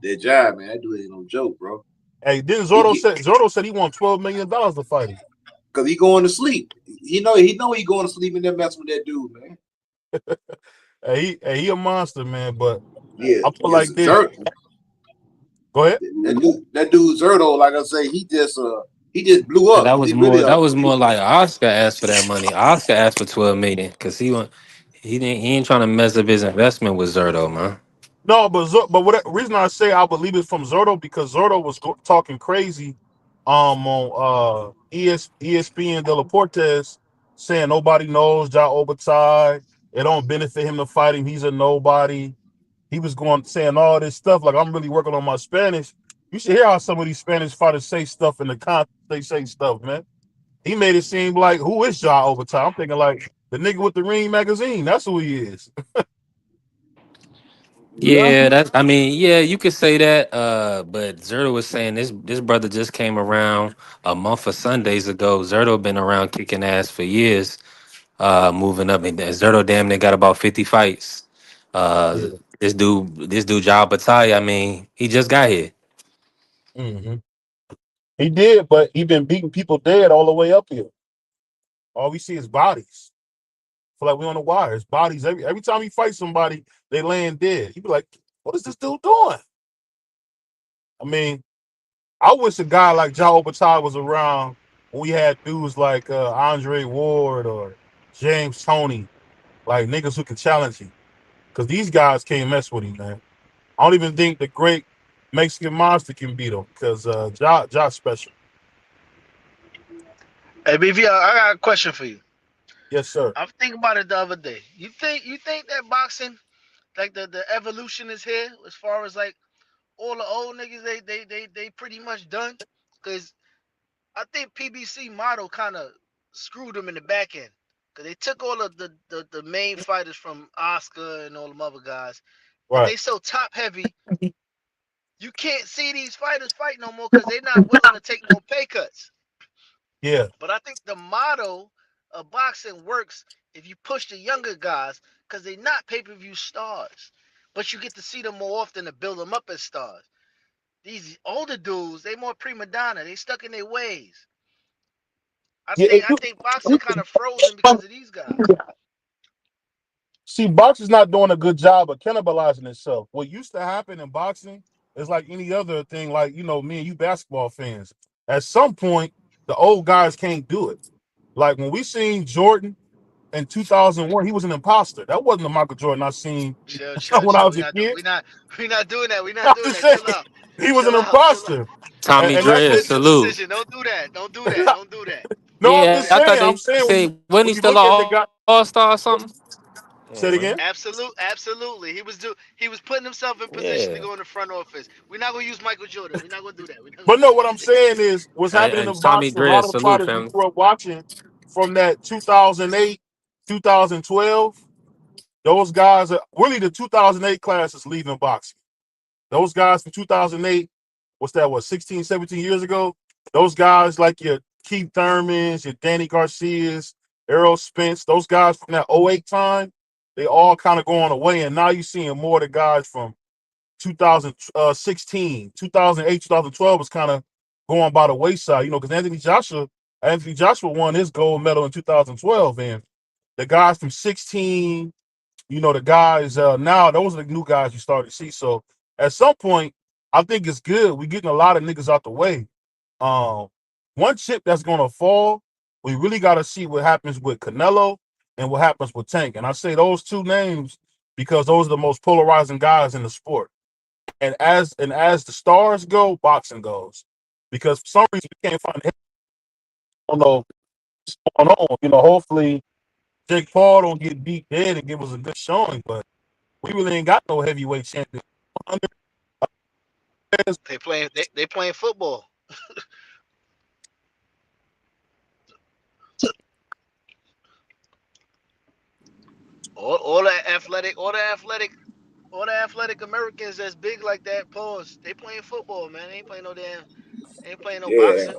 That job, man, that dude ain't no joke, bro. Hey, then He Zordo said he won $12 million to fight him. Cause he going to sleep. He know he going to sleep and then messing with that dude, man. He a monster, man. But Yeah, I feel yes, like this. Go ahead. That dude Zerto, like I say, he just blew And up. He really that was more like Oscar asked for that money. Oscar asked for 12 million because he ain't trying to mess up his investment with Zerto, man. No, but what reason I say I believe it's from Zordo because Zordo was talking crazy, on ESPN De La Portes saying nobody knows Ja Obertai. It don't benefit him to fight him. He's a nobody. He was going saying all this stuff like I'm really working on my Spanish. You should hear how some of these Spanish fighters say stuff in the context they say stuff, man. He made it seem like who is Ja Obertai? I'm thinking like the nigga with the Ring magazine. That's who he is. Yeah, you could say that. But Zerto was saying this brother just came around a month of Sundays ago. Zerto been around kicking ass for years, moving up, and Zerto damn near got about 50 fights. Uh, Yeah. this dude, Job Batai, I mean, he just got here. Mm-hmm. He did, but he been beating people dead all the way up here. All we see is bodies. Feel like we on the wire. It's bodies. Every time he fights somebody, they laying dead. He be like, what is this dude doing? I mean, I wish a guy like Joe Obertai was around when we had dudes like Andre Ward or James Toney, like niggas who can challenge him. Because these guys can't mess with him, man. I don't even think the great Mexican monster can beat him because Josh special. Hey, BV, I got a question for you. Yes, sir. I'm thinking about it the other day. You think that boxing, like the evolution is here as far as like all the old niggas they pretty much done? Because I think PBC model kind of screwed them in the back end. because they took all of the main fighters from Oscar and all them other guys, but Right. they so top heavy. You can't see these fighters fight no more because they're not willing to take no pay cuts. Yeah. But I think the motto of boxing works if you push the younger guys because they're not pay-per-view stars. But you get to see them more often to build them up as stars. These older dudes, they more prima donna. They stuck in their ways. I Yeah. think I think boxing kind of frozen because of these guys. See, boxing's not doing a good job of cannibalizing itself. What used to happen in boxing is like any other thing, like, me and you basketball fans. At some point, the old guys can't do it. Like when we seen Jordan in 2001, he was an imposter. That wasn't the Michael Jordan I seen Chill, chill, when I chill. was a kid. We not doing that. We not I'm doing just that. saying, Chill out. he was an Chill out. Chill out. imposter. Tommy And that's what, Dread, salute. Decision. Don't do that. Don't do that. Don't do that. no, I'm Don't do just Yeah, I that. thought saying, I'm they saying say wasn't when he you still look at the an guy, all star or something? say Yeah, it wasn't again. Absolutely. He was putting himself in he? position to Yeah. go in the front office. We're not gonna use Michael Jordan. We're not gonna do that. We're not gonna But do no, what I'm that. saying is what's happening And in Tommy boxing, a lot Dread, of the salute, fighters we family. grew up watching from that 2008, 2012, those guys are really the 2008 class is leaving boxing. Those guys from 2008, what's that, 16, 17 years ago? Those guys like your Keith Thurmans, your Danny Garcias, Errol Spence, those guys from that '08 time, they all kind of going away. And now you're seeing more of the guys from 2016, 2008, 2012 was kind of going by the wayside, because Anthony Joshua won his gold medal in 2012. And the guys from 16, the guys now, those are the new guys you start to see. So at some point, I think it's good. We're getting a lot of niggas out the way. Um, One chip that's gonna fall, we really gotta see what happens with Canelo and what happens with Tank. And I say those two names because those are the most polarizing guys in the sport. And as the stars go, boxing goes. Because for some reason we can't find him. I don't know what's going on. Hopefully Jake Paul don't get beat dead and give us a good showing, but we really ain't got no heavyweight champion. They playing football. All the athletic Americans that's big like that, pause. They playing football, man. They ain't playing no Yeah, boxing.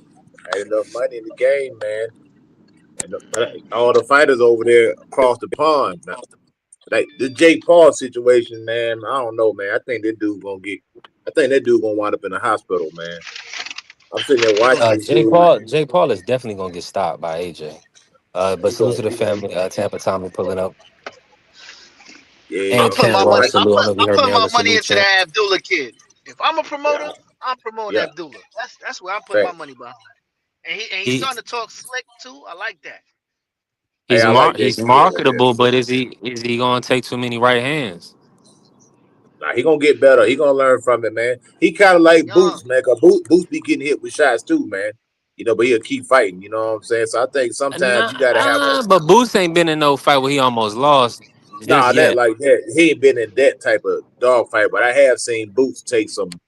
ain't enough money in the game, man. And all the fighters over there across the pond, man. Like the Jake Paul situation, man. I don't know, man. I think that dude gonna wind up in the hospital, man. I'm sitting there He gonna watching get this dude. Jake Paul is definitely gonna get stopped by AJ. But He salute gonna, to the family. Tampa Tommy pulling up. yeah. And I'm Ken Ross, watching. salute. I don't know if you I'm heard me putting my earlier. money Salute, into champ. that Abdullah kid. If I'm a Yeah, promoter, I'm promoting yeah. Abdullah. That's where I'm putting my Fact. money behind. And he's He starting to talk slick too. I like that. Hey, I like that he's kid right there. marketable, but is he gonna take too many right hands? Nah, he gonna get better. He gonna learn from it, man. He kind of like Young. Boots, man. Cause Boots be getting hit with shots too, man. But he'll keep fighting. You know what I'm saying? So I think sometimes you gotta have a But Boots ain't been in no fight where he almost lost just nah, that yet. like that. He ain't been in that type of dogfight, but I have seen Boots take some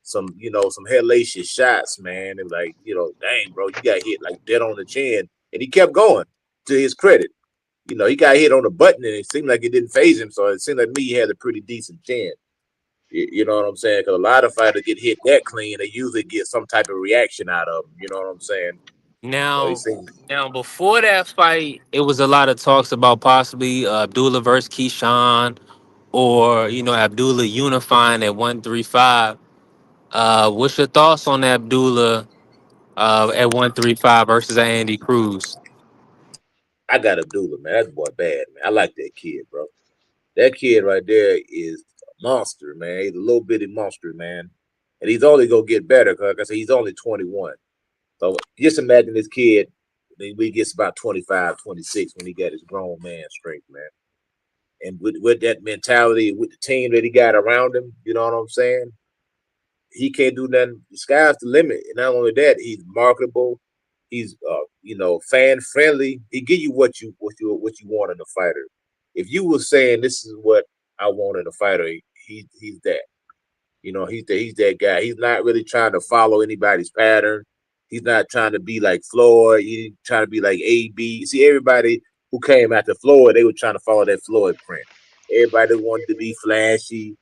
hellacious shots, man. And like, dang, bro, you got hit like dead on the chin, and he kept going. To his credit, he got hit on the button, and it seemed like it didn't phase him. So it seemed like me he had a pretty decent chin. You know what I'm saying? Because a lot of fighters get hit that clean, they usually get some type of reaction out of them. You know what I'm saying? So he Now, seemed now before that fight, it was a lot of talks about possibly Abdullah versus Keyshawn, or Abdullah unifying at 135. What's your thoughts on Abdullah at 135 versus Andy Cruz? I got Abdullah, man. That boy bad, man. I like that kid, bro. That kid right there is a monster, man. He's a little bitty monster, man. And he's only gonna get better because, like I said, he's only 21. So just imagine this kid when he gets about 25, 26 when he got his grown man strength, man. And with that mentality, with the team that he got around him, you know what I'm saying? He can't do nothing. The sky's the limit. And not only that, he's marketable. He's fan friendly. He give you what you want in a fighter. If you were saying this is what I want in a fighter, he's that. He's that guy. He's not really trying to follow anybody's pattern. He's not trying to be like Floyd. He's trying to be like AB. See, everybody who came after Floyd, they were trying to follow that Floyd print. Everybody wanted to be flashy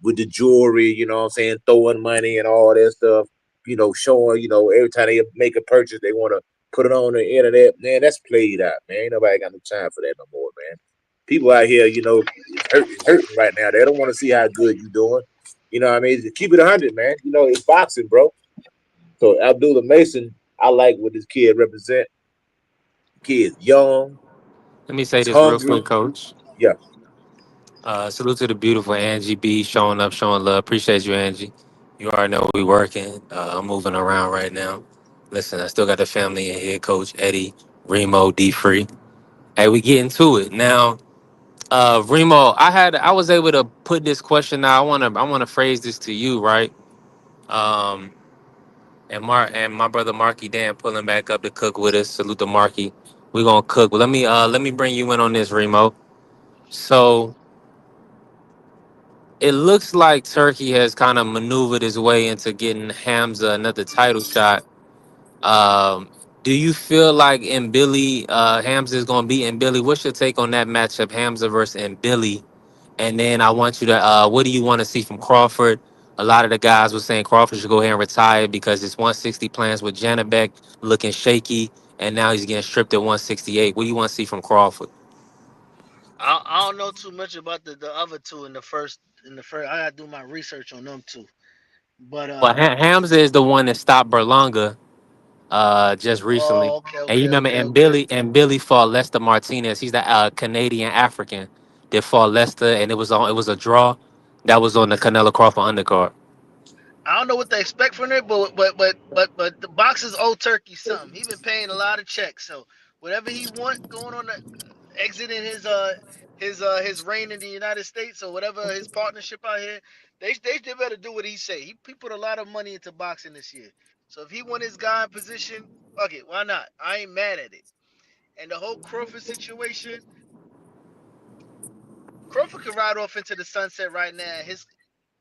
with the jewelry, you know what I'm saying, throwing money and all that stuff, showing, every time they make a purchase, they want to put it on the internet. Man, that's played out, man. Ain't nobody got no time for that no more, man. People out here, it's hurting right now. They don't want to see how good you doing. You know what I mean? Keep it 100, man. It's boxing, bro. So Abdullah Mason, I like what this kid represent. Kid's young, Let me say he's this real quick, hungry. Coach. Yeah. Salute to the beautiful Angie B showing up, showing love. Appreciate you, Angie. You already know we working. I'm moving around right now. Listen, I still got the family in here, Coach Eddie, Remo, D Free. Hey, we getting to it now. Remo, I was able to put this question now. I wanna phrase this to you, right? Um, and my brother Marky Dan pulling back up to cook with us. Salute to Marky. We gonna cook. But let me bring you in on this, Remo. So it looks like Turkey has kind of maneuvered his way into getting Hamza another title shot. Um, do you feel like in Billy, Hamza is going to beat Billy? What's your take on that matchup, Hamza versus Billy? And then I want you to, what do you want to see from Crawford? A lot of the guys were saying Crawford should go ahead and retire because his 160 plans with Janibek looking shaky, and now he's getting stripped at 168. What do you want to see from Crawford? I don't know too much about the other two in the first. I gotta do my research on them too. But Well, Hamza is the one that stopped Berlanga just recently. oh, okay, And you okay, remember, okay, okay. And Billy fought Lester Martinez. He's the Canadian African that fought Lester, and it was a draw. That was on the Canelo Crawford undercard. I don't know what they expect from it, but the boxer's old turkey something. He been paying a lot of checks, so whatever he want going on the exiting his reign in the United States or whatever his partnership out here, they better do what he say. He put a lot of money into boxing this year, so if he want his guy in position, fuck it, why not? I ain't mad at it. And the whole Crawford situation, Crawford could ride off into the sunset right now.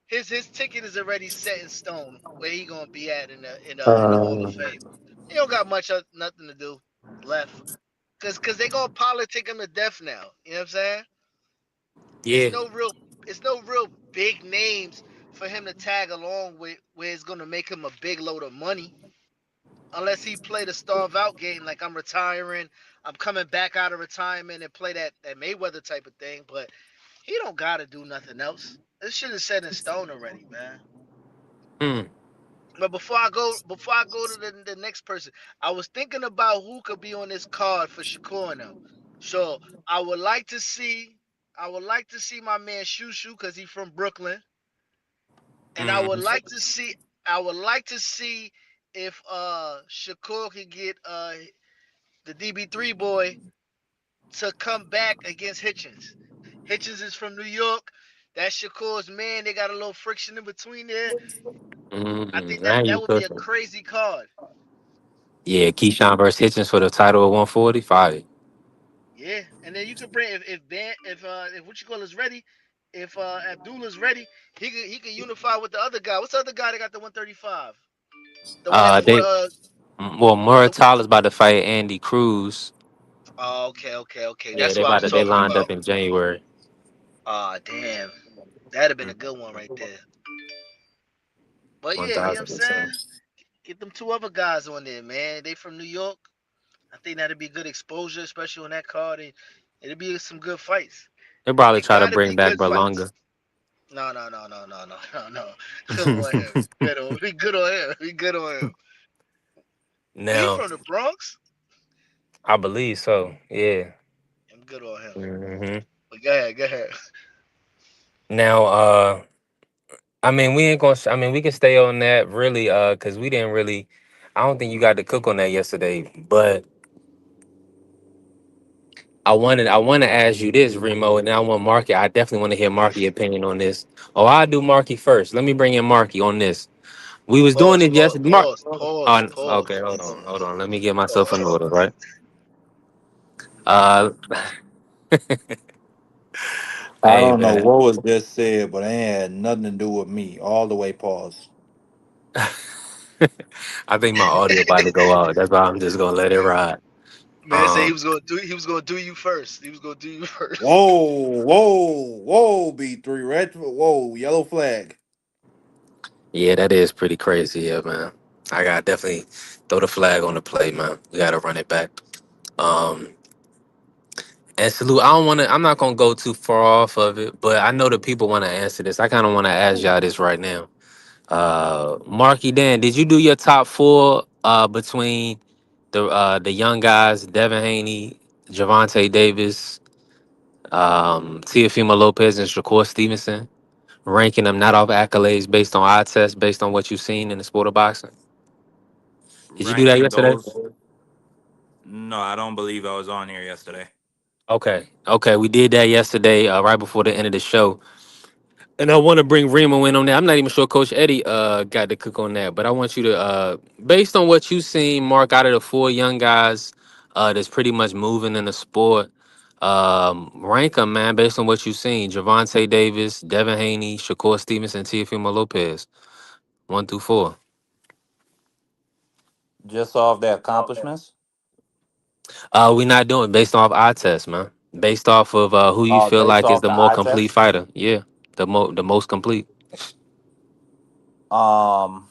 His ticket is already set in stone where he gonna be at in the Hall of Fame. He don't got nothing to do left because they gonna politic him to death now. You know what I'm saying? It's Yeah. no real it's no real big names for him to tag along with where it's gonna make him a big load of money. Unless he play the starve out game like I'm retiring, I'm coming back out of retirement and play that Mayweather type of thing, but he don't gotta do nothing else. This shit is set in stone already, man. Hmm. But before I go to the next person, I was thinking about who could be on this card for Shakur now. So I would like to see, I would like to see my man Shushu because he's from Brooklyn, and Mm. I would like to see if Shakur could get the DB3 boy to come back against Hitchens. Hitchens is from New York. That's Shakur's man. They got a little friction in between there. I think Now you that would be a cooking. crazy card. Yeah, Keyshawn versus Hitchens for the title of 145. Yeah, and then you could bring if what you call is ready, if Abdullah's ready, he could unify with the other guy. What's the other guy that got the 135? The one that fought They well, the Muratala's about to fight Andy Cruz. oh, okay. Yeah, That's what I was they talking lined about. up in January. Damn. That'd have been a Mm, good one right there. But One yeah, you know what I'm thousand saying? percent. Get them two other guys on there, man. They from New York. I think that'd be good exposure, especially on that card. And it'd be some good fights. They'll probably It try to gotta bring be back good fights. Berlanga. No. We don't want him. We good on him. We good on him. He Now, from the Bronx? I believe so. Yeah. I'm good on him. hmm But go ahead. Now, I mean, we ain't gonna. I mean, we can stay on that really, because we didn't really. I don't think you got to cook on that yesterday, but I want to ask you this, Remo, and then I want Marky. I definitely want to hear Marky opinion on this. Oh, I'll do Marky first. Let me bring in Marky on this. We was doing Pause, it pause, yesterday. pause, pause, Okay, pause, hold on. Let me get myself in pause. order, right? Uh, I hey don't know man, what was just said, but it ain't had nothing to do with me. All the way pause. I think my audio about to go out. That's why I'm just gonna let it ride. Man said Um, he was gonna do you first. He was gonna do you first. Whoa, whoa, whoa, B3 red. Whoa, yellow flag. yeah, that is pretty crazy, yeah, man. I got definitely throw the flag on the play, man. We gotta run it back. Um, and salute. I don't want to. I'm not gonna go too far off of it, but I know the people want to answer this. I kind of want to ask y'all this right now. Marky Dan, did you do your top four between the young guys, Devin Haney, Javante Davis, Teofimo Lopez, and Shakur Stevenson, ranking them not off accolades based on eye test, based on what you've seen in the sport of boxing? Did you do that Ranking yesterday? those. No, I don't believe I was on here yesterday. Okay, we did that yesterday, right before the end of the show. And I want to bring Remo in on that. I'm not even sure Coach Eddie got to cook on that, but I want you to, based on what you've seen, Mark, out of the four young guys that's pretty much moving in the sport, rank them, man, based on what you've seen. Javante Davis, Devin Haney, Shakur Stevenson, Teofimo Lopez, 1 through 4. Just off their accomplishments. We're not doing based off eye test, man. Based off of who you feel Based like is off the the more eye complete test. fighter. Yeah, the most complete. Um,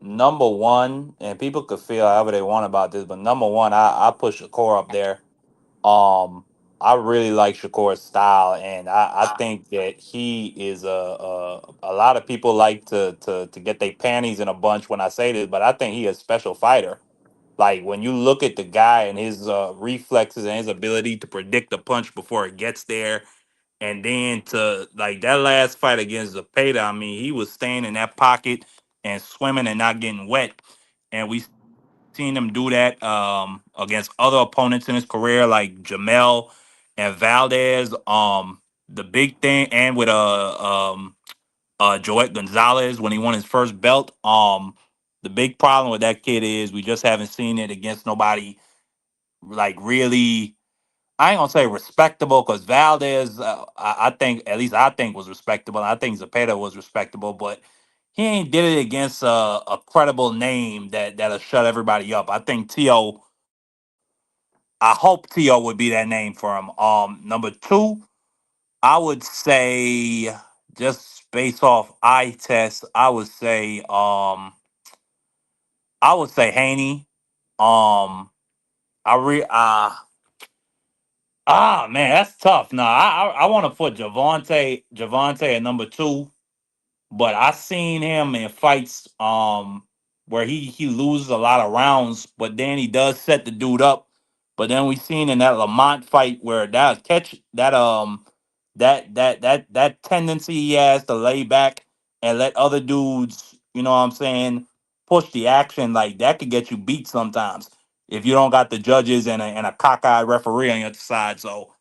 Number one, and people could feel however they want about this, but number one, I put Shakur up there. Um, I really like Shakur's style, and I think that he is a lot of people like to get their panties in a bunch when I say this, but I think he is a special fighter. Like when you look at the guy and his reflexes and his ability to predict the punch before it gets there, and then to like that last fight against Zapata, I mean, he was staying in that pocket and swimming and not getting wet. And we seen him do that against other opponents in his career, like Jamel and Valdez. The big thing, and with Joet Gonzalez when he won his first belt. The big problem with that kid is we just haven't seen it against nobody like really. I ain't gonna say respectable because Valdez, I think at least I think was respectable. I think Zapata was respectable, but he ain't did it against a credible name that'll shut everybody up. I think Tio. I hope Tio would be that name for him. Number two, I would say just based off eye test, I would say Haney. Um, I re man, that's tough. Nah, I want to put Javante at number two, but I seen him in fights where he loses a lot of rounds, but then he does set the dude up. But then we seen in that Lamont fight where that catch that tendency he has to lay back and let other dudes, you know what I'm saying, push the action, like that could get you beat sometimes if you don't got the judges and a cockeyed referee on your side. So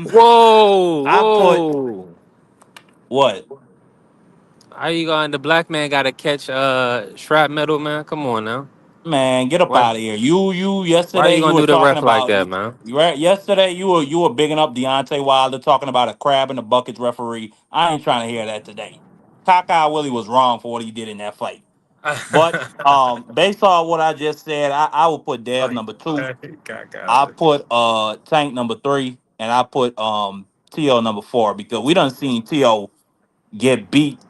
Whoa, I put whoa. what? How you going? The black man got to catch shrapnel, man. Come on now. Man, get up Why? out of here. You Why yesterday you you gonna were do the talking ref like about that, man? you right yesterday you were bigging up Deontay Wilder talking about a crab in the buckets referee. I ain't trying to hear that today. Cockeye Willie was wrong for what he did in that fight. But based on what I just said, I will put Dev number two. I put Tank number three, and I put T.O. number four because we done seen T.O. get beat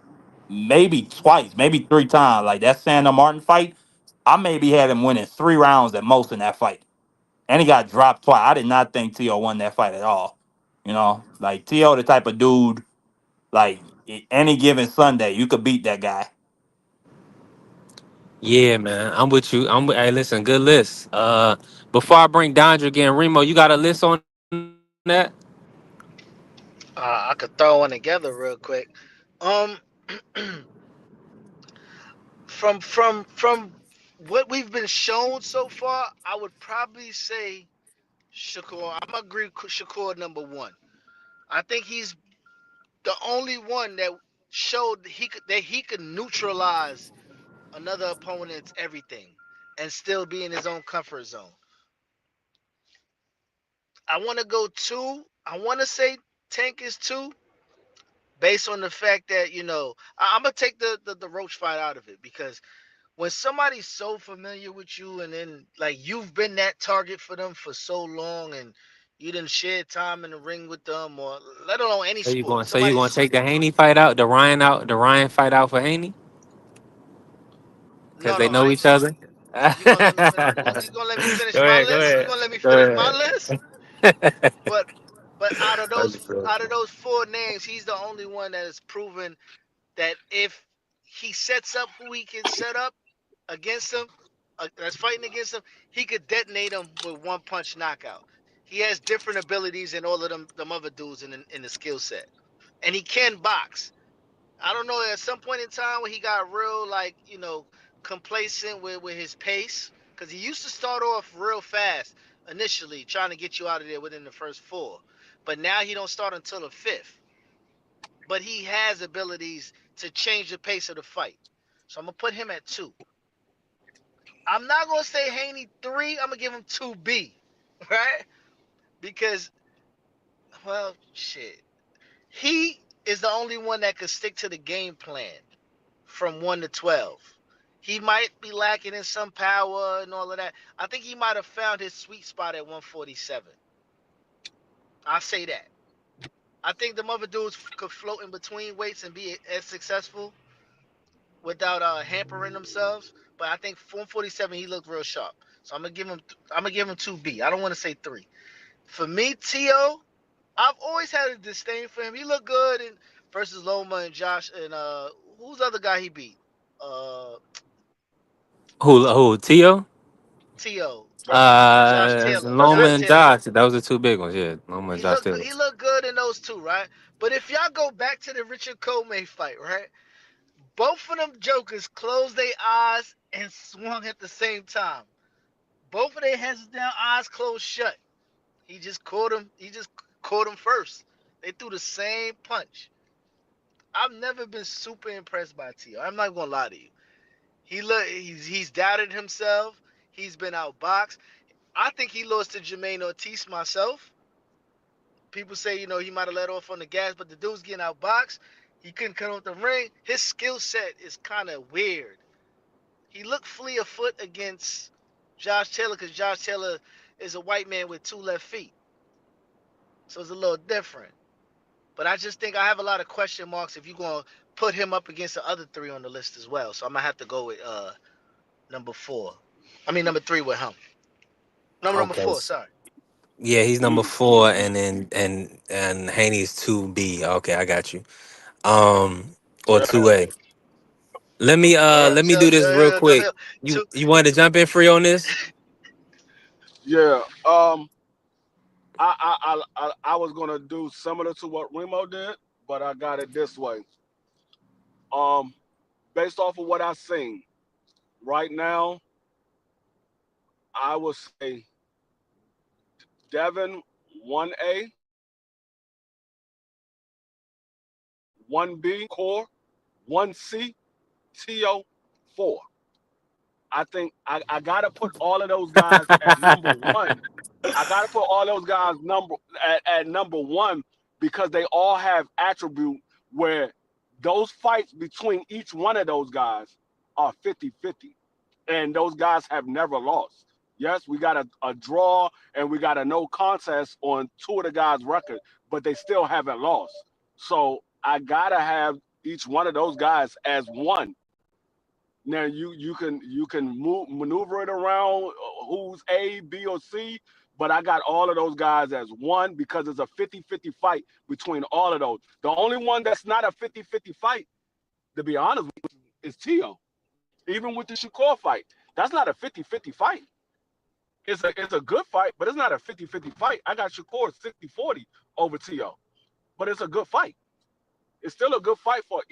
maybe twice, maybe three times. Like that Sandra Martin fight, I maybe had him winning 3 rounds at most in that fight. And he got dropped twice. I did not think T.O. won that fight at all. You know, like T.O. the type of dude, like any given Sunday, you could beat that guy. Yeah, man. I'm with you. Hey, listen, good list. Before I bring Dondra again, Remo, you got a list on that? I could throw one together real quick. Um, from what we've been shown so far, I would probably say Shakur. I'm agree with Shakur number one. I think he's the only one that showed he could neutralize another opponent's everything and still be in his own comfort zone. I want to go two. I want to say Tank is two, based on the fact that I'm gonna take the Roach fight out of it because when somebody's so familiar with you and then like you've been that target for them for so long and you didn't share time in the ring with them or let alone any So you sport. going? So you going to Somebody's take the Haney fight out? The Ryan fight out for Haney because no, they no, I know ain't each take. other. You gonna let me finish? Go You gonna let me finish my ahead. Go list? You ahead. gonna let me Go finish my ahead. list? But out of I'm those just out of joking. those four names, he's the only one that has proven that if he sets up who he can set up against him, that's fighting against him, he could detonate him with one punch knockout. He has different abilities than all of them other dudes in the skill set, and he can box. I don't know. At some point in time when he got real, like complacent with his pace, because he used to start off real fast initially, trying to get you out of there within the first four, but now he don't start until the fifth. But he has abilities to change the pace of the fight, so I'm gonna put him at two. I'm not gonna say Haney three. I'm gonna give him two B, right? Because shit, he is the only one that could stick to the game plan from 1 to 12. He might be lacking in some power and all of that. I think he might have found his sweet spot at 147. I'll say that. I think the other dudes could float in between weights and be as successful without hampering themselves. But I think 147 he looked real sharp. So I'm gonna give him 2B. I don't want to say three. For me, T.O., I've always had a disdain for him. He looked good in versus Loma and Josh and who's the other guy he beat? Uh Who? Tio? T.O. and Josh Taylor. Loma Josh and Taylor. Josh. That was the two big ones. Yeah, Loma and He Josh looked good. Taylor. He looked good in those two, right? But if y'all go back to the Richard Comey fight, right? Both of them jokers closed their eyes and swung at the same time. Both of their heads down, eyes closed shut. He just caught him. He just caught him first. They threw the same punch. I've never been super impressed by Tio. I'm not gonna lie to you. He's doubted himself. He's been outboxed. I think he lost to Jermaine Ortiz myself. People say, he might have let off on the gas, but the dude's getting outboxed. He couldn't cut off the ring. His skill set is kind of weird. He looked fleet of foot against Josh Taylor because Josh Taylor is a white man with two left feet. So it's a little different. But I just think I have a lot of question marks if you're going to put him up against the other three on the list as well. So I'm going to have to go with number four. I mean, number three with him. Number Okay. four, sorry. Yeah, he's number four, and then and Haney's two B. Okay, I got you. Or two A. Let me do this real quick. You wanted to jump in free on this? Yeah. I was gonna do similar to what Remo did, but I got it this way. Um, Based off of what I've seen right now, I would say Devin 1A, 1B core, 1C, TO 4. I think I gotta put all of those guys at number one. I gotta put all those guys at number one because they all have attribute where those fights between each one of those guys are 50-50. And those guys have never lost. Yes, we got a draw and we got a no contest on two of the guys' record, but they still haven't lost. So I gotta have each one of those guys as one. Now you can maneuver it around who's A, B, or C, but I got all of those guys as one because it's a 50-50 fight between all of those. The only one that's not a 50-50 fight, to be honest with you, is Tio. Even with the Shakur fight, that's not a 50-50 fight. It's a good fight, but it's not a 50-50 fight. I got Shakur 60-40 over Tio, but it's a good fight. It's still a good fight for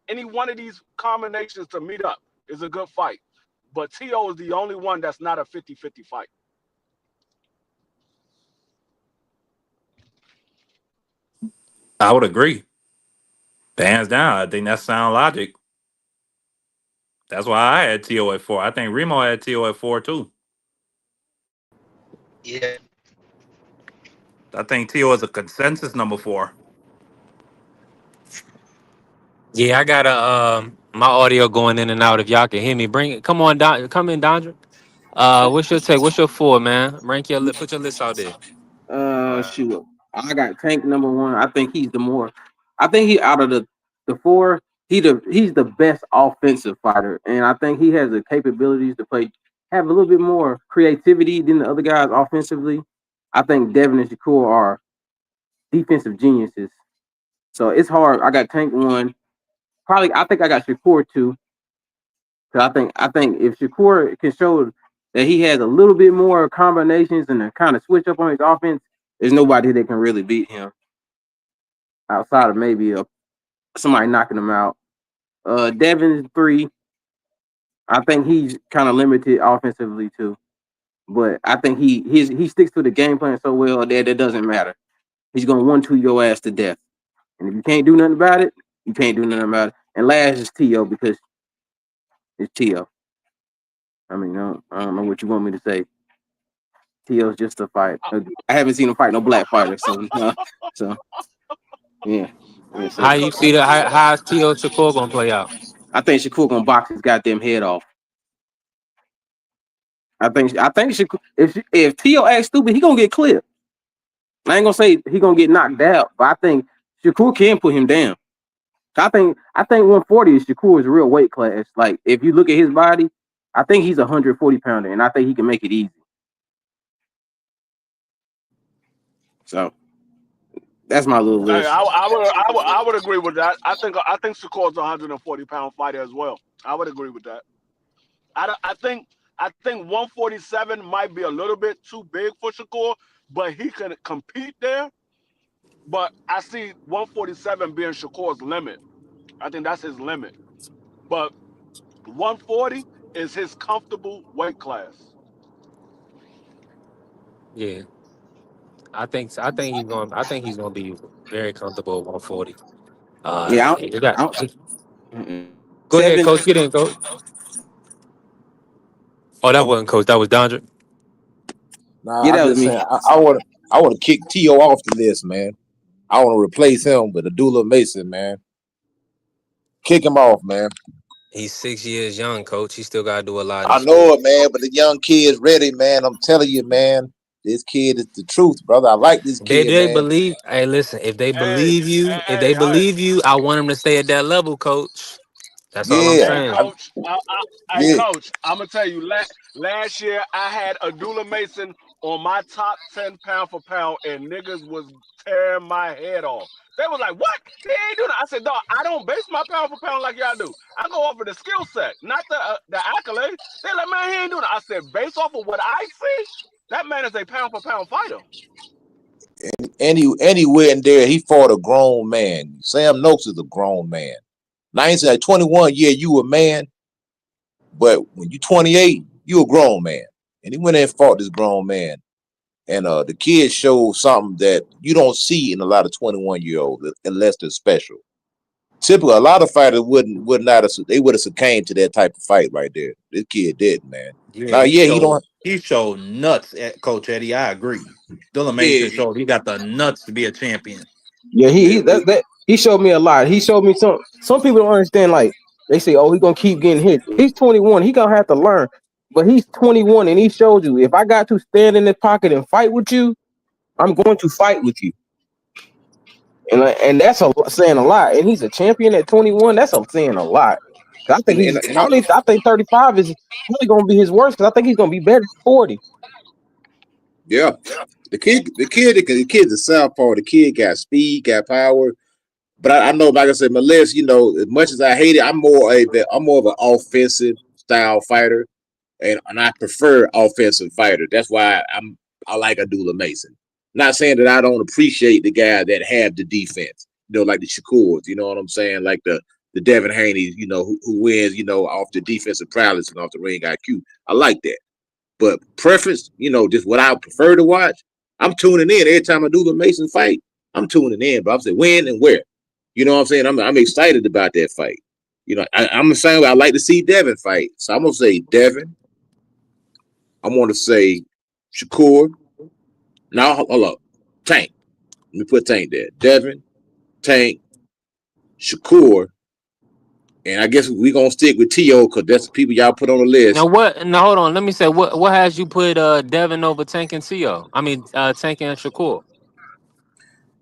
any one of these combinations to meet up is a good fight. But T.O. is the only one that's not a 50-50 fight. I would agree. Hands down. I think that's sound logic. That's why I had TO at 4. I think Remo had TO at 4 too. Yeah. I think TO is a consensus number 4. Yeah, I got My audio going in and out. If y'all can hear me, bring it. Come on, come in, Dondra. What's your take? What's your 4, man? Put your list out there. Shoot, I got Tank number 1. I think he's the more. I think he out of the 4, he's the best offensive fighter, and I think he has the capabilities to have a little bit more creativity than the other guys offensively. I think Devin and Shakur are defensive geniuses, so it's hard. I got Tank 1. Probably, I think I got Shakur 2. Cause I think if Shakur can show that he has a little bit more combinations and a kind of switch up on his offense, there's nobody that can really beat him outside of maybe somebody knocking him out. Devin's 3. I think he's kind of limited offensively too, but I think he sticks to the game plan so well that it doesn't matter. He's gonna 1-2 your ass to death, and if you can't do nothing about it, you can't do nothing about it. And last is T.O. because it's T.O. I mean, I don't know what you want me to say. T.O.'s just a fight. I haven't seen him fight no black fighter, so yeah. So, How you see how's T.O. Shakur gonna play out? I think Shakur gonna box his goddamn head off. I think Shakur, if T.O. acts stupid, he gonna get clipped. I ain't gonna say he gonna get knocked out, but I think Shakur can put him down. I think 140 is Shakur's real weight class. Like if you look at his body, I think he's a 140 pounder, and I think he can make it easy. So that's my little list. I would agree with that. I think Shakur's a 140-pound fighter as well. I would agree with that. I think 147 might be a little bit too big for Shakur, but he can compete there. But I see 147 being Shakur's limit. I think that's his limit. But 140 is his comfortable weight class. Yeah, I think he's gonna be very comfortable at 140. Yeah, You got. Go ahead, 7. coach. Get in, coach. Oh, that wasn't coach. That was Dondra. Nah, Yeah, I'm that was just me. saying I want to kick T.O. off the list, man. I want to replace him with Abdullah Mason, man. Kick him off, man. He's 6 years young, coach. He still gotta do a lot in I school. know it, man, but the young kid's ready, man. I'm telling you, man. This kid is the truth, brother. I like this kid, They man. believe. Hey, listen. If they Hey, believe you, hey, hey, hey, I want him to stay at that level, coach. That's all I'm Yeah, hey, saying. coach. Hey, yeah. coach. I'm gonna tell you. Last year, I had Abdullah Mason on my top 10 pound for pound, and niggas was tearing my head off. They was like, "What? He ain't doing that." I said, "Dog, I don't base my pound for pound like y'all do. I go off of the skill set, not the accolades." They're like, "Man, he ain't doing it." I said, "Based off of what I see, that man is a pound for pound fighter." Anywhere in there, he fought a grown man. Sam Noakes is a grown man. 21, yeah, you a man, but when you 28, you a grown man. And he went in and fought this grown man. And the kid showed something that you don't see in a lot of 21-year-olds unless they're special. Typically, a lot of fighters would not have, they would have succumbed to that type of fight right there. This kid did, man. Yeah, Now, yeah, he don't. he showed nuts at Coach Eddie. I agree. Dylan Yeah, Mason showed he got the nuts to be a champion. Yeah, yeah, he showed me a lot. He showed me some people don't understand. Like they say, "Oh, he's gonna keep getting hit." He's 21. He gonna have to learn. But he's 21, and he showed you if I got to stand in the pocket and fight with you, I'm going to fight with you. And that's saying a lot. And he's a champion at 21. That's saying a lot. I think I think 35 is really gonna be his worst because I think he's gonna be better at 40. yeah. The kid's a southpaw. The kid got speed, got power. But I know, like I said, Melissa, as much as I hate it, I'm more of an offensive style fighter, and I prefer offensive fighter. That's why I like Abdullah Mason. Not saying that I don't appreciate the guy that have the defense, like the Shakurs, you know what I'm saying, like the Devin Haney's, who wins, off the defensive prowess and off the ring IQ. I like that. But preference, just what I prefer to watch, I'm tuning in every time Abdullah Mason fight. I'm tuning in, but I'm saying when and where. You know what I'm saying? I'm excited about that fight. I'm the same way. I like to see Devin fight. So I'm gonna say Devin. I'm gonna say Shakur. Now hold up. Tank. Let me put Tank there. Devin, Tank, Shakur, And I guess we're gonna stick with T.O. because that's the people y'all put on the Now list. what? Now hold on. Let me say what has you put Devin over Tank and T.O.? I mean Tank and Shakur.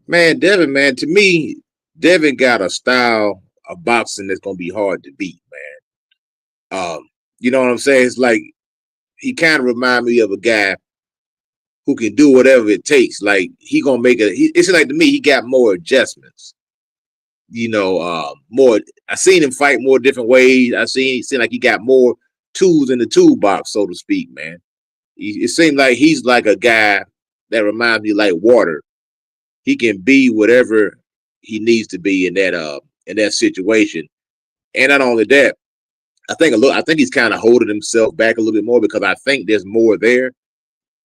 Man, Devin, man, to me, Devin got a style of boxing that's gonna be hard to beat, man. You know what I'm saying? It's like he kind of remind me of a guy who can do whatever it takes. Like he gonna make it. It's like to me, he got more adjustments. More. I seen him fight more different ways. I seen like he got more tools in the toolbox, so to speak, man. It seems like he's like a guy that reminds me like water. He can be whatever he needs to be in that situation. And not only that, I think he's kind of holding himself back a little bit more because I think there's more there.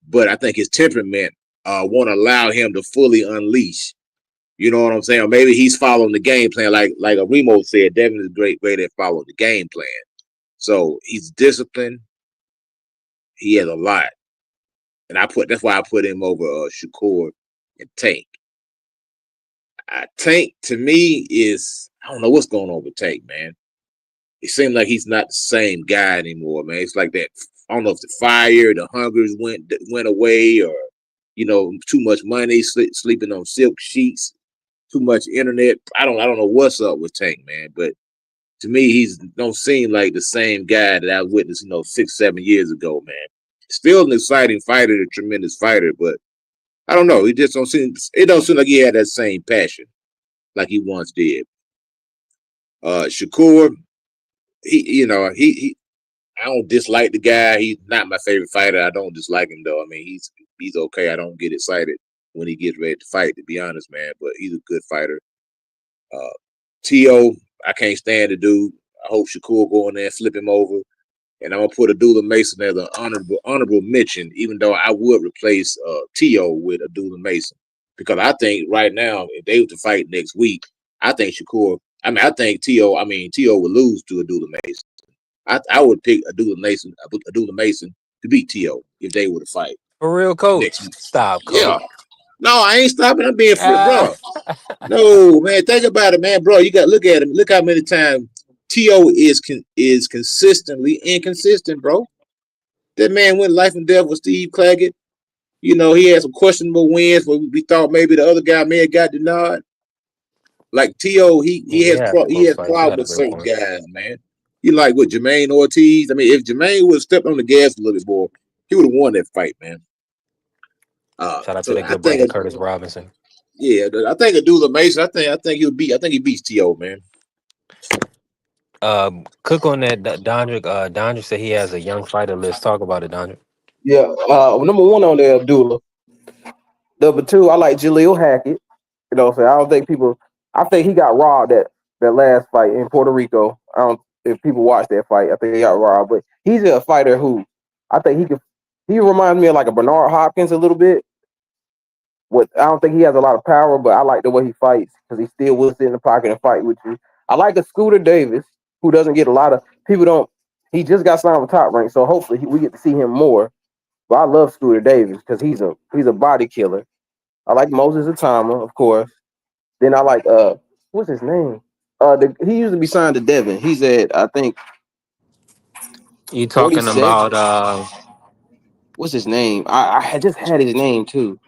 But I think his temperament won't allow him to fully unleash. You know what I'm saying? Or maybe he's following the game plan, like Remo said. Devin is great at following the game plan. So he's disciplined. He has a lot, and that's why I put him over Shakur and Tank. Tank to me is I don't know what's going on with Tank, man. It seems like he's not the same guy anymore, man. It's like that. I don't know if the fire, the hungers went away, or too much money, sleeping on silk sheets, too much internet. I don't know what's up with Tank, man. But to me, he's don't seem like the same guy that I witnessed, 6-7 years ago, man. Still an exciting fighter, a tremendous fighter, but I don't know. It don't seem like he had that same passion like he once did. Shakur, he I don't dislike the guy. He's not my favorite fighter. I don't dislike him though. I mean, he's okay. I don't get excited when he gets ready to fight, to be honest, man. But he's a good fighter. T.O., I can't stand the dude. I hope Shakur go in there and flip him over. And I'm gonna put Abdullah Mason as an honorable mention, even though I would replace T.O. with Abdullah Mason. Because I think right now, if they were to fight next week, I think T.O. would lose to Abdullah Mason. I would pick Abdullah Mason to beat T.O. if they were to fight For real, coach. next week. Stop, coach. Yeah. No, I ain't stopping. I'm being free, bro. No, man. Think about it, man, bro. You got to look at him. Look how many times T.O. is consistently inconsistent, bro. That man went life and death with Steve Claggett. He had some questionable wins where we thought maybe the other guy may have got the nod. Like T.O., he has problems with certain guys, man. He like with Jermaine Ortiz. I mean, if Jermaine would have stepped on the gas a little bit more, he would have won that fight, man. Shout out to the good brother Curtis Robinson. Yeah, I think Abdullah Mason. I think he beats T.O., man. Cook on that, Dondrick. Dondrick said he has a young fighter list. Talk about it, Dondrick. Yeah, number one on there, Abdullah. Number two, I like Jaleel Hackett. You know what I'm saying? I think he got robbed that last fight in Puerto Rico. I don't if people watch that fight, I think he got robbed. But he's a fighter who I think he reminds me of like a Bernard Hopkins a little bit. I don't think he has a lot of power, but I like the way he fights because he still will sit in the pocket and fight with you. I like a Scooter Davis who doesn't get a lot of people. He just got signed with Top Rank, so hopefully we get to see him more. But I love Scooter Davis because he's a body killer. I like Moses Atama, of course. Then I like what's his name? He used to be signed to Devin. He's at I think. You talking 46. about what's his name? I had just had his name too.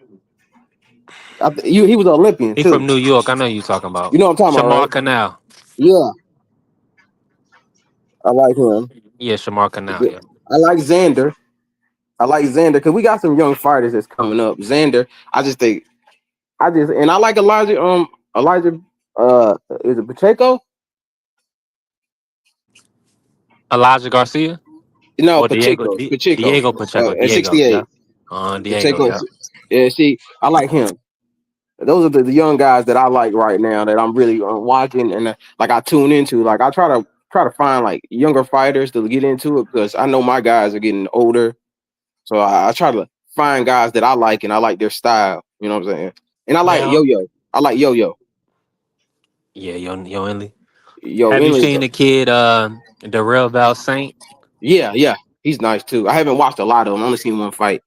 He was an Olympian he too. from New York. I know you talking about. You know what I'm talking about, right? Canal. Yeah, I like him. Yeah, Shamar Canal. Yeah. I like Xander. Because we got some young fighters that's coming up. Xander, I like Elijah. Is it Pacheco? Elijah Garcia. No, Or Pacheco. Diego Pacheco. At Diego. 68. Yeah. Diego. Pacheco. Yeah. Yeah. See, I like him. Those are the young guys that I like right now that I'm really watching and like I tune into. Like I try to find like younger fighters to get into it because I know my guys are getting older. So I try to find guys that I like and I like their style. You know what I'm saying? And I like Yo-Yo. Yeah, Yo Inley. Have you seen the kid, Darrell Val Saint? Yeah. He's nice too. I haven't watched a lot of them. I only seen one fight.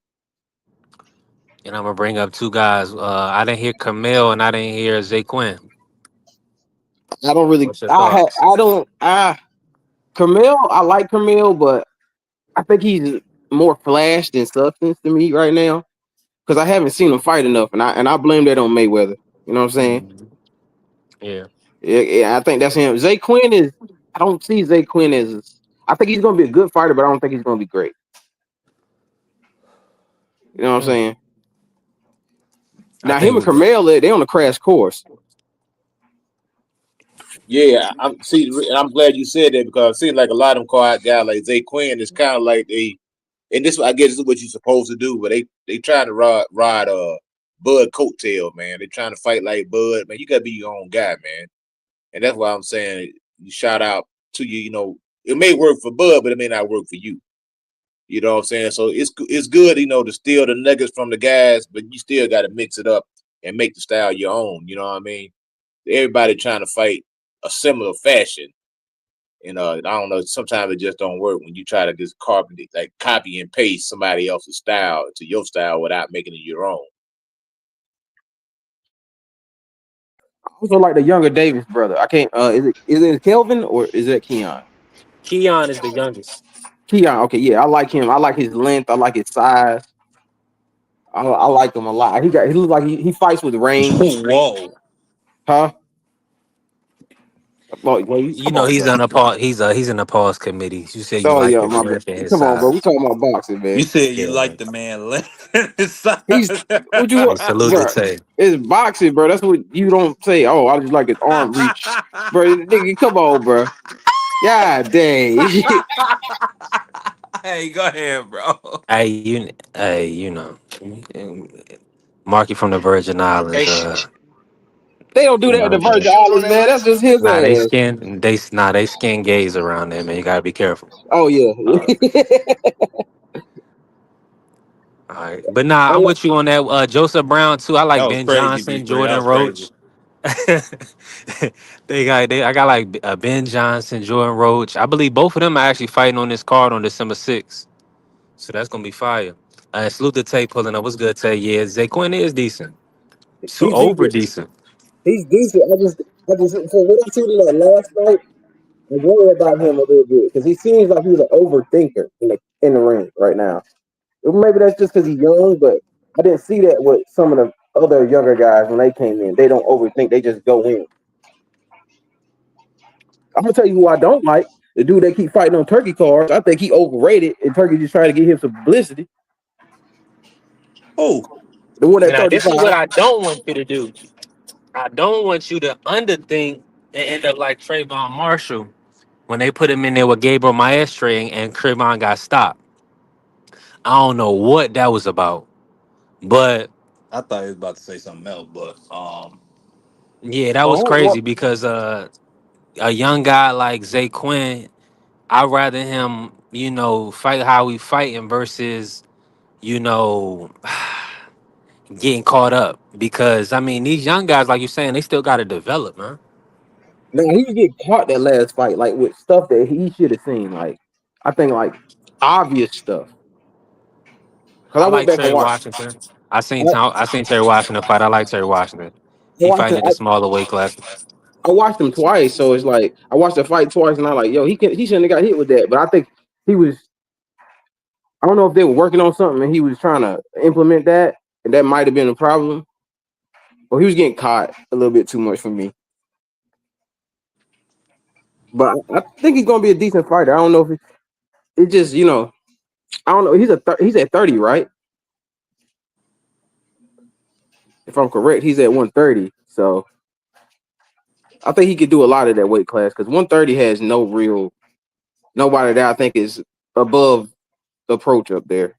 And I'm gonna bring up two guys. I didn't hear Camille and I didn't hear Zaquin. I don't really. What's your thoughts? I don't. Camille. I like Camille, but I think he's more flash than substance to me right now because I haven't seen him fight enough, and I blame that on Mayweather. You know what I'm saying? Mhm. Yeah. Yeah, I think that's him. Zay Quinn is. I don't see Zay Quinn as. I think he's gonna be a good fighter, but I don't think he's gonna be great. You know what I'm Mm. saying? I Now him and think Camille, they on a crash course. Yeah, and I'm glad you said that because it seems like a lot of them quiet guys like Zay Quinn is kind of like and this I guess is what you're supposed to do, but they trying to ride Bud coattail, man. They trying to fight like Bud, man. You gotta be your own guy, man. And that's why I'm saying you shout out to you. You know, it may work for Bud, but it may not work for you. You know what I'm saying? So it's good, you know, to steal the nuggets from the guys, but you still got to mix it up and make the style your own. You know what I mean? Everybody trying to fight a similar fashion. You know, I don't know. Sometimes it just don't work when you try to just copy and paste somebody else's style to your style without making it your own. I also like the younger Davis brother. I can't. Is it Kelvin or is it Keon? Keon is the youngest. Keon. Okay, yeah, I like him. I like his length. I like his size. I like him a lot. He looks like he fights with range. Whoa. Huh? Well, You come know on, he's bro. on a pause. He's in the pause committee. You said you Oh like yeah, his my bad. length and his Come on, bro. We size. talking about boxing, You man. said you Yeah, like man. the man left his side. He's what you Hey, salute to bro. Tay. It's boxing, bro. That's what you don't say. Oh, I just like his arm reach, bro. Nigga, come on, bro. God dang. Hey, go ahead, bro. You know, Marky from the Virgin Hey, Islands. They don't do You that at know the what I'm you saying? Virgin shooting on Islands, that man. left That's hook? just his ass. They skin gays around there, man. You gotta be careful. Oh yeah. Uh, all right, but nah, I I'm like, with you on that. Joseph Brown too. I That like was Ben crazy, B Johnson, free. That Jordan was crazy. Roach. I got like Ben Johnson, Jordan Roach. I believe both of them are actually fighting on this card on December 6th. So that's gonna be fire. Salute to Tay pulling up. What's good, Tay? Yeah, Zay Quinn is decent. So he's over decent. decent. He's decent. I just for what I seen in that last fight, I worry about him a little bit because he seems like he's an overthinker in the ring right now. Maybe that's just because he's young, but I didn't see that with some of the other younger guys when they came in. They don't overthink; they just go in. I'm gonna tell you who I don't like. The dude that keep fighting on turkey cards. I think he overrated, and Turkey just trying to get him some publicity. Oh, The one at Now this is 35. what I don't want you to do. I don't want you to underthink and end up like Trayvon Marshall when they put him in there with Gabriel Maestre and Trayvon got stopped. I don't know what that was about, but I thought he was about to say something else, but yeah, that was Oh, crazy because a young guy like Zay Quinn, I'd rather him, fight how we fighting versus, you know, getting caught up. Because I mean, these young guys, like you're saying, they still got to develop, man. now he was getting caught that last fight, like with stuff that he should have seen. Like I think like obvious stuff. Cause I I went like back and Terry watched. Washington. I, I seen Terry Washington fight. I like Terry Washington. I He watched fighting him. at the smaller weight class. I watched him twice, so it's like I watched the fight twice, and I'm like, yo, he shouldn't have got hit with that. But I think he was. I don't know if they were working on something, and he was trying to implement that, and that might have been a problem. Or he was getting caught a little bit too much for me. But I think he's gonna be a decent fighter. I don't know if it just I don't know. He's at 30, right? If I'm correct, he's at 130. So I think he could do a lot of that weight class because 130 has nobody that I think is above the approach up there.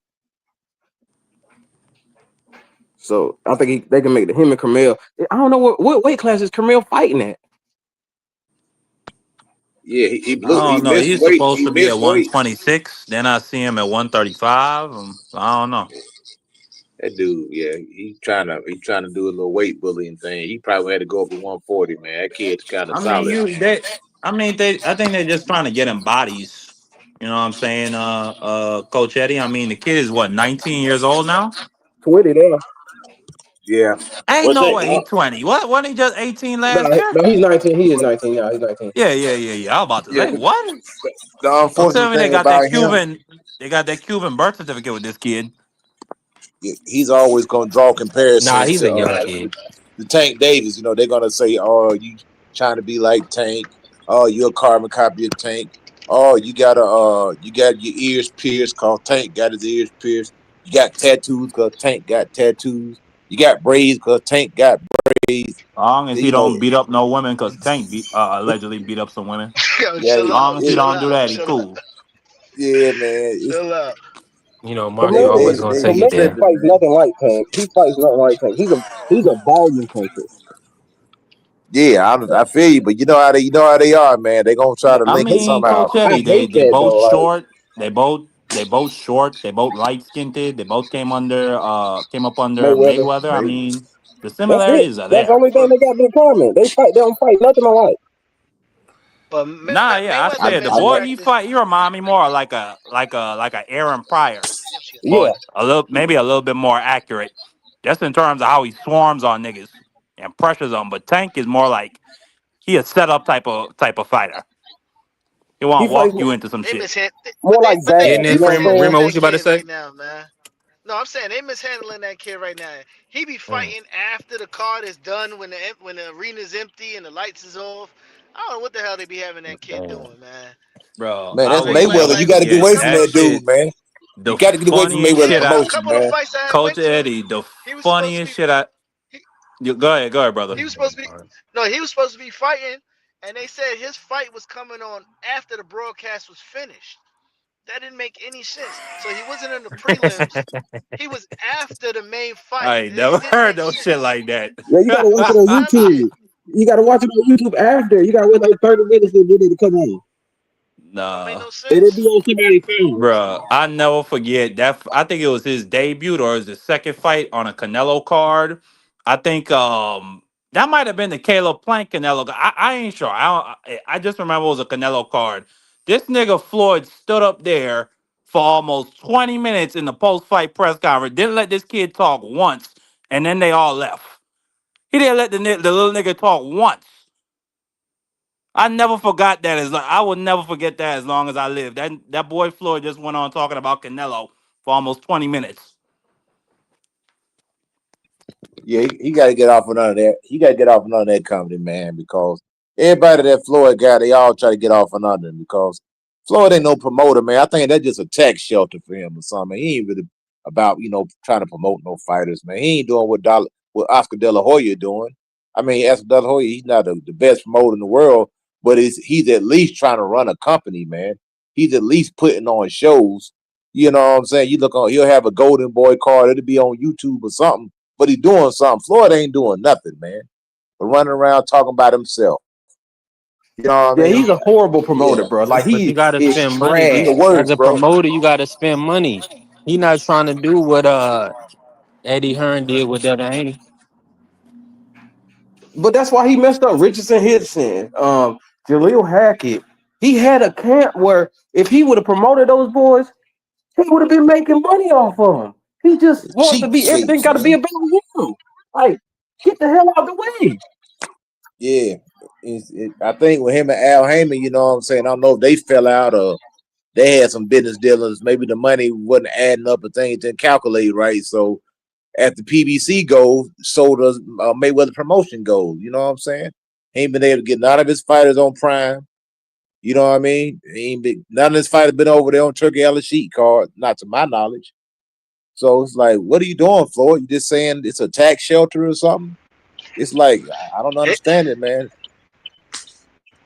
So I think they can make him and Carmel. I don't know what weight class is Carmel fighting at. Yeah, I don't he know. missed He's weight. supposed He to be missed at weight. 126. Then I see him at 135. I don't know. That dude, yeah, he trying to do a little weight bullying thing. He probably had to go up to 140, man. That kid's kind of I mean, solid. I think they're just trying to get him bodies. You know what I'm saying, Coach Eddie? I mean, the kid is what, 19 years old now? 20 there. Yeah. Ain't What no they? way he 20. What? Wasn't he just 18 No, last year? no, he's 19. He is 19. Yeah, he's 19. Yeah. I was about to Yeah. say what? The Don't unfortunate tell me they thing got that about him, Cuban. They got that Cuban birth certificate with this kid. he's always going to draw Nah, comparisons he's to a young kid. the Tank Davis. You know, they're going to say, "Oh, you trying to be like Tank? Oh, you're a carbon copy of Tank. Oh, you got your ears pierced cause Tank got his ears pierced. You got tattoos cause Tank got tattoos. You got braids cause Tank got braids. As long as he You know, don't beat up no women, because Tank allegedly beat up some women. Yo, yeah, chill As long out, as he it, chill don't do out, that, he chill out, cool. yeah, man. chill out. You know, For Marky They Memphis, always they gonna for take they it Memphis there. tripping, fights man. nothing like Tank. He fights nothing like Tank. He's a volume puncher. Yeah, I feel you, but you know how they are, man. They gonna try to I link it mean, somehow. Coach I Eddie, they hate they that both though. Like short. They both short. They both light skinned. They both came up under Mayweather. Mayweather. I Maybe. mean, the That's it. similarities are That's the there. only thing they got in common. They don't fight nothing alike. But Nah, yeah, I Mayweather said the I boy know. he mispracticed. fight, he remind me more like a Aaron Pryor, Yeah. but maybe a little bit more accurate, just in terms of how he swarms on niggas and pressures them. But Tank is more like he a setup type of fighter. He He won't fights walk you into some They shit. mishand, more like Getting Zab. they You it, know what I'm Remo. saying? mishandling Remo, what that you about to kid say? right now, man. No, I'm saying they mishandling that kid right now. He be Mm. fighting after the card is done when the arena's empty and the lights is off. I don't know what the hell they be having that kid Damn. doing, man. Bro, Man, I that's will Like Mayweather. never You like got to get forget away from that that dude, shit. man. You The got to get away from funniest Mayweather shit yeah, a I, promotion, couple of the man. fights I had Coach went to, Eddie, the he was supposed to be funniest shit I. he, Go ahead, brother. he was supposed to be no, he was supposed to be fighting, and they said his fight was coming on after the broadcast was finished. That didn't make any sense. So he wasn't in the prelims. He was after the main fight. I ain't never It didn't heard make no shit sense. like that. Yeah, you gotta watch it on Dumb shit. YouTube. You gotta watch it on YouTube after. You gotta wait like 30 minutes for it to come on. Don't make Nah. no And it be sense. on somebody's phone. Bruh, I never forget that. I think it was his debut or his second fight on a Canelo card. I think that might have been the Caleb Plank Canelo. I ain't sure. I just remember it was a Canelo card. This nigga Floyd stood up there for almost 20 minutes in the post fight press conference. Didn't let this kid talk once, and then they all left. He didn't let the little nigga talk once. I never forgot that. I will never forget that as long as I live. That boy Floyd just went on talking about Canelo for almost 20 minutes. Yeah, he got to get off of none of that. He got to get off of none of that company, man, because everybody that Floyd got, they all try to get off of under him because Floyd ain't no promoter, man. I think that's just a tax shelter for him or something. He ain't really about, trying to promote no fighters, man. He ain't doing what Oscar De La Hoya doing. I mean, Oscar De La Hoya, he's not the best promoter in the world, but he's at least trying to run a company, man. He's at least putting on shows. You know what I'm saying? You look on, he'll have a Golden Boy card. It'll be on YouTube or something, but he's doing something. Floyd ain't doing nothing, man. But running around talking about himself. You know what I Yeah, mean? he's a horrible promoter, Yeah. bro. Like But you he gotta is spend money. He the trash. As worst, a bro. promoter, you gotta spend money. He not trying to do what Eddie Hearn did with Devin Haney. But that's why he messed up. Richardson Hitson, Jaleel Hackett. He had a camp where if he would have promoted those boys, he would have been making money off of them. He just It's wants to cheap be everything seats, got to be man. about him. Like, get the hell out of the way. Yeah. I think with him and Al Heyman, you know what I'm saying? I don't know if they fell out or they had some business dealings. Maybe the money wasn't adding up and things didn't calculate right. So at the PBC goal, so does Mayweather promotion goal. You know what I'm saying? He ain't been able to get none of his fighters on Prime. You know what I mean? None of his fighters been over there on Turkey Ellis Sheet card, not to my knowledge. So it's like, what are you doing, Floyd? You just saying it's a tax shelter or something? It's like I don't Hi- understand it, man.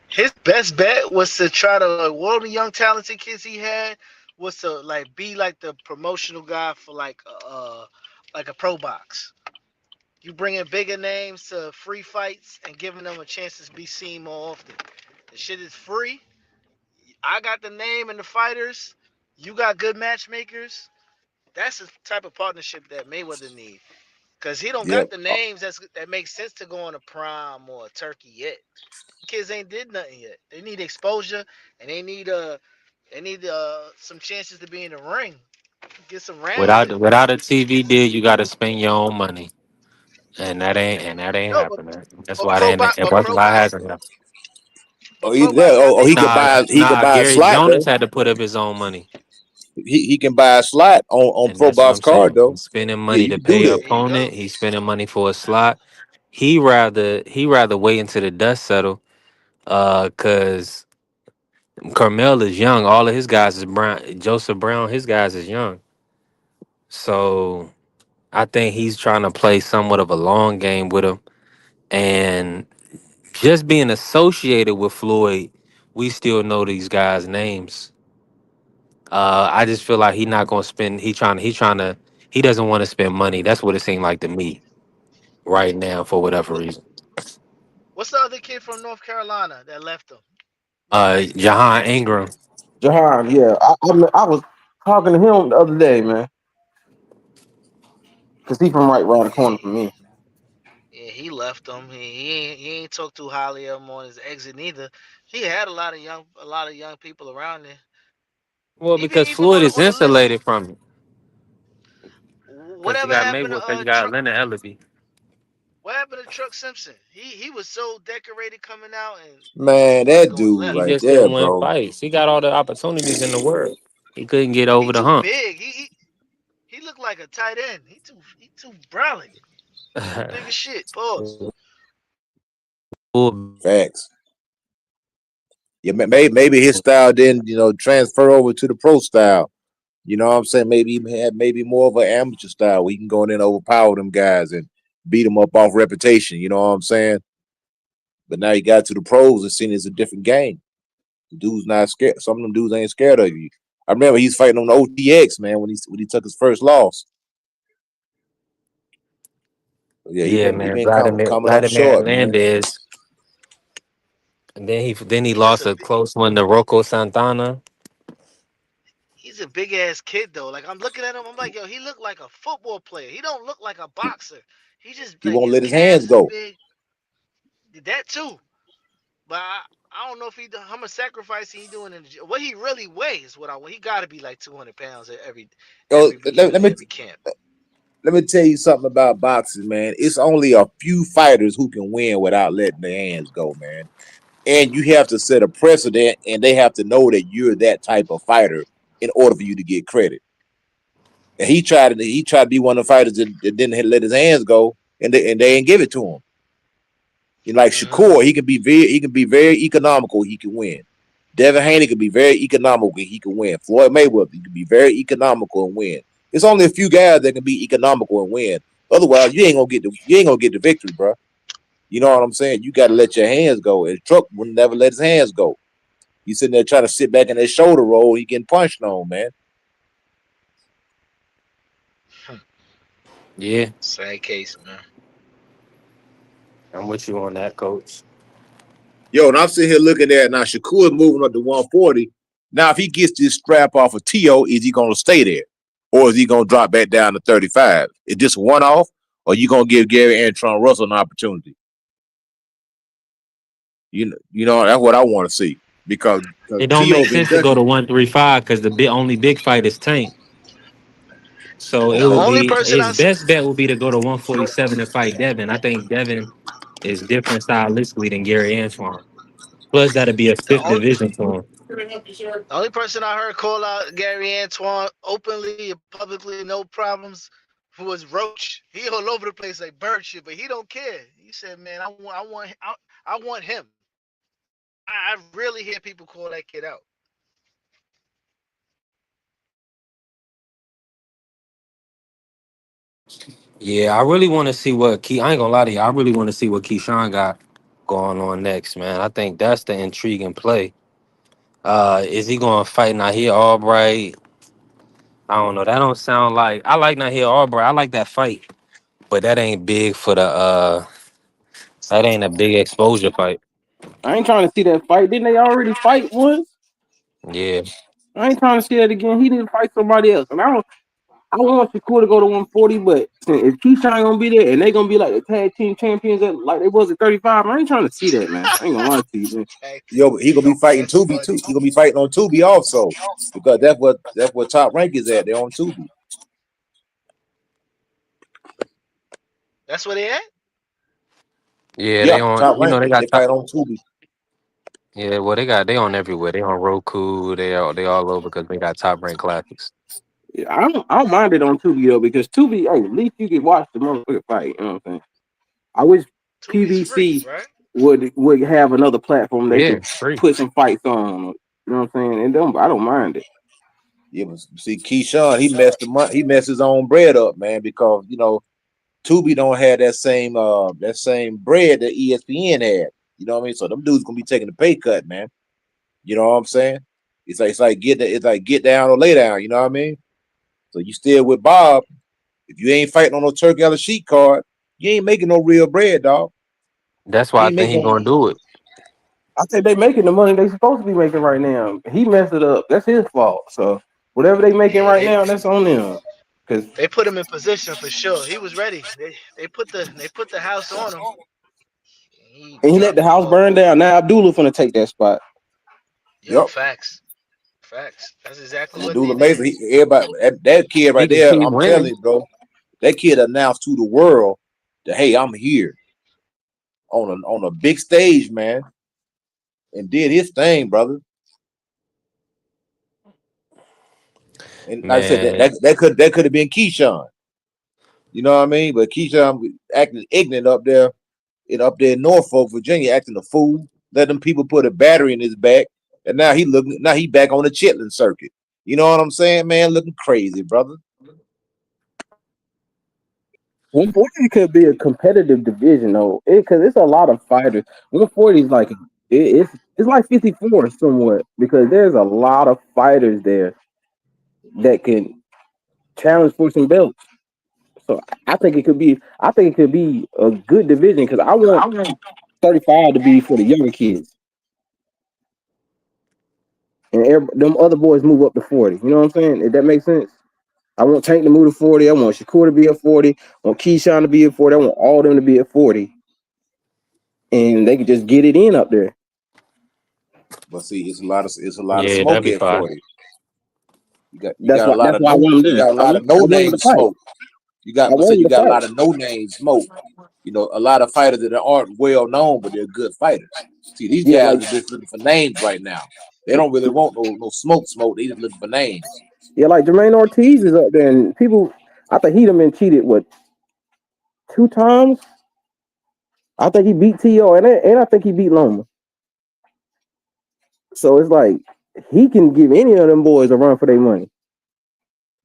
His best bet was to try to like all the young talented kids he had was to like be like the promotional guy for like a pro box. You bringing bigger names to free fights and giving them a chance to be seen more often. The shit is free. I got the name and the fighters. You got good matchmakers. That's the type of partnership that Mayweather needs. Cause he don't Yeah. got the names that make sense to go on a prime or a turkey yet. Kids ain't did nothing yet. They need exposure and they need some chances to be in the ring. Get some rounds in. Without a TV deal, you gotta spend your own money. and that ain't No, happening. That's but why they pro ain't. box, That's why it hasn't happened. Or but either pro that, box got or their he could money. Nah, buy a Gary slot Jonas though. had to put up his own money, He can buy a slot on and Pro that's what Box I'm card saying. though. He's spending Yeah, money you to can do pay that. There you opponent. go. He's spending money for a slot. He rather wait until the dust settle. Cause Carmel is young. All of his guys is Brown. Joseph Brown, his guys is young. So I think he's trying to play somewhat of a long game with him. And just being associated with Floyd, we still know these guys' names. I just feel like he not gonna spend. He doesn't want to spend money. That's what it seemed like to me right now for whatever What, reason. what's the other kid from North Carolina that left him? That nice big Jahan kid. Ingram. Jahan, yeah, I was talking to him the other day, man, because he from right around the corner from me. Yeah, he left him. He ain't talk too highly of him on his exit neither. He had a lot of young people around there. Well, Even because even Floyd is on the list. insulated from it. Because he Whatever got happened to Mayweather. Because he got Truck? Leonard Ellaby. What happened to Truck Simpson? He was so decorated coming out, and he Man, ended up that going dude He left. right just there, couldn't win bro. fights. He got all the opportunities in the world. He couldn't get He over the too hump. big. He looked like a tight end. He too brolic. He too big as shit. Pause. Facts. Yeah, maybe his style didn't, transfer over to the pro style. You know what I'm saying? Maybe he had maybe more of an amateur style where he can go in and overpower them guys and beat them up off reputation. You know what I'm saying? But now he got to the pros and seen it's a different game. The dude's not scared. Some of them dudes ain't scared of you. I remember he's fighting on the OTX, man, when he took his first loss. Yeah, he Yeah, been he man. been coming up Vladimir short, man. Hernandez. And then he He's just lost a a close one to Rocco Santana. he's a big ass kid though. Like I'm looking at him, I'm like, yo, he look like a football player. He don't look like a boxer. He just He like won't his let his hands calves is go. big. That too. But I don't know if how much sacrificing he doing in the gym. What he really weighs. He got to be like 200 pounds at Yo, every beginning let of me every camp. let me tell you something about boxing, man. It's only a few fighters who can win without letting their hands go, man. And you have to set a precedent, and they have to know that you're that type of fighter in order for you to get credit. And he tried to be one of the fighters that didn't let his hands go, and they didn't give it to him. Like Shakur, he can be very economical. He can win. Devin Haney can be very economical. He can win. Floyd Mayweather, he can be very economical and win. It's only a few guys that can be economical and win. Otherwise, you ain't gonna get the victory, bro. You know what I'm saying? You got to let your hands go. And Truck would never let his hands go. He's sitting there trying to sit back in that shoulder roll. He getting punched on, man. Yeah, Sad case, man. I'm with you on that, coach. Yo, and I'm sitting here looking at now. Shakur is moving up to 140. Now, if he gets this strap off of T.O., is he going to stay there? Or is he going to drop back down to 35? Is this one off? Or you going to give Gary Antron Russell an opportunity? You know, that's what I want to see. Because It don't make T.O. been sense to go ducking. to 135 because the only big fight is Tank. So it The would only be person his best bet would be to go to 147 and fight Devin. I think Devin is different stylistically than Gary Antoine. Plus, that'd be a the fifth only division for him. the only person I heard call out Gary Antoine openly and publicly, no problems, was Roach. He all over the place like bird shit, but he don't care. He said, "Man, I want him." I really hear people call that kid out. Yeah, I really want to see what Key. I ain't gonna lie to you. I really want to see what Keyshawn got going on next, man. I think that's the intriguing play. Is he gonna fight Nahir Albright? I don't know. That don't sound like. I like Nahir Albright. I like that fight, but that ain't big for the. That ain't a big exposure fight. I ain't trying to see that fight. Didn't they already fight once? Yeah. I ain't trying to see that again. He didn't fight somebody else, and I want Shakur to go to 140, but if Keyshawn gonna be there and they gonna be like the tag team champions like they was at 35, I ain't trying to see that, man. I ain't gonna lie to you, man. Yo, he gonna be fighting That's Tubi too. funny. He gonna be fighting on Tubi also, because that's what Top Rank is at. They're on Tubi. That's where they at. Yeah, they Yeah, on. Top You know Rank. they They got top. fight on Tubi. Yeah, well they on everywhere. They on Roku. They all over because they got Top Rank Classics. Yeah, I don't mind it on Tubi though because Tubi, hey, at least you can watch the motherfucker fight. You know what I'm saying? I wish Tubi's free, PBC right? would have another platform they Yeah, could it's free. put some fights on. You know what I'm saying? And I don't mind it. Yeah, but see, Keyshawn, he messed his own bread up, man, because Tubi don't have that same bread that ESPN had. You know what I mean? So them dudes gonna be taking a pay cut, man. You know what I'm saying? It's like get down or lay down. You know what I mean? So you still with Bob. If you ain't fighting on no turkey on the sheet card, you ain't making no real bread, dog. That's You why I ain't think he making gonna do it. I think they making the money they supposed to be making right now. He messed it up. That's his fault. So whatever they making Yeah, right now, that's on them. Cause they put him in position for sure. He was ready. They put the house on him. He and he let dropped the the house ball. burn down. Now Abdullah finna take that spot. Yo, Yep. facts. Facts. That's exactly And what Abdullah they Mason, did. everybody, that kid He right can there, keep I'm telling winning. you, bro, that kid announced to the world that hey, I'm here on a big stage, man, and did his thing, brother. And like I said, Man, that could have been Keyshawn. You know what I mean? But Keyshawn acting ignorant up there in Norfolk, Virginia, acting a fool. Let them people put a battery in his back, and now he back on the Chitlin circuit. You know what I'm saying, man? Looking crazy, brother. 140 could be a competitive division though, because it's a lot of fighters. 140 is like it's like 54 somewhat because there's a lot of fighters there that can challenge for some belts. So I think it could be a good division because I want 35 to be for the younger kids, and them other boys move up to 40. You know what I'm saying? If that makes sense. I want Tank to move to 40. I want Shakur to be at 40. I want Keyshawn to be at 40. I want all of them to be at 40. And they could just get it in up there. But see, it's a lot of yeah, that'd smoke be at fine. 40. You got a lot That's of why I want them there. no I want them name to fight. smoke. I want You them to got a fight. lot of no name smoke. A lot of fighters that aren't well known, but they're good fighters. See, these Yeah, guys like are just looking for names right now. They don't really want no smoke. They just looking for names. Jermaine Ortiz is up there, and people. I think he done been cheated 2 times. I think he beat To, and I think he beat Loma. So it's like he can give any of them boys a run for their money.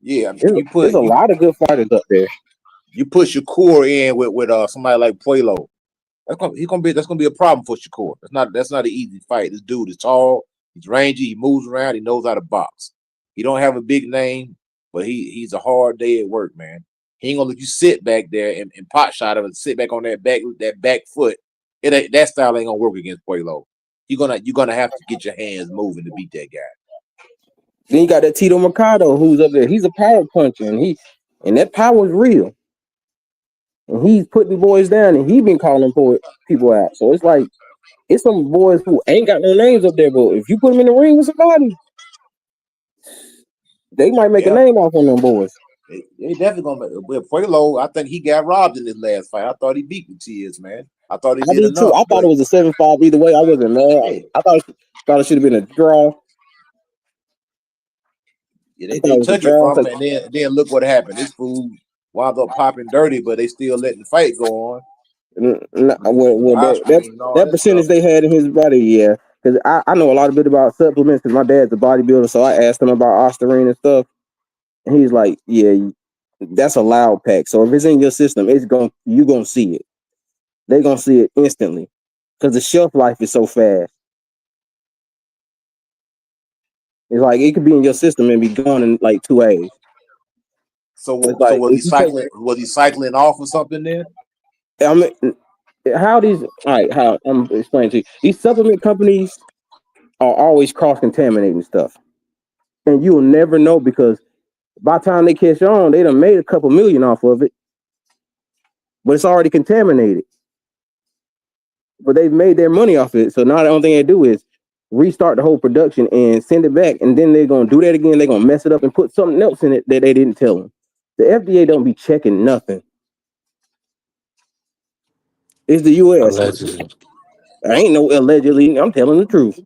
Yeah, I mean, There's a lot of good fighters up there. you put Shakur in with somebody like Puelo. That's gonna be a problem for Shakur. That's not an easy fight. This dude is tall, he's rangy, he moves around, he knows how to box. He don't have a big name, but he's a hard day at work, man. He ain't gonna let you sit back there and pot shot him and sit back on that back foot. That style ain't gonna work against Puelo. You're gonna have to get your hands moving to beat that guy. Then you got that Tito Mercado who's up there. He's a power puncher, and that power is real. And he's putting boys down, and he been calling people out. So it's like it's some boys who ain't got no names up there, but if you put them in the ring with somebody, they might make a Yeah, name off on them boys. they definitely gonna. With Puelo, I think he got robbed in his last fight. I thought he beat Gutierrez, man. I thought he I did did too. enough, I thought but it was a 7-5 either way. I wasn't mad. hey, I thought it should have been a draw. yeah, I thought they it was a took it draw. from him, and then look what happened. This fool wound up popping dirty, but they still letting the fight go on with the eye strain and all That that stuff. percentage they had in his body, yeah. Because I know a lot of bit about supplements because my dad's a bodybuilder, so I asked him about Ostarine and stuff, and he's like, "Yeah, that's a loud pack. So if it's in your system, you gonna see it. They gonna see it instantly because the shelf life is so fast. It's like it could be in your system and be gone in like 2 hours. So It's so like if you take, was he cycling off or something then? I mean, how these, all right, how I'm explaining to you, these supplement companies are always cross contaminating stuff, and you'll never know because by the time they catch on, they done made a couple million off of it, but it's already contaminated. But they've made their money off it, so now the only thing they do is restart the whole production and send it back, and then they're gonna do that again. They're gonna mess it up and put something else in it that they didn't tell them. The FDA don't be checking nothing. It's the U.S. Allegedly. I ain't no allegedly. I'm telling the truth.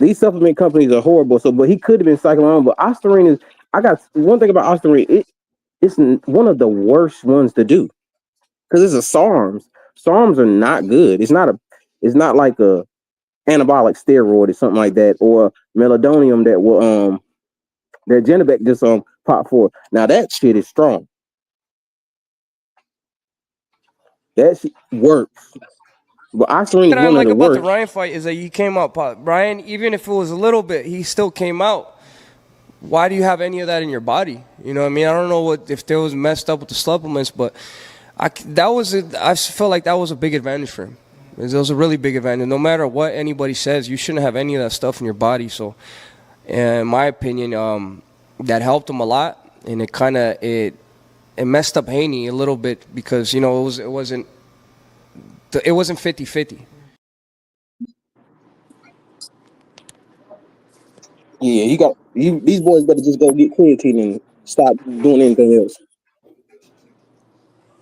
These supplement companies are horrible. So, but he could have been cycling on. But Ostarine is. I got one thing about Ostarine. It's one of the worst ones to do because it's a SARMs. SARMs are not good. It's not a. It's not like a anabolic steroid or something like that, or melatonin that will that Janibek just pop for. Now that shit is strong. That shit works. But Ostarine is What I one of like the about the worst. Ryan fight is that you came out, Ryan. Even if it was a little bit, he still came out. Why do you have any of that in your body? You know what I mean? I don't know if there was messed up with the supplements, but I felt like that was a big advantage for him. It was a really big advantage. No matter what anybody says, you shouldn't have any of that stuff in your body. So, in my opinion, that helped him a lot, and it messed up Haney a little bit because it wasn't 50-50. Yeah, these boys better just go get creatine and stop doing anything else.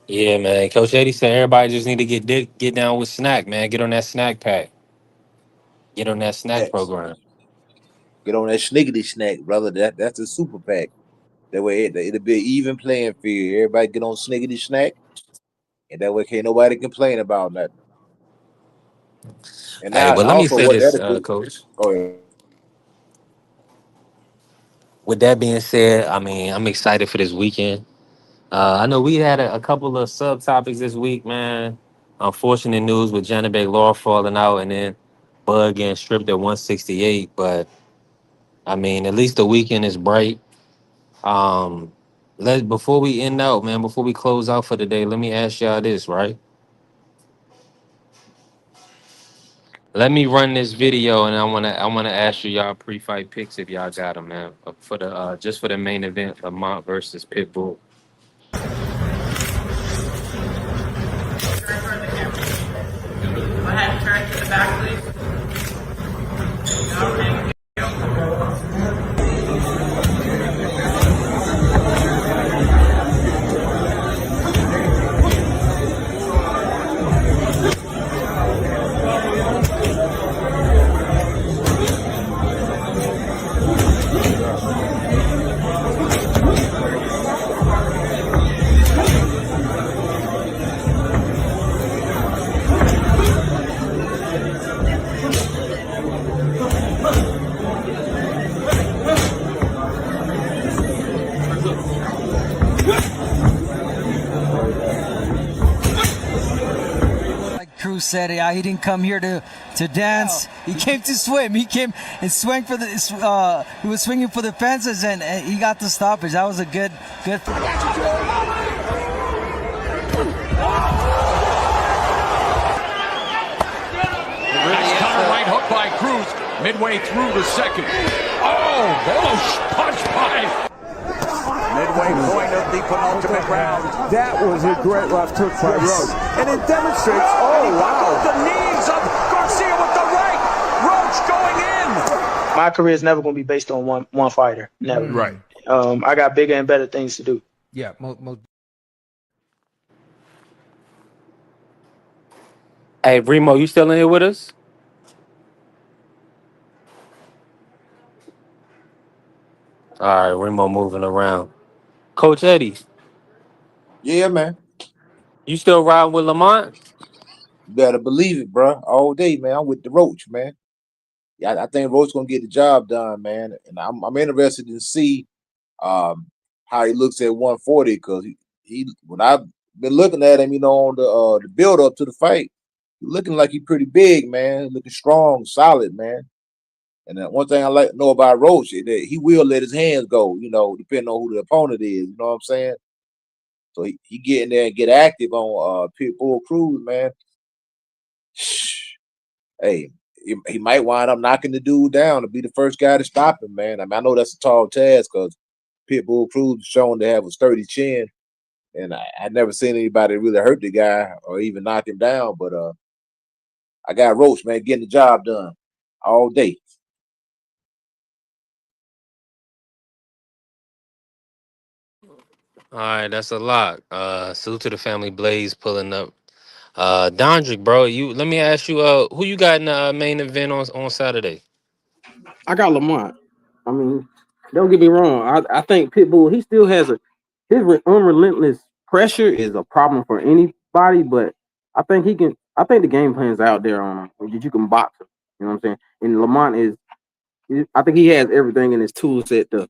Yeah, man. Coach Eddie said everybody just need to get down with snack, man. Get on that snack pack. Get on that snack Facts. program. Get on that sniggity snack, brother. That's a super pack. That way it'll be an even playing field. Everybody get on sniggity snack, and that way can't nobody complain about nothing. And Hey, now well, let me also say what this, that'll do. Coach. Oh yeah. With that being said, I mean, I'm excited for this weekend. I know we had a couple of subtopics this week, man. Unfortunate news with Janibek Law falling out and then Bud getting stripped at 168. But I mean, at least the weekend is bright. Um, before we end out, man, before we close out for the day, let me ask y'all this, right? Let me run this video, and I wanna ask you y'all pre-fight picks if y'all got them, man, for the just for the main event, Lamont versus Pitbull. Go ahead, turn to the back, please. Cruz said he didn't come here to dance. He came to swim. He came and swung for the. He was swinging for the fences, and he got the stoppage. That was a good. Nice counter right hook by Cruz midway through the second. Oh, Bolo punch by. Midway point of the penultimate round. That was a great left hook by Roach. And it demonstrates, The knees of Garcia with the right. Roach going in. My career is never going to be based on one fighter. Never. Right. I got bigger and better things to do. Yeah, Hey, Remo, you still in here with us? All right, Remo moving around. Coach Eddie, Yeah, man. you still riding with Lamont? You better believe it, bro. All day, man. I'm with the Roach, man. Yeah, I think Roach gonna get the job done, man. And I'm interested to see how he looks at 140 because he when I've been looking at him, on the build up to the fight, he's looking like he's pretty big, man. Looking strong, solid, man. And one thing I like to know about Roach is that he will let his hands go, depending on who the opponent is. You know what I'm saying? So he get in there and get active on Pitbull Cruz, man. Hey, he might wind up knocking the dude down to be the first guy to stop him, man. I mean, I know that's a tall task because Pitbull Cruz is shown to have a sturdy chin, and I never seen anybody really hurt the guy or even knock him down. But I got Roach, man, getting the job done all day. All right, that's a lot. Salute to the family Blaze pulling up. Dondrick, bro, you let me ask you, who you got in the main event on Saturday? I got Lamont. I mean, don't get me wrong. I think Pitbull, he still has unrelentless pressure is a problem for anybody, but I think he can. I think the game plan's out there on him that you can box him. You know what I'm saying? And Lamont is. I think he has everything in his tool set to.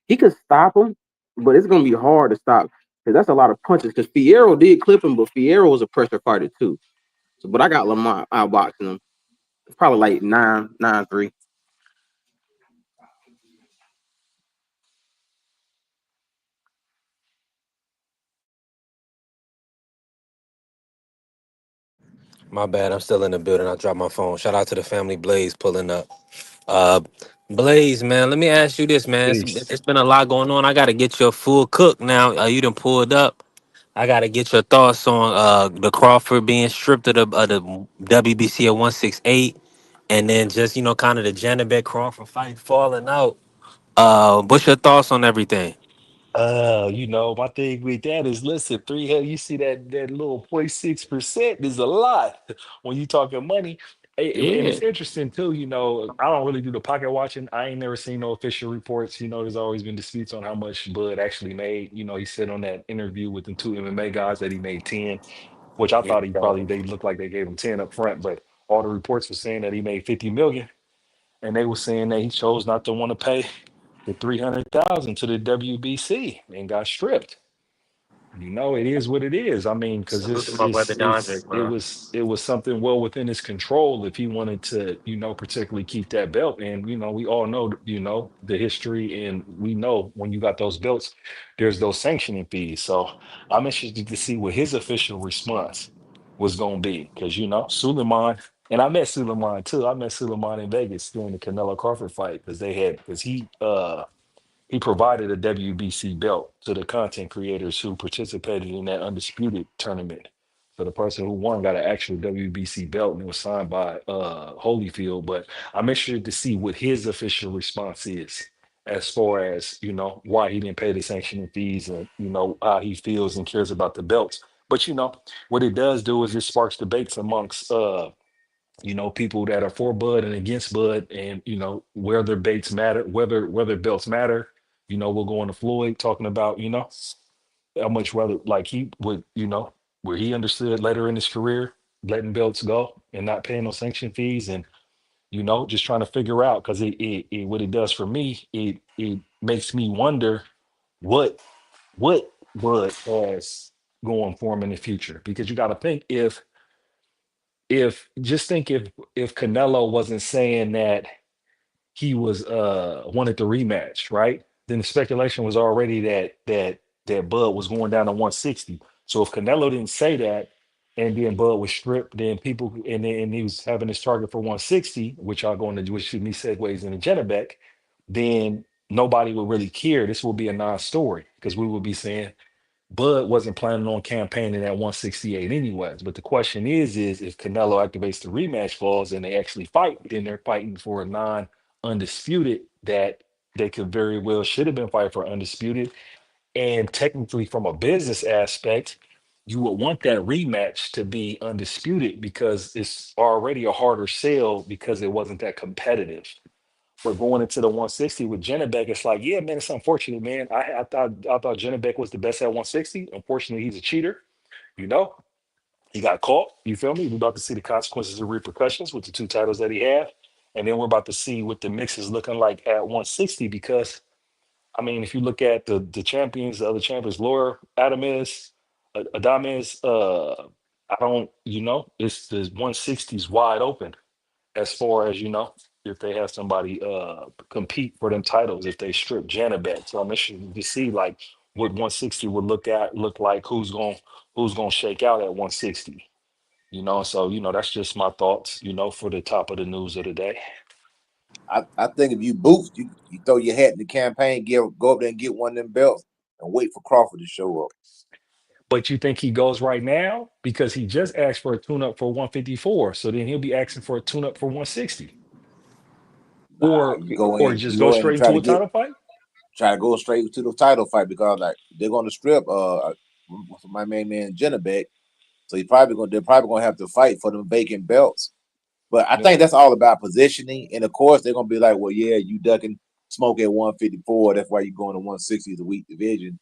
He could stop him, but it's gonna be hard to stop because that's a lot of punches. Because Fierro did clip him, but Fierro was a pressure fighter too. So, but I got Lamont outboxing him. It's probably like 9-3. My bad, I'm still in the building. I dropped my phone. Shout out to the family Blaze pulling up. Uh, Blaze, man, let me ask you this, man. Peace. It's been a lot going on. I got to get your full cook now. You done pulled up. I got to get your thoughts on the Crawford being stripped of the WBC at 168, and then just kind of the Janibek Crawford fight falling out. What's your thoughts on everything? My thing with that is listen, three hell, you see that little 0.6% is a lot when you talking money. And Yeah, it's interesting too, I don't really do the pocket watching. I ain't never seen no official reports. There's always been disputes on how much Bud actually made. He said on that interview with the two MMA guys that he made 10, which I thought they looked like they gave him 10 up front, but all the reports were saying that he made 50 million. And they were saying that he chose not to want to pay the 300,000 to the WBC and got stripped. It is what it is. I mean, because salute to my brother Dondrick, man. it was something well within his control if he wanted to, particularly keep that belt. And we all know, the history, and we know when you got those belts, there's those sanctioning fees. So I'm interested to see what his official response was going to be, because Suleiman, and I met Suleiman too. I met Suleiman in Vegas during the Canelo Crawford fight because he provided a WBC belt to the content creators who participated in that undisputed tournament. So the person who won got an actual WBC belt, and it was signed by Holyfield. But I'm interested to see what his official response is as far as, why he didn't pay the sanctioning fees, and, how he feels and cares about the belts. But what it does do is it sparks debates amongst people that are for Bud and against Bud, and whether baits matter, whether belts matter. We'll go on to Floyd talking about how much rather like he would where he understood later in his career letting belts go and not paying no sanction fees, and just trying to figure out, because it what it does for me, it makes me wonder what Bud has going for him in the future, because you got to think if Canelo wasn't saying that he was wanted the rematch, right? Then the speculation was already that Bud was going down to 160. So if Canelo didn't say that, and then Bud was stripped, then people and he was having his target for 160, which I'll go into, which to me segues into Janibek, then nobody would really care. This will be a non-story, because we would be saying Bud wasn't planning on campaigning at 168 anyways. But the question is if Canelo activates the rematch clause and they actually fight, then they're fighting for a non-undisputed that they could very well should have been fighting for undisputed. And technically, from a business aspect, you would want that rematch to be undisputed, because it's already a harder sell because it wasn't that competitive. But going into the 160 with Janibek, it's like, yeah, man, it's unfortunate, man. I thought Janibek was the best at 160. Unfortunately, he's a cheater. You know, he got caught. You feel me? We're about to see the consequences and repercussions with the two titles that he had. And then we're about to see what the mix is looking like at 160, because I mean, if you look at the champions, the other champions, Laura Adames, Adames, I don't, it's the 160s wide open as far as if they have somebody compete for them titles, if they strip Janibet. So I'm interested to see like what 160 would look like, who's gonna shake out at 160. So that's just my thoughts, for the top of the news of the day. I think if you boost, you throw your hat in the campaign, go up there and get one of them belts, and wait for Crawford to show up. But you think he goes right now, because he just asked for a tune-up for 154, so then he'll be asking for a tune-up for 160, Nah, or you go or in, just you go go in and straight try into to a get. title fight. try to go straight to the title fight because like they're going to strip my main man Janibek, so they're probably gonna have to fight for them vacant belts. But I Yeah. think that's all about positioning, and of course they're gonna be like, well, yeah, you ducking smoke at 154, that's why you're going to 160 is a weak division,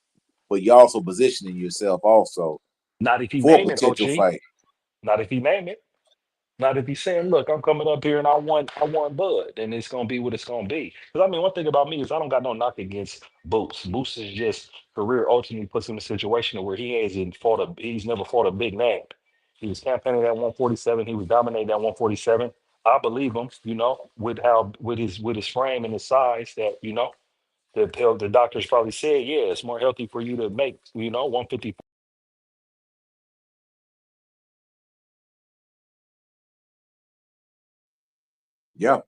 but you're also positioning yourself also Not if he for a name it, potential OG. fight. Not if he name it. Not if he's saying, "Look, I'm coming up here and I want Bud," and it's gonna be what it's gonna be. Because I mean, one thing about me is I don't got no knock against Boots. Boots is just career ultimately puts him in a situation where he's never fought a big name. He was campaigning at 147. He was dominating at 147. I believe him, with his frame and his size that the doctors probably said, yeah, it's more healthy for you to make 150. Yeah,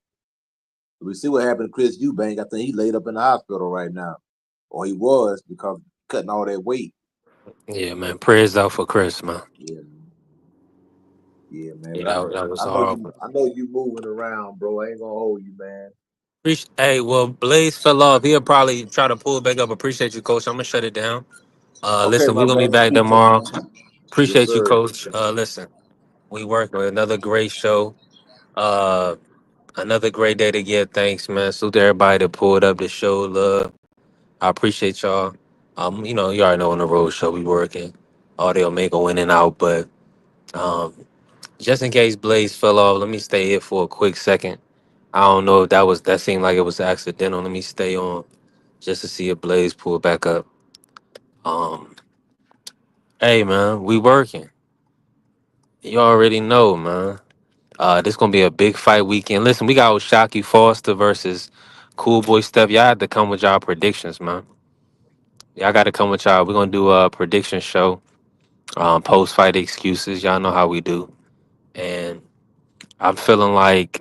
we see what happened to Chris Eubank. I think he laid up in the hospital right now, or he was because cutting all that weight. Yeah, man. Prayers out for Chris, man. Yeah, yeah, man. Yeah, But that was I know you, horrible. I know you moving around, bro. I ain't gonna hold you, man. Hey, well, Blaze fell off. He'll probably try to pull back up. Appreciate you, Coach. I'm gonna shut it down. Okay, Listen, my we're gonna be brother. back Appreciate tomorrow. you. Yes, Appreciate you, sir. Coach. Listen, we worked with another great show. Uh, another great day to give thanks, man. Salute to everybody that pulled up to show love. I appreciate y'all. You already know on the road show we working. Audio may go in and out, but um, just in case Blaze fell off, let me stay here for a quick second. I don't know if that seemed like it was accidental. Let me stay on just to see if Blaze pull back up. Um, hey man, we working. You already know, man. This gonna be a big fight weekend. Listen, we got Shocky Foster versus Cool Boy Steph. Y'all have to come with y'all predictions, man. Y'all got to come with y'all. We're gonna do a prediction show. Post fight excuses. Y'all know how we do. And I'm feeling like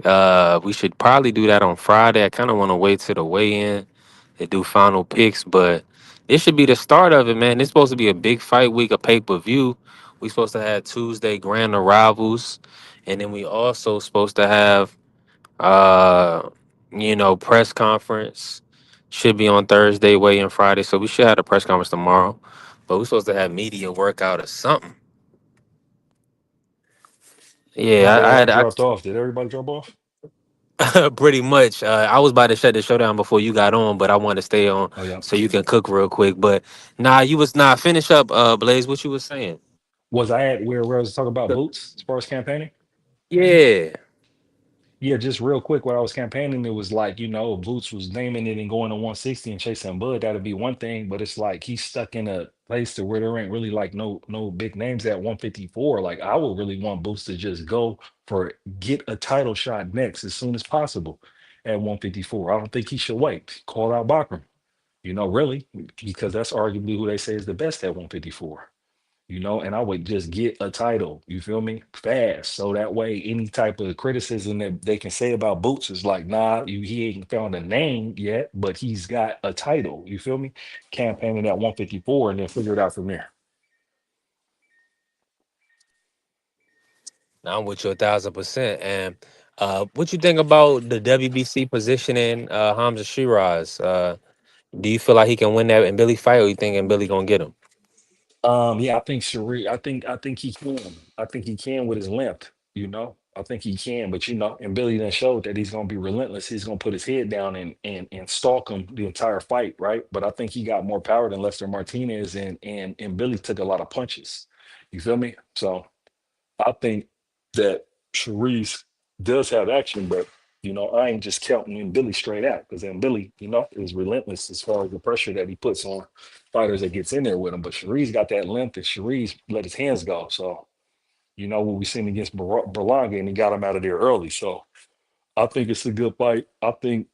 we should probably do that on Friday. I kind of want to wait till the weigh-in to do final picks, but this should be the start of it, man. It's supposed to be a big fight week, a pay-per-view. We supposed to have Tuesday grand arrivals, and then we also supposed to have press conference. Should be on Thursday, weigh-in Friday, so we should have a press conference tomorrow. But we're supposed to have media workout or something. Have Yeah, they I all had dropped off? Did everybody drop off? pretty much. I was about to shut the show down before you got on, but I wanted to stay on Oh yeah. so you can cook real quick. But nah, you was not finish up, Blaze. What you was saying? Was I at where I was talking about Boots as far as campaigning? Yeah, Yeah, just real quick, when I was campaigning, it was like, Boots was naming it and going to 160 and chasing Bud. That'd be one thing, but it's like he's stuck in a place to where there ain't really like no big names at 154. Like I would really want Boots to just go for get a title shot next as soon as possible at 154. I don't think he should wait. Call out Bakram, really, because that's arguably who they say is the best at 154. And I would just get a title, you feel me, fast. So that way, any type of criticism that they can say about Boots is like, nah, he ain't found a name yet, but he's got a title, you feel me? Campaigning at 154 and then figure it out from there. I'm with you 1,000%. And what you think about the WBC positioning Hamza Shiraz? Do you feel like he can win that in Billy fight, or you think Billy gonna get him? Yeah, I think Sheree, I think he can. I think he can with his length. I think he can, but and Billy then showed that he's gonna be relentless. He's gonna put his head down and stalk him the entire fight, right? But I think he got more power than Lester Martinez, and Billy took a lot of punches. You feel me? So I think that Sharice does have action, but I ain't just counting in Billy straight out because then Billy, is relentless as far as the pressure that he puts on fighters that gets in there with him. But Sharice got that length, and Sharice let his hands go. So what we seen against Berlanga, and he got him out of there early. So I think it's a good fight. I think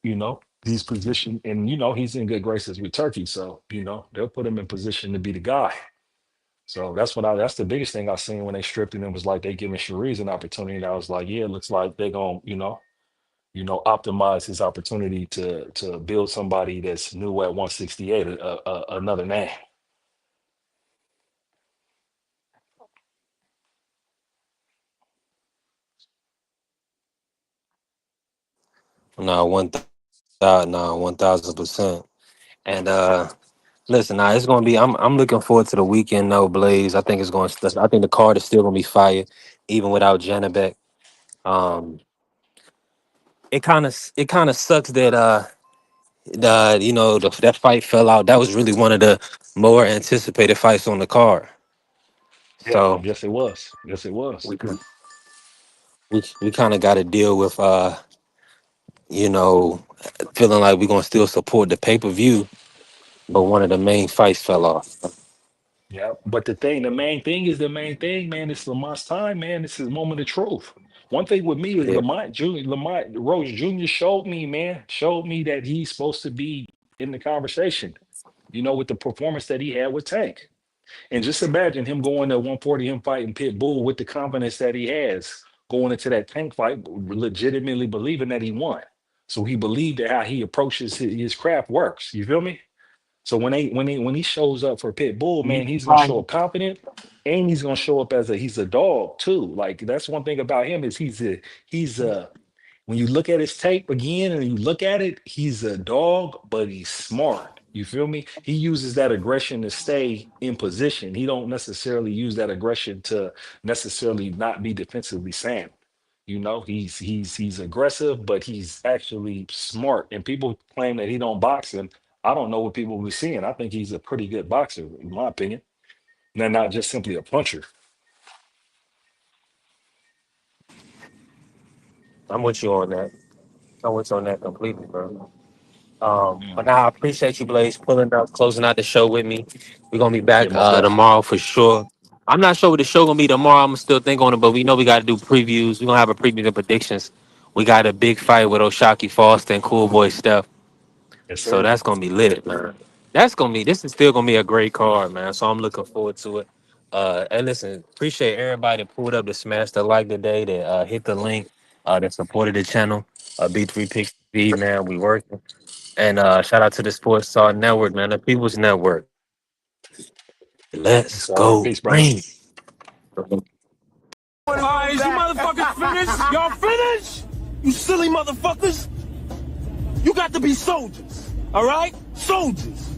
he's positioned, and he's in good graces with Turkey. So they'll put him in position to be the guy. So that's the biggest thing I seen when they stripped him. It was like they giving Sharice an opportunity. And I was like, yeah, it looks like they're gonna, optimize his opportunity to build somebody that's new at 168, another name. No, 1,000%. And listen, now it's gonna be. I'm looking forward to the weekend though, Blaze. I think it's going. I think the card is still gonna be fire, even without Janibek. Um, it kind of sucks that that fight fell out. That was really one of the more anticipated fights on the card. Yeah, So yes, it was. Yes, it was. we we kind of got to deal with you know feeling like we're gonna still support the pay per view, but one of the main fights fell off. Yeah, but the main thing is the main thing, man. It's Lamont's time, man. It's his moment of truth. One thing with me is Yeah. Lamont Rose Jr. showed me, man, showed me that he's supposed to be in the conversation, with the performance that he had with Tank. And just imagine him going to 140, him fighting Pitbull with the confidence that he has going into that Tank fight, legitimately believing that he won. So he believed that how he approaches his craft works. You feel me? So when he shows up for Pitbull, man, he's gonna show up confident, and he's gonna show up as he's a dog too. Like that's one thing about him is he's when you look at his tape again and you look at it, he's a dog, but he's smart. You feel me? He uses that aggression to stay in position. He don't necessarily use that aggression to necessarily not be defensively sound. He's aggressive, but he's actually smart. And people claim that he don't box, and I don't know what people were seeing. I think he's a pretty good boxer, in my opinion. And they're not just simply a puncher. I'm with you on that. I'm with you on that completely, bro. But now I appreciate you, Blaze, pulling up, closing out the show with me. We're gonna be Yeah, back most definitely. tomorrow for sure. I'm not sure what the show gonna be tomorrow. I'm still thinking on it, but we know we gotta do previews. We're gonna have a preview and predictions. We got a big fight with Oshaki Foster and Cool Boy Steph. Yes, So sir. that's gonna be lit, man. This is still gonna be a great card, man. So I'm looking forward to it. And listen, appreciate everybody that pulled up to smash the like today, that hit the link, that supported the channel. B3 Picks TV, man. We working. And shout out to the Sports Talk Network, man. The People's Network. Let's It's all right. go Peace, brother. green. Alright, is you motherfuckers finished? Y'all finished? You silly motherfuckers? You got to be soldiers, alright? Soldiers.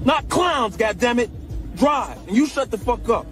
Not clowns, goddammit. Drive, and you shut the fuck up.